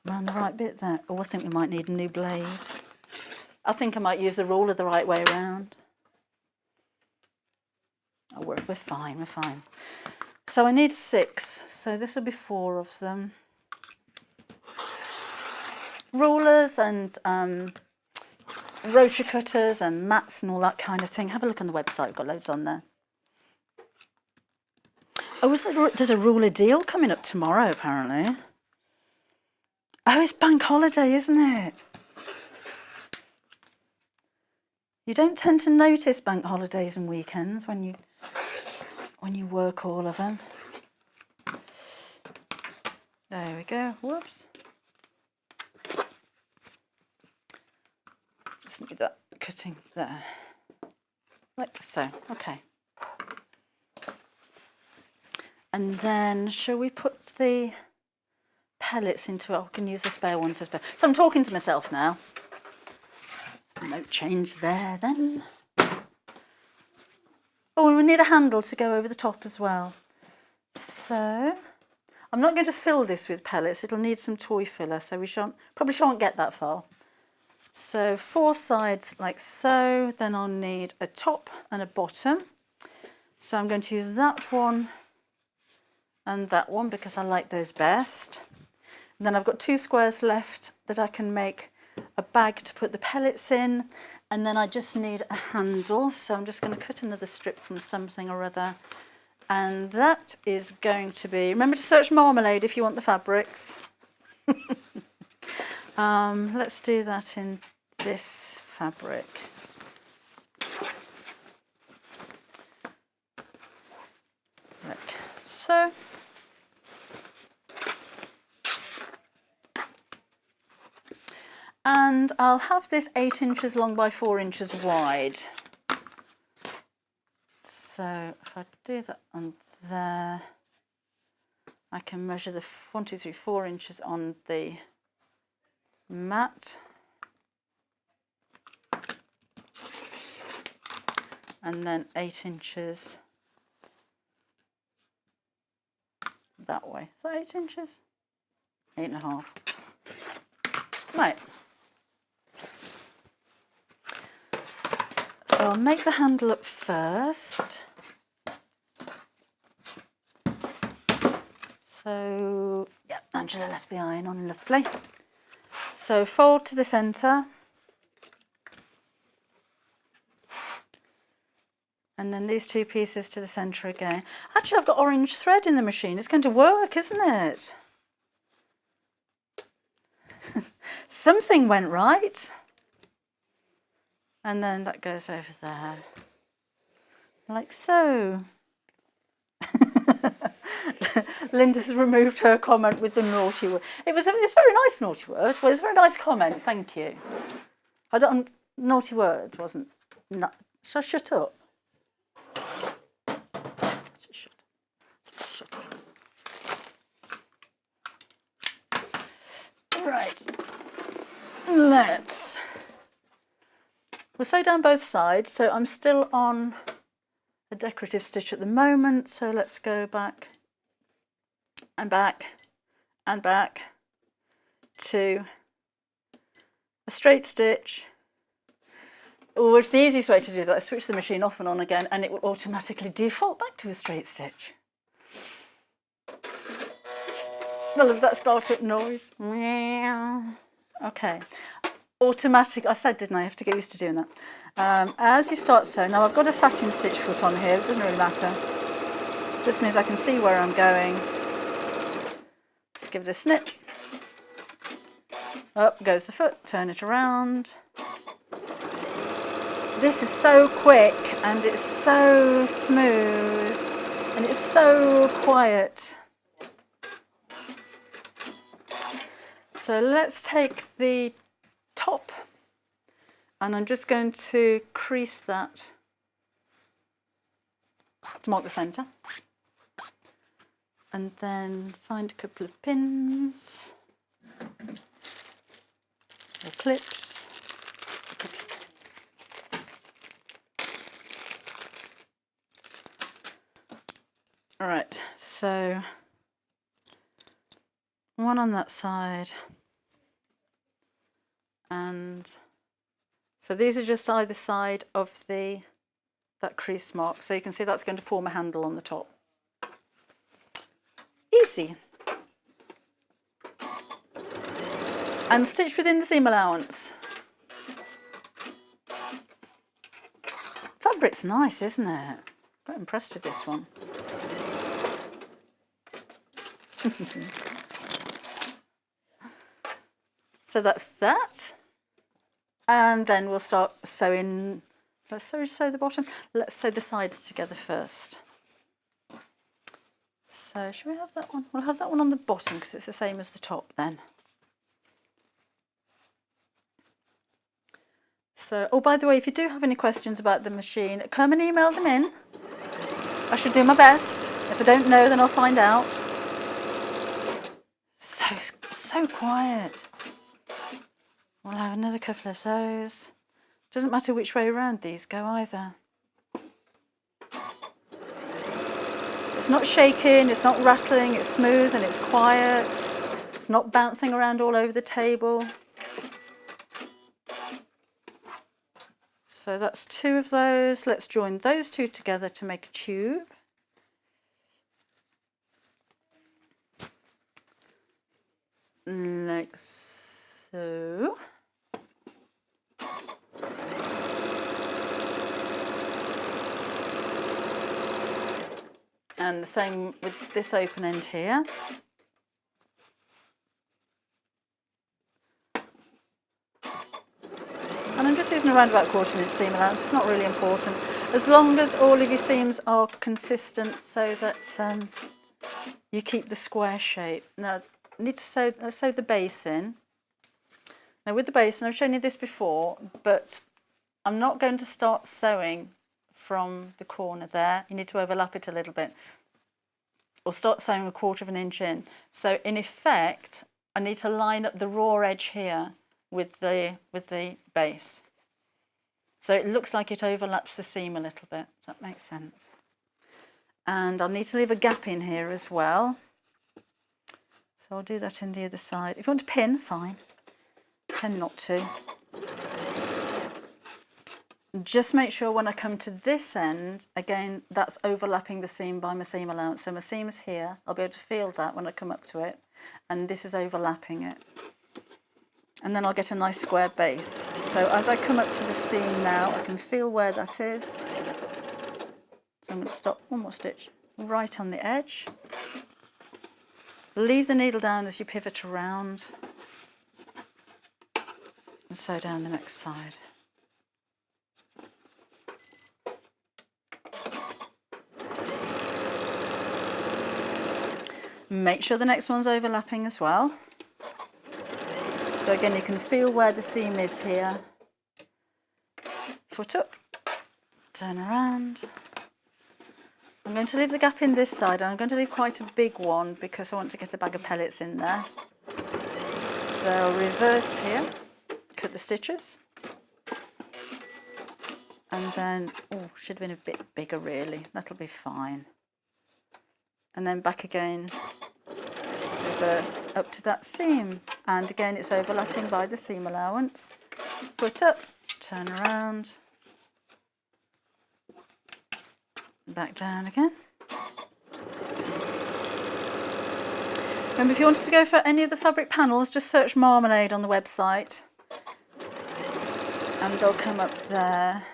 around the right bit there. Oh, I think we might need a new blade. I think I might use the ruler the right way around. Oh, we're fine, we're fine. So I need 6, so this will be 4 of them. Rulers and rotary cutters and mats and all that kind of thing. Have a look on the website, we've got loads on there. Oh, there's a ruler deal coming up tomorrow, apparently. Oh, it's bank holiday, isn't it? You don't tend to notice bank holidays and weekends when you work all of them. There we go. Whoops. Just need that cutting there. Like so. Okay. And then shall we put the pellets into it? I can use the spare ones if they're... So I'm talking to myself now. No change there then. Oh, and we need a handle to go over the top as well. So I'm not going to fill this with pellets. It'll need some toy filler, so we probably shan't get that far. So 4 sides like so. Then I'll need a top and a bottom. So I'm going to use that one and that one because I like those best. And then I've got 2 squares left that I can make a bag to put the pellets in, and then I just need a handle, so I'm just going to cut another strip from something or other, and that is going to be, remember to search marmalade if you want the fabrics. Let's do that in this fabric. Like so. And I'll have this 8 inches long by 4 inches wide. So if I do that on there, I can measure the 1, 2, 3, 4 inches on the mat. And then 8 inches that way. Is that 8 inches? 8.5. Right. So I'll make the handle up first. So, yeah, Angela left the iron on, lovely. So fold to the centre. And then these 2 pieces to the centre again. Actually, I've got orange thread in the machine. It's going to work, isn't it? Something went right. And then that goes over there. Like so. Linda's removed her comment with the naughty word. It's a very nice naughty word. Well, it's a very nice comment, thank you. Naughty word wasn't. No, shall I shut up? Shut up. Right. We'll sew down both sides, so I'm still on a decorative stitch at the moment, so let's go back and back and back to a straight stitch. Which the easiest way to do that is switch the machine off and on again, and it will automatically default back to a straight stitch. I love that start-up noise. Okay. Automatic, I said, didn't I? I have to get used to doing that. As you start sewing, now I've got a satin stitch foot on here, it doesn't really matter. Just means I can see where I'm going. Just give it a snip. Up goes the foot, turn it around. This is so quick and it's so smooth and it's so quiet. So let's take the top and I'm just going to crease that to mark the centre, and then find a couple of pins or clips. All right, so one on that side. And so these are just either side of that crease mark. So you can see that's going to form a handle on the top. Easy. And stitch within the seam allowance. Fabric's nice, isn't it? Quite impressed with this one. So that's that. And then we'll start sewing let's sew the bottom. Let's sew the sides together first. So should we have that one? We'll have that one on the bottom because it's the same as the top then. So, oh, by the way, if you do have any questions about the machine, come and email them in. I should do my best. If I don't know, then I'll find out. So quiet. We'll have another couple of those. Doesn't matter which way around these go either. It's not shaking, it's not rattling, it's smooth and it's quiet. It's not bouncing around all over the table. So that's 2 of those. Let's join those 2 together to make a tube. Like so. And the same with this open end here. And I'm just using a roundabout 1/4 inch seam allowance. It's not really important, as long as all of your seams are consistent so that you keep the square shape. Now, I need to sew the base in. Now with the base, and I've shown you this before, but I'm not going to start sewing from the corner there. You need to overlap it a little bit, or start sewing a 1/4 inch in. So in effect, I need to line up the raw edge here with the base, so it looks like it overlaps the seam a little bit. Does that make sense? And I'll need to leave a gap in here as well, so I'll do that in the other side. If you want to pin, fine. Tend not to. Just make sure when I come to this end, again, that's overlapping the seam by my seam allowance. So my seam's here, I'll be able to feel that when I come up to it, and this is overlapping it. And then I'll get a nice square base. So as I come up to the seam now, I can feel where that is. So I'm going to stop one more stitch right on the edge. Leave the needle down as you pivot around, and sew down the next side. Make sure the next one's overlapping as well. So again, you can feel where the seam is here. Foot up, turn around. I'm going to leave the gap in this side, and I'm going to leave quite a big one because I want to get a bag of pellets in there. So I'll reverse here, cut the stitches. And then, oh, should have been a bit bigger really, that'll be fine. And then back again, reverse up to that seam, and again it's overlapping by the seam allowance. Foot up, turn around, back down again. Remember, if you wanted to go for any of the fabric panels, just search Marmalade on the website and they'll come up there.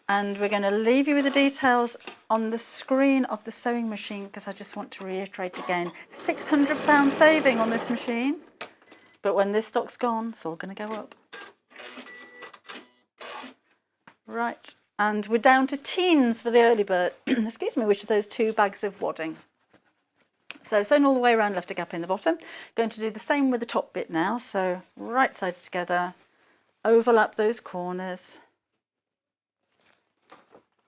And we're going to leave you with the details on the screen of the sewing machine, because I just want to reiterate again, £600 saving on this machine. But when this stock's gone, it's all going to go up. Right, and we're down to teens for the early bird, excuse me, which is those 2 bags of wadding. So sewn all the way around, left a gap in the bottom. Going to do the same with the top bit now. So right sides together, overlap those corners.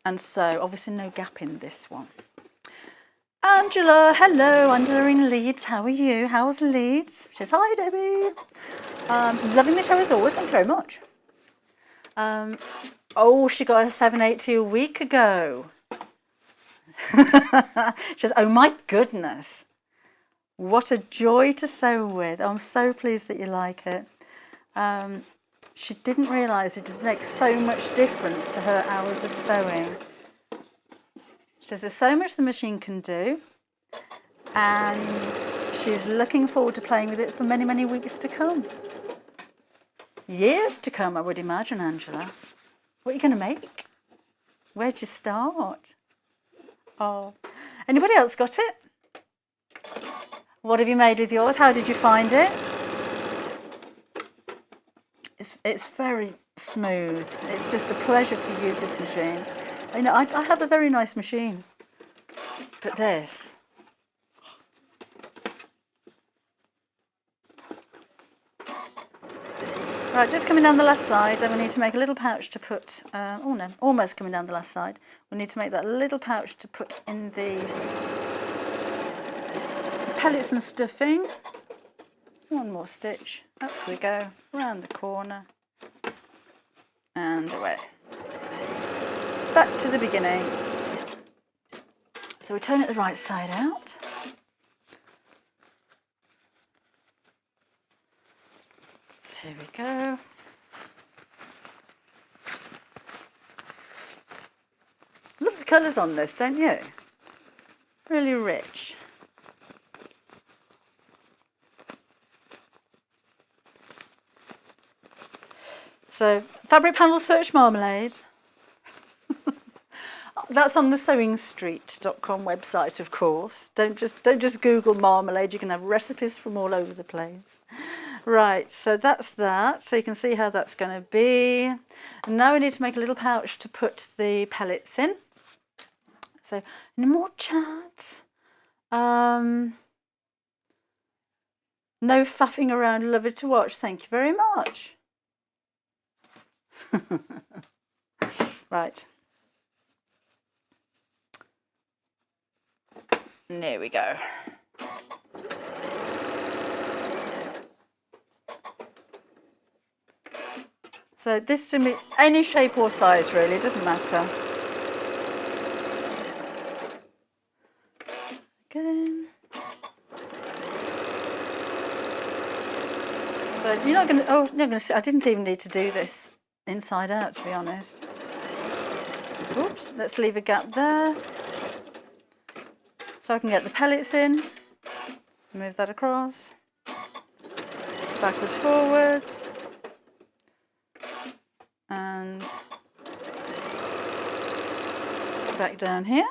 And so, obviously no gap in this one. Angela, hello, Angela in Leeds, how are you? How's Leeds? She says, hi Debbie. Loving the show as always, thank you very much. Oh, she got her 780 a week ago. She says, oh my goodness. What a joy to sew with. I'm so pleased that you like it. She didn't realise it makes so much difference to her hours of sewing. She says there's so much the machine can do, and she's looking forward to playing with it for many, many weeks to come. Years to come, I would imagine, Angela. What are you going to make? Where'd you start? Oh, anybody else got it? What have you made with yours? How did you find it? It's very, smooth. It's just a pleasure to use this machine. You know, I have a very nice machine, but this. Right, just coming down the last side, then we need to make a little pouch to put, oh no, almost coming down the last side. We need to make that little pouch to put in the pellets and stuffing. One more stitch, up we go, round the corner, and away. Back to the beginning. So we turn it the right side out. Here we go. Love the colours on this, don't you? Really rich. So, fabric panel search marmalade. That's on the sewingstreet.com website, of course. Don't just Google marmalade. You can have recipes from all over the place. Right, so that's that. So you can see how that's going to be. And now we need to make a little pouch to put the pellets in. So, no more chat. No faffing around. Love it to watch. Thank you very much. Right. There we go. So this can be any shape or size really, it doesn't matter. Again. So you're not going to, oh, you're not going to see, I didn't even need to do this inside out, to be honest. Oops, let's leave a gap there. So I can get the pellets in, move that across, backwards, forwards, and back down here.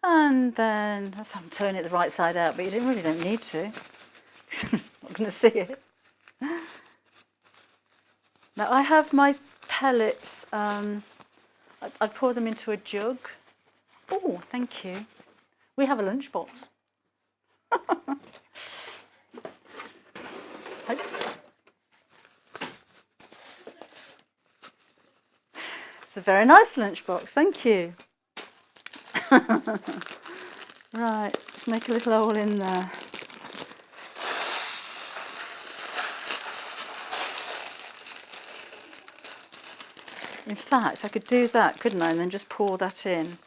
And then, I'm turning it the right side out, but you really don't need to. Not going to see it. Now I have my pellets, I pour them into a jug. Oh, thank you. We have a lunchbox. It's a very nice lunchbox, thank you. Right, let's make a little hole in there. In fact, I could do that, couldn't I? And then just pour that in.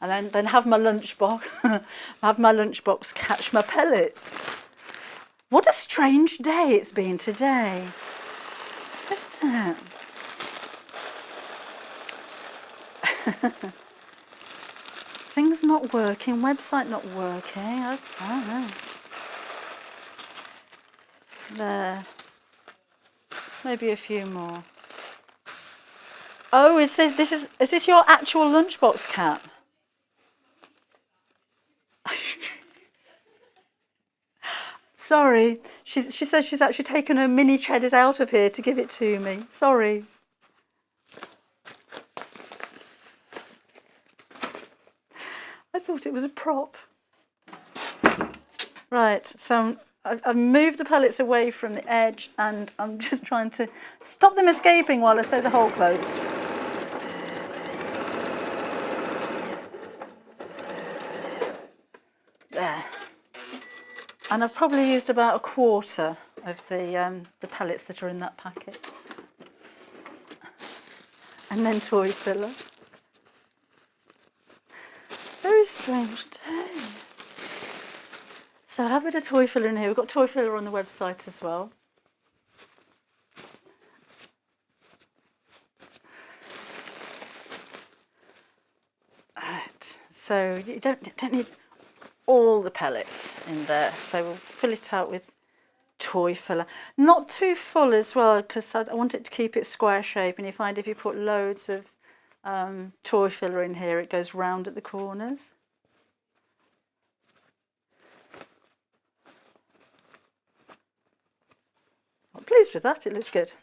And then have my lunchbox, catch my pellets. What a strange day it's been today, isn't it? Things not working, website not working, I don't know. There. Maybe a few more. Oh, is this your actual lunchbox cap? Sorry, she says she's actually taken her mini cheddars out of here to give it to me. Sorry. I thought it was a prop. Right, so I've moved the pellets away from the edge and I'm just trying to stop them escaping while I sew the hole closed. There. And I've probably used about a quarter of the pellets that are in that packet. And then toy filler. Very strange day. So I'll have a bit of toy filler in here. We've got toy filler on the website as well. Right. So you don't need all the pellets in there. So we'll fill it out with toy filler. Not too full as well, because I want it to keep it square shape. And you find if you put loads of toy filler in here, it goes round at the corners. pleased with that. It looks good.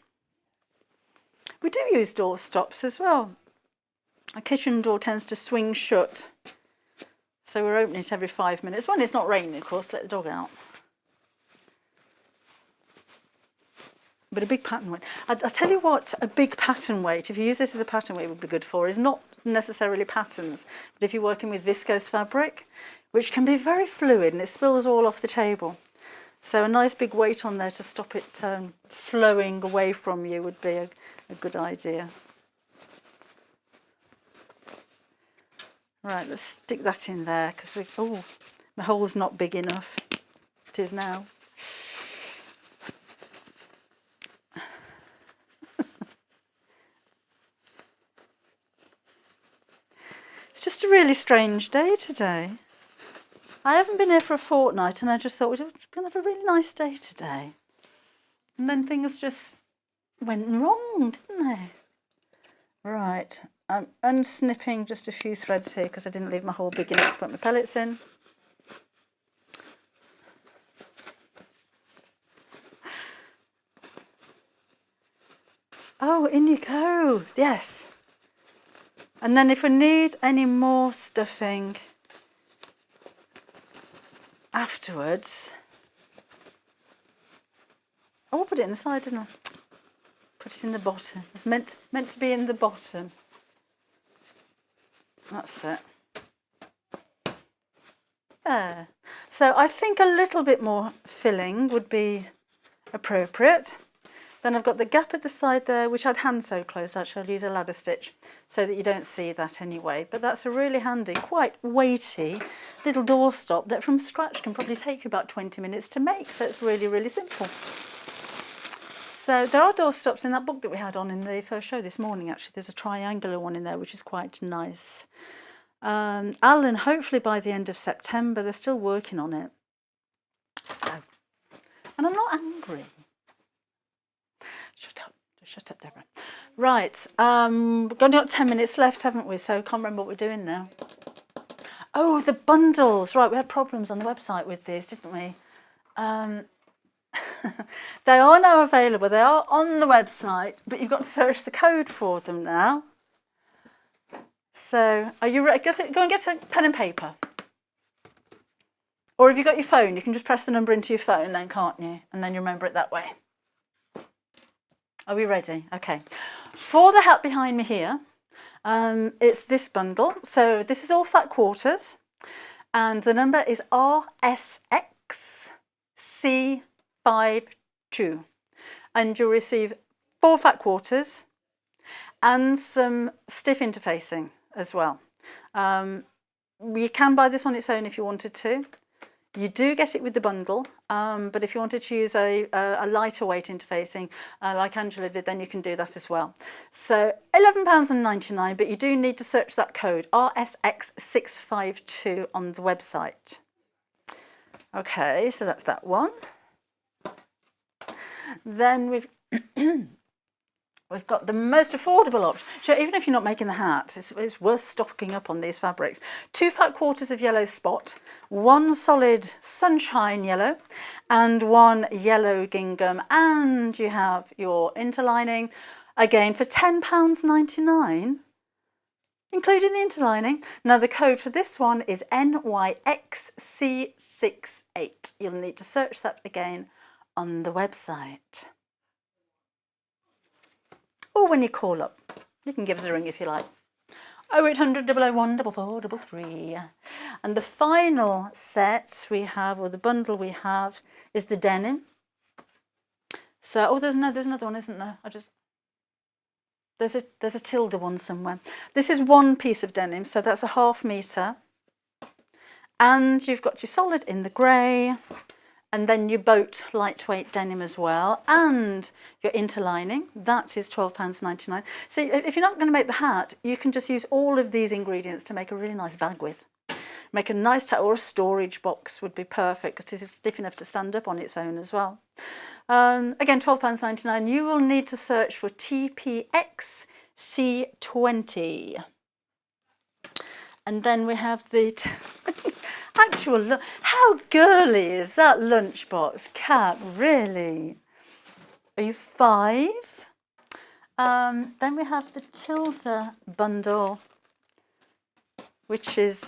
We do use door stops as well. A kitchen door tends to swing shut, so we're opening it every 5 minutes. When it's not raining, of course, let the dog out. But a big pattern weight. I'll tell you what, a big pattern weight, if you use this as a pattern weight, would be good for, is not necessarily patterns, but if you're working with viscose fabric, which can be very fluid and it spills all off the table. So a nice big weight on there to stop it flowing away from you would be a good idea. Right, let's stick that in there because my hole's not big enough. It is now. It's just a really strange day today. I haven't been here for a fortnight and I just thought we're going to have a really nice day today. And then things just went wrong, didn't they? Right, I'm unsnipping just a few threads here because I didn't leave my hole big enough to put my pellets in. Oh, in you go, yes. And then if we need any more stuffing afterwards, I'll put it in the side, didn't I? Put it in the bottom. It's meant to be in the bottom. That's it. There. So I think a little bit more filling would be appropriate. Then I've got the gap at the side there, which I'd hand sew closed. Actually, I'll use a ladder stitch so that you don't see that anyway. But that's a really handy, quite weighty little doorstop that from scratch can probably take you about 20 minutes to make. So it's really, really simple. So there are doorstops in that book that we had on in the first show this morning, actually. There's a triangular one in there, which is quite nice. Alan, hopefully by the end of September, they're still working on it. So, and I'm not angry. Shut up, Deborah. Right, we've only got 10 minutes left, haven't we? So I can't remember what we're doing now. Oh, the bundles. Right, we had problems on the website with these, didn't we? They are now available. They are on the website, but you've got to search the code for them now. So are you ready? Go and get a pen and paper. Or if you've got your phone, you can just press the number into your phone then, can't you? And then you remember it that way. Are we ready? Okay. For the hat behind me here, it's this bundle. So this is all fat quarters. And the number is RSXC52. And you'll receive 4 fat quarters and some stiff interfacing as well. You can buy this on its own if you wanted to. You do get it with the bundle, but if you wanted to use a lighter weight interfacing, like Angela did, then you can do that as well. So £11.99, but you do need to search that code, RSX652 on the website. Okay, so that's that one. Then we've got the most affordable option. So even if you're not making the hat, it's worth stocking up on these fabrics. 2 fat quarters of yellow spot, 1 solid sunshine yellow, and 1 yellow gingham. And you have your interlining, again for £10.99, including the interlining. Now the code for this one is NYXC68. You'll need to search that again on the website. Or when you call up, you can give us a ring if you like. 0800 001 4433. And the final set we have, or the bundle we have, is the denim. So, oh, there's another one, isn't there? There's a tilde one somewhere. This is 1 piece of denim, so that's a ½ metre. And you've got your solid in the grey, and then your boat lightweight denim as well, and your interlining, that is £12.99. So if you're not going to make the hat, you can just use all of these ingredients to make a really nice bag with. Make a nice hat, or a storage box would be perfect, because this is stiff enough to stand up on its own as well. Again, £12.99. You will need to search for TPXC20. And then we have the actual, how girly is that lunchbox cat, really? Are you 5? Then we have the Tilda bundle, which is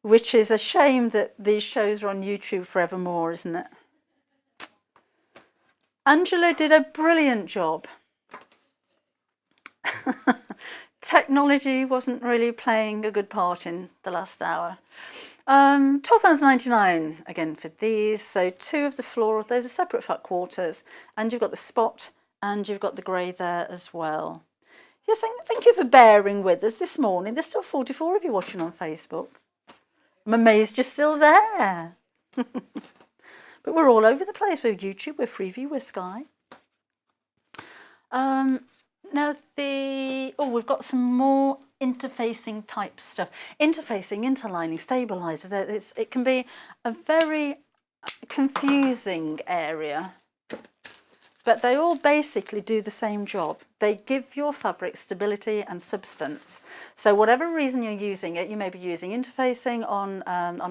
which is a shame that these shows are on YouTube forevermore, isn't it? Angela did a brilliant job. Technology wasn't really playing a good part in the last hour. £12.99 again for these. So 2 of the floral, those are separate fat quarters, and you've got the spot and you've got the grey there as well. Yes, thank you for bearing with us this morning. There's still 44 of you watching on Facebook. I'm amazed you're still there. But we're all over the place. We're YouTube, we're Freeview, we're Sky. Now we've got some more interfacing type stuff. Interfacing, interlining, stabiliser. It can be a very confusing area, but they all basically do the same job. They give your fabric stability and substance. So whatever reason you're using it, you may be using interfacing on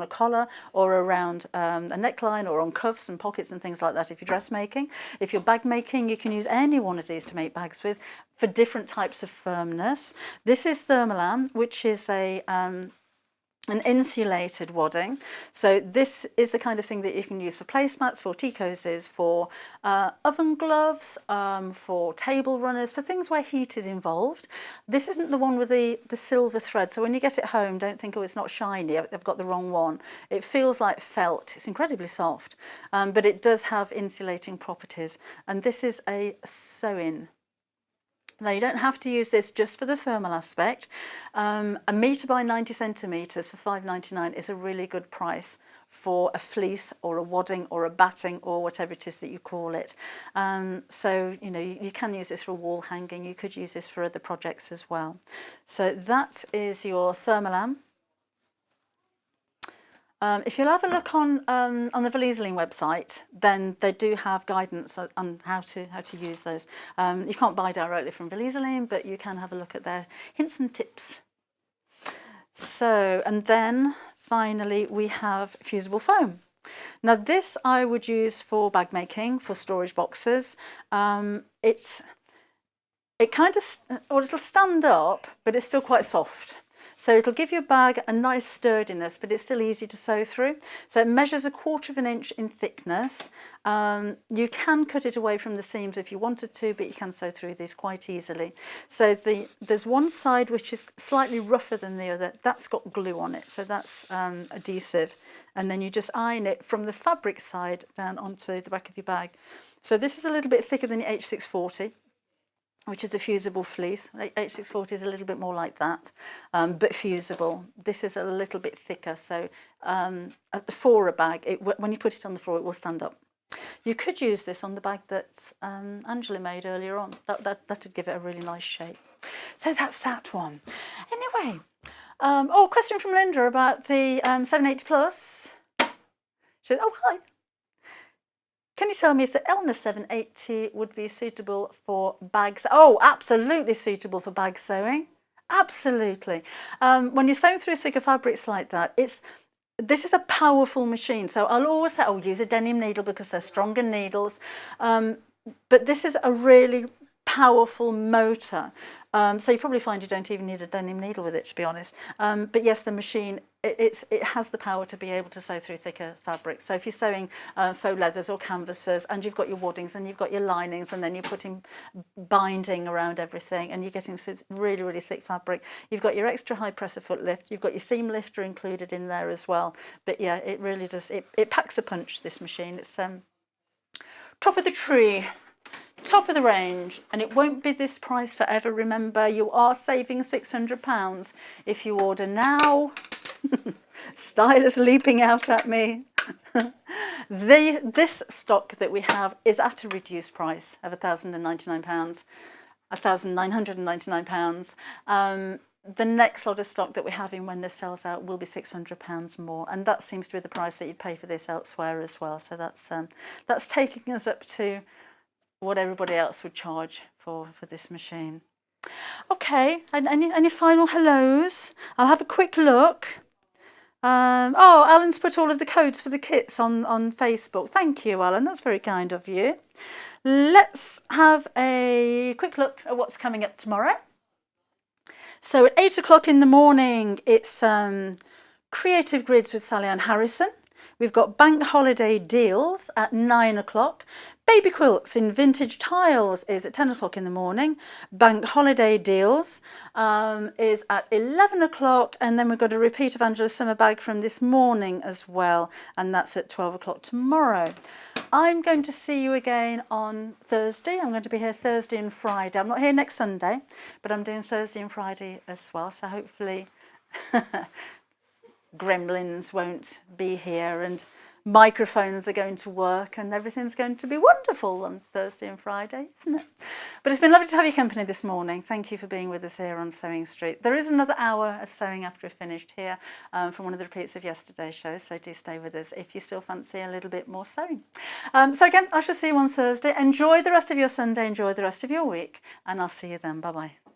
a collar or around a neckline or on cuffs and pockets and things like that if you're dressmaking. If you're bag making, you can use any one of these to make bags with for different types of firmness. This is Thermolam, which is an insulated wadding. So this is the kind of thing that you can use for placemats, for tea cozies, for oven gloves, for table runners, for things where heat is involved. This isn't the one with the silver thread, so when you get it home, don't think, oh, it's not shiny, I've got the wrong one. It feels like felt. It's incredibly soft, but it does have insulating properties. And this is a sew-in. Now, you don't have to use this just for the thermal aspect. A metre by 90 centimetres for £5.99 is a really good price for a fleece or a wadding or a batting or whatever it is that you call it. So, you know, you can use this for wall hanging. You could use this for other projects as well. So that is your Thermolam. If you'll have a look on the Valiseline website, then they do have guidance on how to use those. You can't buy directly from Valiseline, but you can have a look at their hints and tips. So, and then finally we have fusible foam. Now this I would use for bag making, for storage boxes. It kind of, or it'll stand up, but it's still quite soft. So it'll give your bag a nice sturdiness, but it's still easy to sew through. So it measures 1/4 inch in thickness. You can cut it away from the seams if you wanted to, but you can sew through these quite easily. So there's one side which is slightly rougher than the other. That's got glue on it, so that's adhesive. And then you just iron it from the fabric side down onto the back of your bag. So this is a little bit thicker than the H640. Which is a fusible fleece. H640 is a little bit more like that, but fusible. This is a little bit thicker, so for a bag, when you put it on the floor, it will stand up. You could use this on the bag that Angela made earlier on. That would give it a really nice shape. So that's that one. Anyway, question from Linda about the 780 Plus. She said, oh, hi. Can you tell me if the Elna 780 would be suitable for bags? Oh, absolutely suitable for bag sewing. Absolutely. When you're sewing through thicker fabrics like that, this is a powerful machine. So I'll always say, use a denim needle because they're stronger needles. But this is a really powerful motor. So you probably find you don't even need a denim needle with it, to be honest. But yes, the machine, it has the power to be able to sew through thicker fabrics. So if you're sewing faux leathers or canvases and you've got your waddings and you've got your linings and then you're putting binding around everything and you're getting really, really thick fabric, you've got your extra high presser foot lift, you've got your seam lifter included in there as well. But yeah, it really does, it packs a punch, this machine. It's top of the tree. Top of the range, and it won't be this price forever. Remember, you are saving £600 if you order now. Stylus leaping out at me. This stock that we have is at a reduced price of £1,099, £1,999. The next lot of stock that we're having when this sells out will be £600 more, and that seems to be the price that you'd pay for this elsewhere as well. So that's taking us up to what everybody else would charge for this machine. Okay, any final hellos? I'll have a quick look. Oh, Alan's put all of the codes for the kits on Facebook. Thank you, Alan. That's very kind of you. Let's have a quick look at what's coming up tomorrow. So at 8 o'clock in the morning, it's Creative Grids with Sally Ann Harrison. We've got Bank Holiday Deals at 9 o'clock. Baby Quilts in Vintage Tiles is at 10 o'clock in the morning. Bank Holiday Deals is at 11 o'clock. And then we've got a repeat of Angela's summer bag from this morning as well. And that's at 12 o'clock tomorrow. I'm going to see you again on Thursday. I'm going to be here Thursday and Friday. I'm not here next Sunday, but I'm doing Thursday and Friday as well. So hopefully gremlins won't be here and microphones are going to work and everything's going to be wonderful on Thursday and Friday, isn't it? But it's been lovely to have your company this morning. Thank you for being with us here on Sewing Street. There is another hour of sewing after we've finished here from one of the repeats of yesterday's show, so do stay with us if you still fancy a little bit more sewing. So again, I shall see you on Thursday. Enjoy the rest of your Sunday, enjoy the rest of your week, and I'll see you then. Bye-bye.